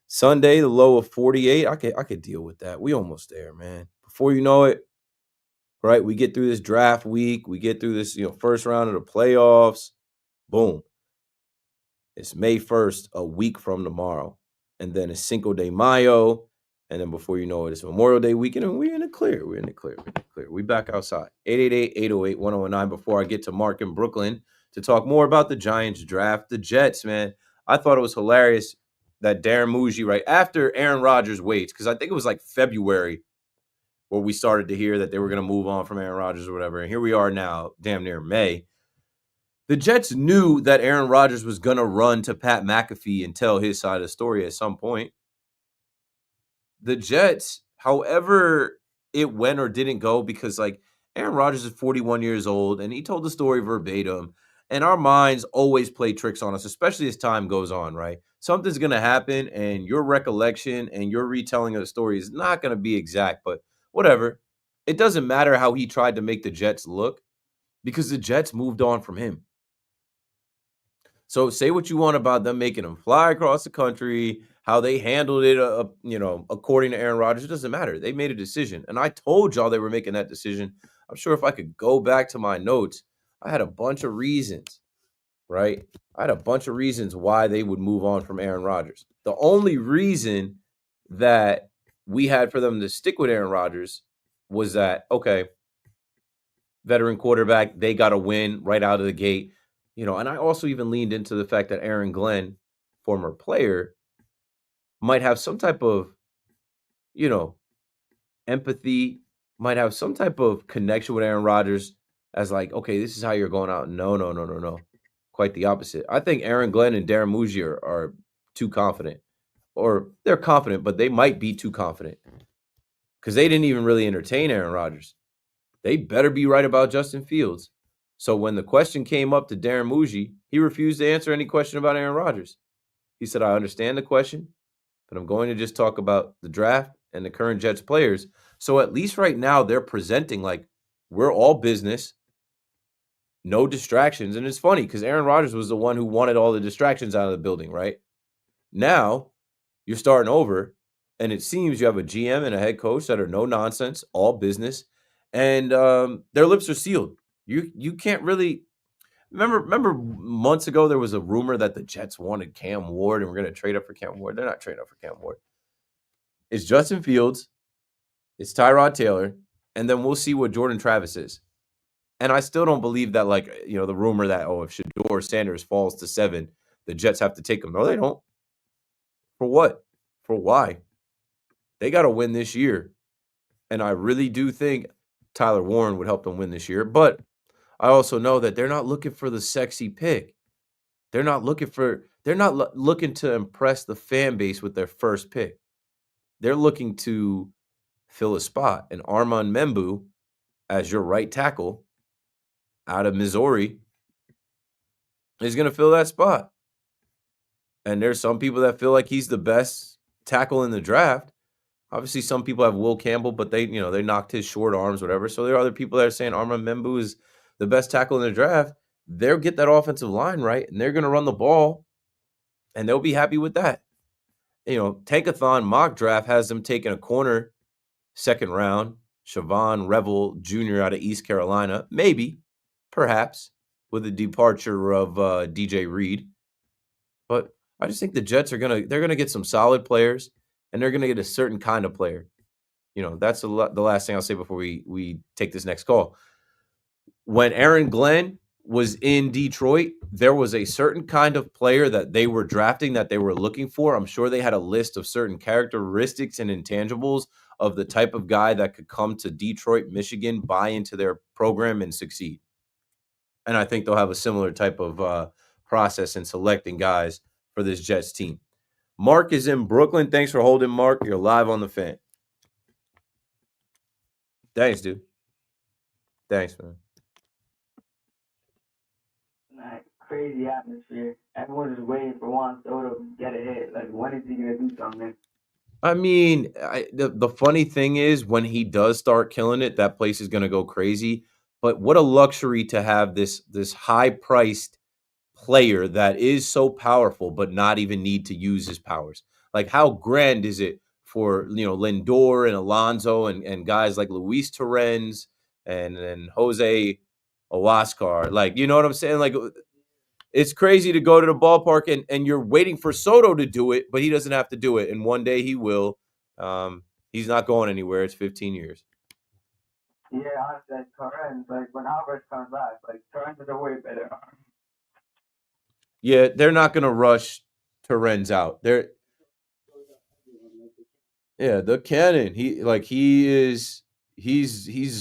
Sunday, the low of 48. I could deal with that. We almost there, man. Before you know it, right, we get through this draft week. We get through this, first round of the playoffs. Boom. It's May 1st, a week from tomorrow. And then it's Cinco de Mayo. And then before you know it, it's Memorial Day weekend, and we're in the clear. We're in the clear. We back outside. 888-808-1019 before I get to Mark in Brooklyn to talk more about the Giants draft. The Jets, man, I thought it was hilarious. that Darren Muji, right after Aaron Rodgers waits, because I think it was like February where we started to hear that they were going to move on from Aaron Rodgers or whatever. And here we are now, damn near May. The Jets knew that Aaron Rodgers was going to run to Pat McAfee and tell his side of the story at some point. The Jets, however it went or didn't go, because like Aaron Rodgers is 41 years old and he told the story verbatim. And our minds always play tricks on us, especially as time goes on, right? Something's going to happen and your recollection and your retelling of the story is not going to be exact, but whatever. It doesn't matter how he tried to make the Jets look because the Jets moved on from him. So say what you want about them making him fly across the country, how they handled it, according to Aaron Rodgers. It doesn't matter. They made a decision. And I told y'all they were making that decision. I'm sure if I could go back to my notes, I had a bunch of reasons, right? I had a bunch of reasons why they would move on from Aaron Rodgers. The only reason that we had for them to stick with Aaron Rodgers was that, okay, veteran quarterback, they got to win right out of the gate. And I also even leaned into the fact that Aaron Glenn, former player, might have some type of, empathy, might have some type of connection with Aaron Rodgers as like, okay, this is how you're going out. No. Quite the opposite. I think Aaron Glenn and Darren Muji are too confident. Or they're confident, but they might be too confident. Because they didn't even really entertain Aaron Rodgers. They better be right about Justin Fields. So when the question came up to Darren Muji, he refused to answer any question about Aaron Rodgers. He said, I understand the question, but I'm going to just talk about the draft and the current Jets players. So at least right now, they're presenting like we're all business, no distractions. And it's funny because Aaron Rodgers was the one who wanted all the distractions out of the building, right? Now you're starting over, and it seems you have a GM and a head coach that are no nonsense, all business, and their lips are sealed. You can't really remember months ago there was a rumor that the Jets wanted Cam Ward and we're going to trade up for Cam Ward. They're not trading up for Cam Ward. It's Justin Fields, it's Tyrod Taylor, and then we'll see what Jordan Travis is. And I still don't believe that, the rumor that, if Shedeur Sanders falls to 7, the Jets have to take him. No, they don't. For what? For why? They got to win this year. And I really do think Tyler Warren would help them win this year. But I also know that they're not looking for the sexy pick. They're not looking to impress the fan base with their first pick. They're looking to fill a spot. And Armand Membu, as your right tackle out of Missouri, is going to fill that spot. And there's some people that feel like he's the best tackle in the draft. Obviously, some people have Will Campbell, but they knocked his short arms, whatever. So there are other people that are saying Armand Membu is the best tackle in the draft. They'll get that offensive line right, and they're going to run the ball, and they'll be happy with that. Tankathon mock draft has them taking a corner second round, Siobhan Revel Jr. out of East Carolina, maybe, perhaps, with the departure of DJ Reed. But I just think the Jets they're gonna get some solid players, and they're gonna get a certain kind of player. That's the last thing I'll say before we take this next call. When Aaron Glenn was in Detroit, there was a certain kind of player that they were drafting that they were looking for. I'm sure they had a list of certain characteristics and intangibles of the type of guy that could come to Detroit, Michigan, buy into their program and succeed. And I think they'll have a similar type of process in selecting guys for this Jets team. Mark is in Brooklyn. Thanks for holding, Mark. You're live on the fan. Thanks, dude. Thanks, man. Crazy atmosphere. Everyone is waiting for Juan Soto to get a hit. Like, when is he gonna do something? I mean, the funny thing is when he does start killing it, that place is going to go crazy. But what a luxury to have this high-priced player that is so powerful, but not even need to use his powers. Like, how grand is it for Lindor and Alonso and guys like Luis Torrens and Jose Oscar? Like, you know what I'm saying? Like, it's crazy to go to the ballpark and you're waiting for Soto to do it, but he doesn't have to do it. And one day he will. He's not going anywhere. It's 15 years. Yeah, honestly, Torrens, like when Alvarez comes back, like Torrens is a way better arm. Yeah, they're not going to rush Torrens out. Yeah, the cannon. He's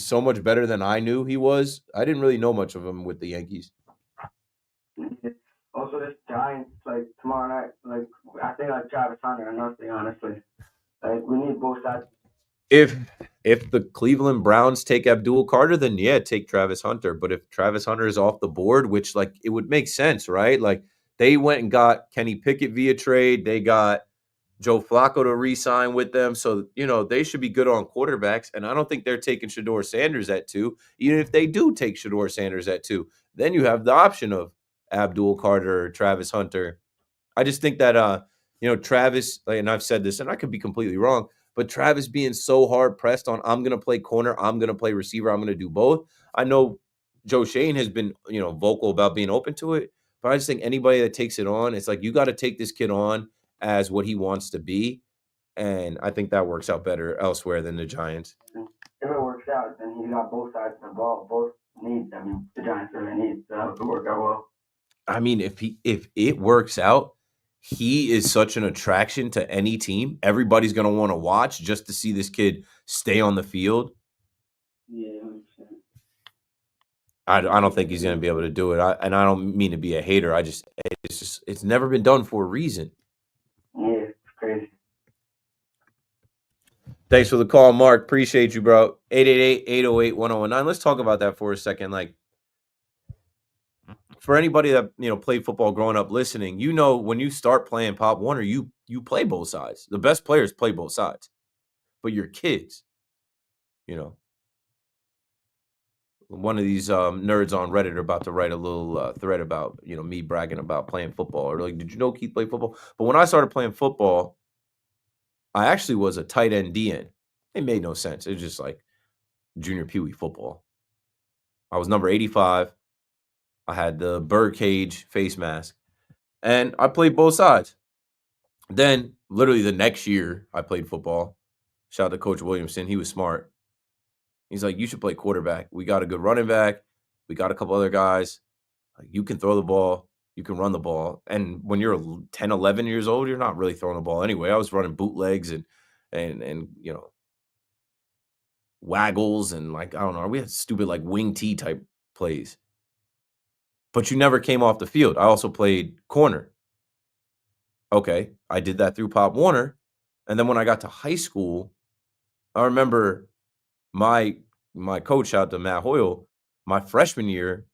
so much better than I knew he was. I didn't really know much of him with the Yankees. Also, this Giants, like, tomorrow night, like, I think, like, Travis Hunter or nothing, honestly. Like, we need both sides. If the Cleveland Browns take Abdul Carter, then yeah, take Travis Hunter. But if Travis Hunter is off the board, which like it would make sense, right? Like they went and got Kenny Pickett via trade. They got Joe Flacco to re-sign with them. So, they should be good on quarterbacks. And I don't think they're taking Shador Sanders at 2. Even if they do take Shador Sanders at 2, then you have the option of Abdul Carter or Travis Hunter. I just think that Travis, like, and I've said this, and I could be completely wrong, but Travis being so hard pressed on I'm gonna play corner, I'm gonna play receiver, I'm gonna do both. I know Joe Shane has been vocal about being open to it, but I just think anybody that takes it on, it's like you got to take this kid on as what he wants to be, and I think that works out better elsewhere than the Giants. If it works out, then he got both sides of the ball. Both need. I mean, the Giants really need to work out well. I mean, if it works out, he is such an attraction to any team. Everybody's going to want to watch just to see this kid stay on the field. Yeah, 100%. I don't think he's going to be able to do it. And I don't mean to be a hater. It's never been done for a reason. Yeah, it's crazy. Thanks for the call, Mark. Appreciate you, bro. 888-808-1019. Let's talk about that for a second. Like, for anybody that played football growing up listening, when you start playing Pop Warner, you play both sides. The best players play both sides, but your kids, one of these nerds on Reddit are about to write a little thread about me bragging about playing football, or like, did you know Keith played football? But when I started playing football, I actually was a tight end DN. It made no sense. It was just like junior Pee Wee football. I was number 85. I had the birdcage face mask, and I played both sides. Then, literally the next year, I played football. Shout out to Coach Williamson. He was smart. He's like, you should play quarterback. We got a good running back. We got a couple other guys. You can throw the ball. You can run the ball. And when you're 10, 11 years old, you're not really throwing the ball anyway. I was running bootlegs and waggles and like, I don't know. We had stupid like wing T type plays. But you never came off the field. I also played corner. Okay, I did that through Pop Warner. And then when I got to high school, I remember my coach, shout out to Matt Hoyle, my freshman year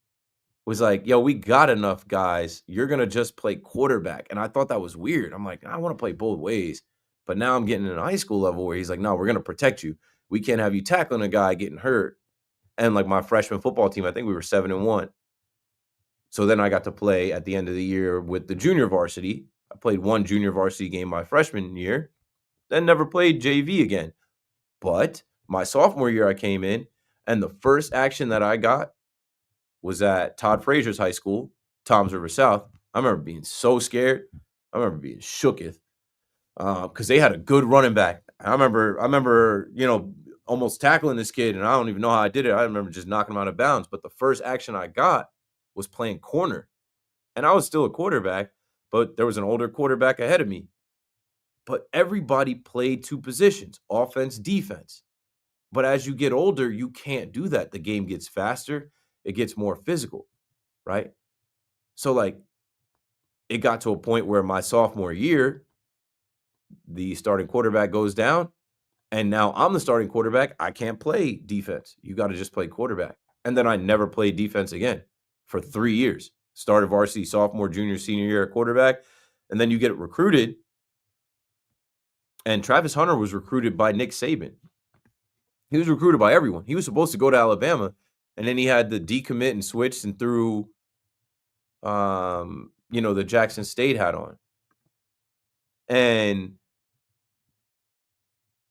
was like, yo, we got enough guys. You're going to just play quarterback. And I thought that was weird. I'm like, I want to play both ways. But now I'm getting in a high school level where he's like, no, we're going to protect you. We can't have you tackling a guy getting hurt. And like my freshman football team, I think we were 7-1. So then I got to play at the end of the year with the junior varsity. I played one junior varsity game my freshman year, then never played JV again. But my sophomore year, I came in, and the first action that I got was at Todd Frazier's high school, Toms River South. I remember being so scared. I remember being shooketh because they had a good running back. I remember, almost tackling this kid, and I don't even know how I did it. I remember just knocking him out of bounds. But the first action I got was playing corner, and I was still a quarterback, but there was an older quarterback ahead of me. But everybody played two positions, offense, defense. But as you get older, you can't do that. The game gets faster. It gets more physical, right? So, like, it got to a point where my sophomore year, the starting quarterback goes down, and now I'm the starting quarterback. I can't play defense. You got to just play quarterback. And then I never played defense again for 3 years. Started varsity, sophomore, junior, senior year at quarterback. And then you get recruited. And Travis Hunter was recruited by Nick Saban. He was recruited by everyone. He was supposed to go to Alabama, and then he had the decommit and switched and threw, the Jackson State hat on. And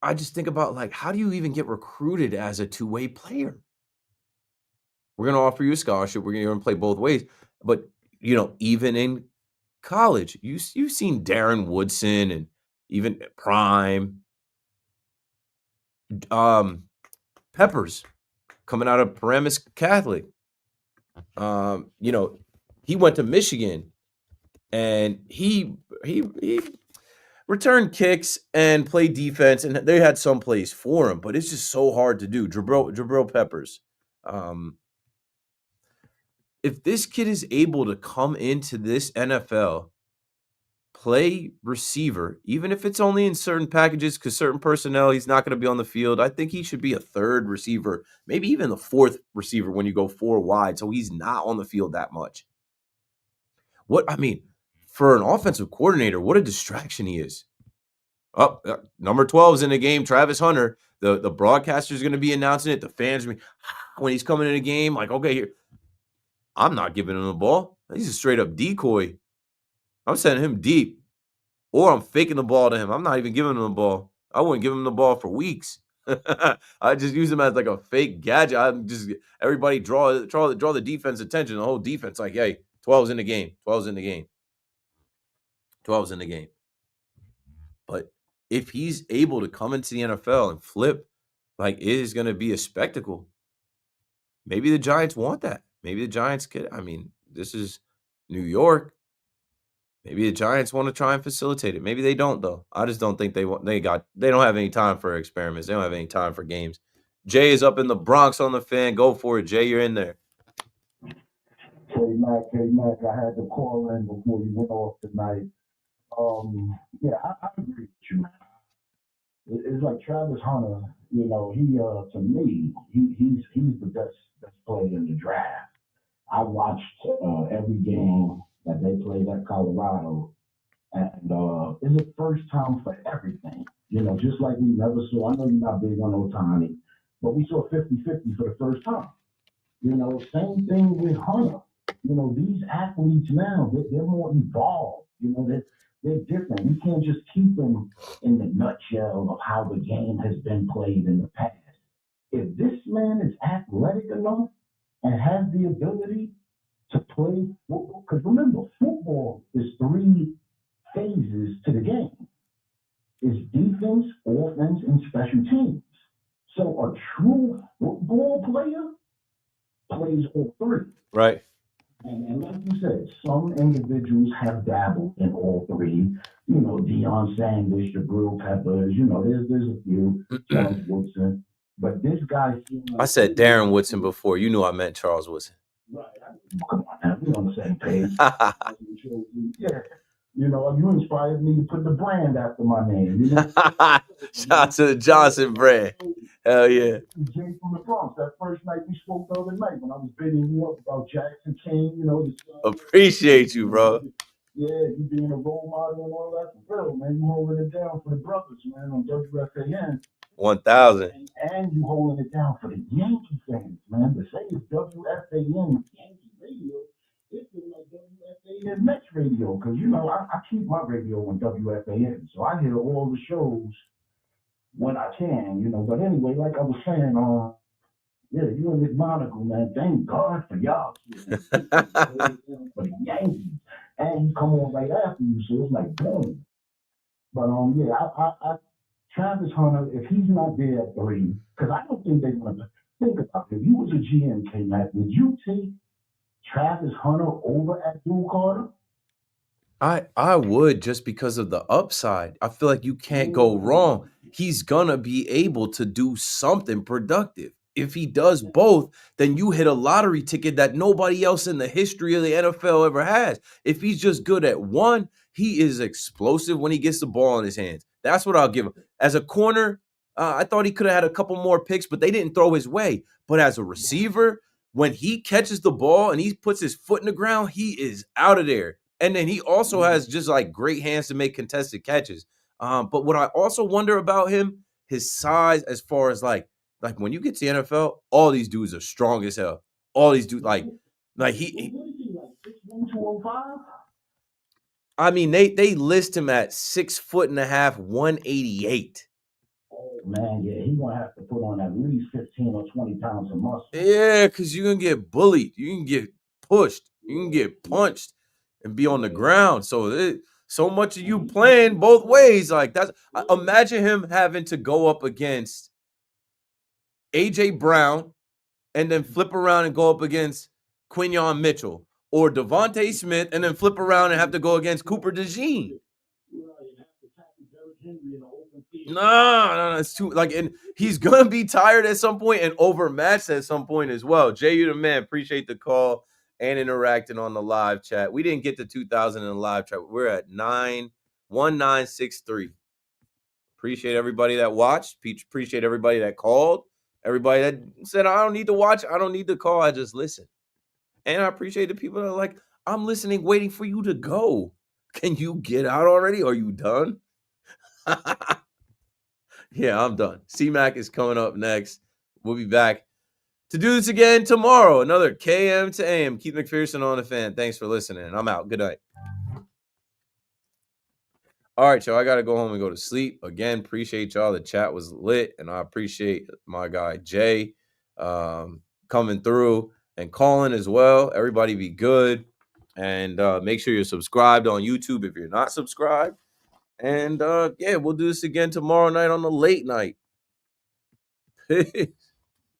I just think about, like, how do you even get recruited as a two-way player? We're going to offer you a scholarship. We're going to play both ways. But, even in college, you've seen Darren Woodson and even Prime, Peppers coming out of Paramus Catholic. He went to Michigan, and he return kicks and play defense, and they had some plays for him, but it's just so hard to do. Jabril Peppers. If this kid is able to come into this NFL, play receiver, even if it's only in certain packages, because certain personnel, he's not going to be on the field. I think he should be a third receiver, maybe even the fourth receiver when you go 4 wide, so he's not on the field that much. For an offensive coordinator, what a distraction he is. Number 12 is in the game, Travis Hunter. The broadcaster's going to be announcing it. The fans, when he's coming in the game, like, okay, here, I'm not giving him the ball. He's a straight up decoy. I'm sending him deep, or I'm faking the ball to him. I'm not even giving him the ball. I wouldn't give him the ball for weeks. I just use him as like a fake gadget. I'm just everybody draw the defense attention. The whole defense, like, hey, 12's in the game. 12's in the game. 12's in the game. But if he's able to come into the NFL and flip, like, it is going to be a spectacle. Maybe the Giants want that. Maybe the Giants could. This is New York. Maybe the Giants want to try and facilitate it. Maybe they don't, though. I just don't think they want. They don't have any time for experiments. They don't have any time for games. Jay is up in the Bronx on the Fan. Go for it, Jay. You're in there. K-Mac, I had to call in before you went off tonight. I agree with you, man. It's like Travis Hunter, he to me, he's the best player in the draft. I watched every game that they played at Colorado, and it's the first time for everything. Just like we never saw. I know you're not big on Otani, but we saw 50-50 for the first time. Same thing with Hunter. These athletes now, they're more evolved. They're different. We can't just keep them in the nutshell of how the game has been played in the past. If this man is athletic enough and has the ability to play football, because remember, football is 3 phases to the game. It's defense, offense, and special teams. So a true football player plays all 3. Right. And like you said, some individuals have dabbled in all 3. Deion Sanders, Jabril Peppers, there's a few, Charles Woodson. But this guy... I said Darren Woodson before. You knew I meant Charles Woodson. Right. Come on, man. We're on the same page. Yeah. You inspired me to put the brand after my name. Shout out to the Johnson brand. Hell yeah. Jay from the Bronx, that first night we spoke the other night when I was bidding you up about Jackson King, Appreciate you, bro. Yeah, you being a role model and all that. For real, man. You holding it down for the brothers, man, on WFAN. 1,000. And you holding it down for the Yankee fans, man. To say it's WFAN Yankee radio, it's like WFAN Mets radio. Because, I keep my radio on WFAN. So I hear all the shows when I can, But anyway, like I was saying, you and Nick Monaco, man, thank God for y'all. For the Yankees. And you come on right after you, so it's like, boom. But, I Travis Hunter, if he's not there at 3, because I don't think they're going to think about it. If you was a GM, K-Mac, would you take Travis Hunter over Abdul Carter? I would, just because of the upside. I feel like you can't go wrong. He's going to be able to do something productive. If he does both, then you hit a lottery ticket that nobody else in the history of the NFL ever has. If he's just good at one, he is explosive when he gets the ball in his hands. That's what I'll give him. As a corner, I thought he could have had a couple more picks, but they didn't throw his way. But as a receiver, when he catches the ball and he puts his foot in the ground, he is out of there. And then he also has just like great hands to make contested catches. But what I also wonder about him, his size, as far as like when you get to the NFL, all these dudes are strong as hell. All these dudes, like he. They list him at 6'1.5", 188. Oh man, yeah, he's gonna have to put on at least 15 or 20 pounds of muscle. Yeah, because you're gonna get bullied, you can get pushed, you can get punched, and be on the ground. So much of you playing both ways, like that's. Imagine him having to go up against AJ Brown, and then flip around and go up against Quinyon Mitchell, or Devontae Smith, and then flip around and have to go against Cooper DeJean. No, it's too and he's gonna be tired at some point and overmatched at some point as well. Jay, you the man. Appreciate the call and interacting on the live chat. We didn't get to 2,000 in the live chat. We're at 91963. Appreciate everybody that watched. Appreciate everybody that called. Everybody that said, I don't need to watch. I don't need to call. I just listen. And I appreciate the people that are like, I'm listening, waiting for you to go. Can you get out already? Are you done? Yeah, I'm done. C-Mac is coming up next. We'll be back to do this again tomorrow. Another KM to AM. Keith McPherson on the Fan. Thanks for listening. I'm out. Good night. All right, y'all. I got to go home and go to sleep. Again, appreciate y'all. The chat was lit, and I appreciate my guy Jay coming through and calling as well. Everybody be good. And make sure you're subscribed on YouTube if you're not subscribed. And yeah, we'll do this again tomorrow night on the late night. Peace.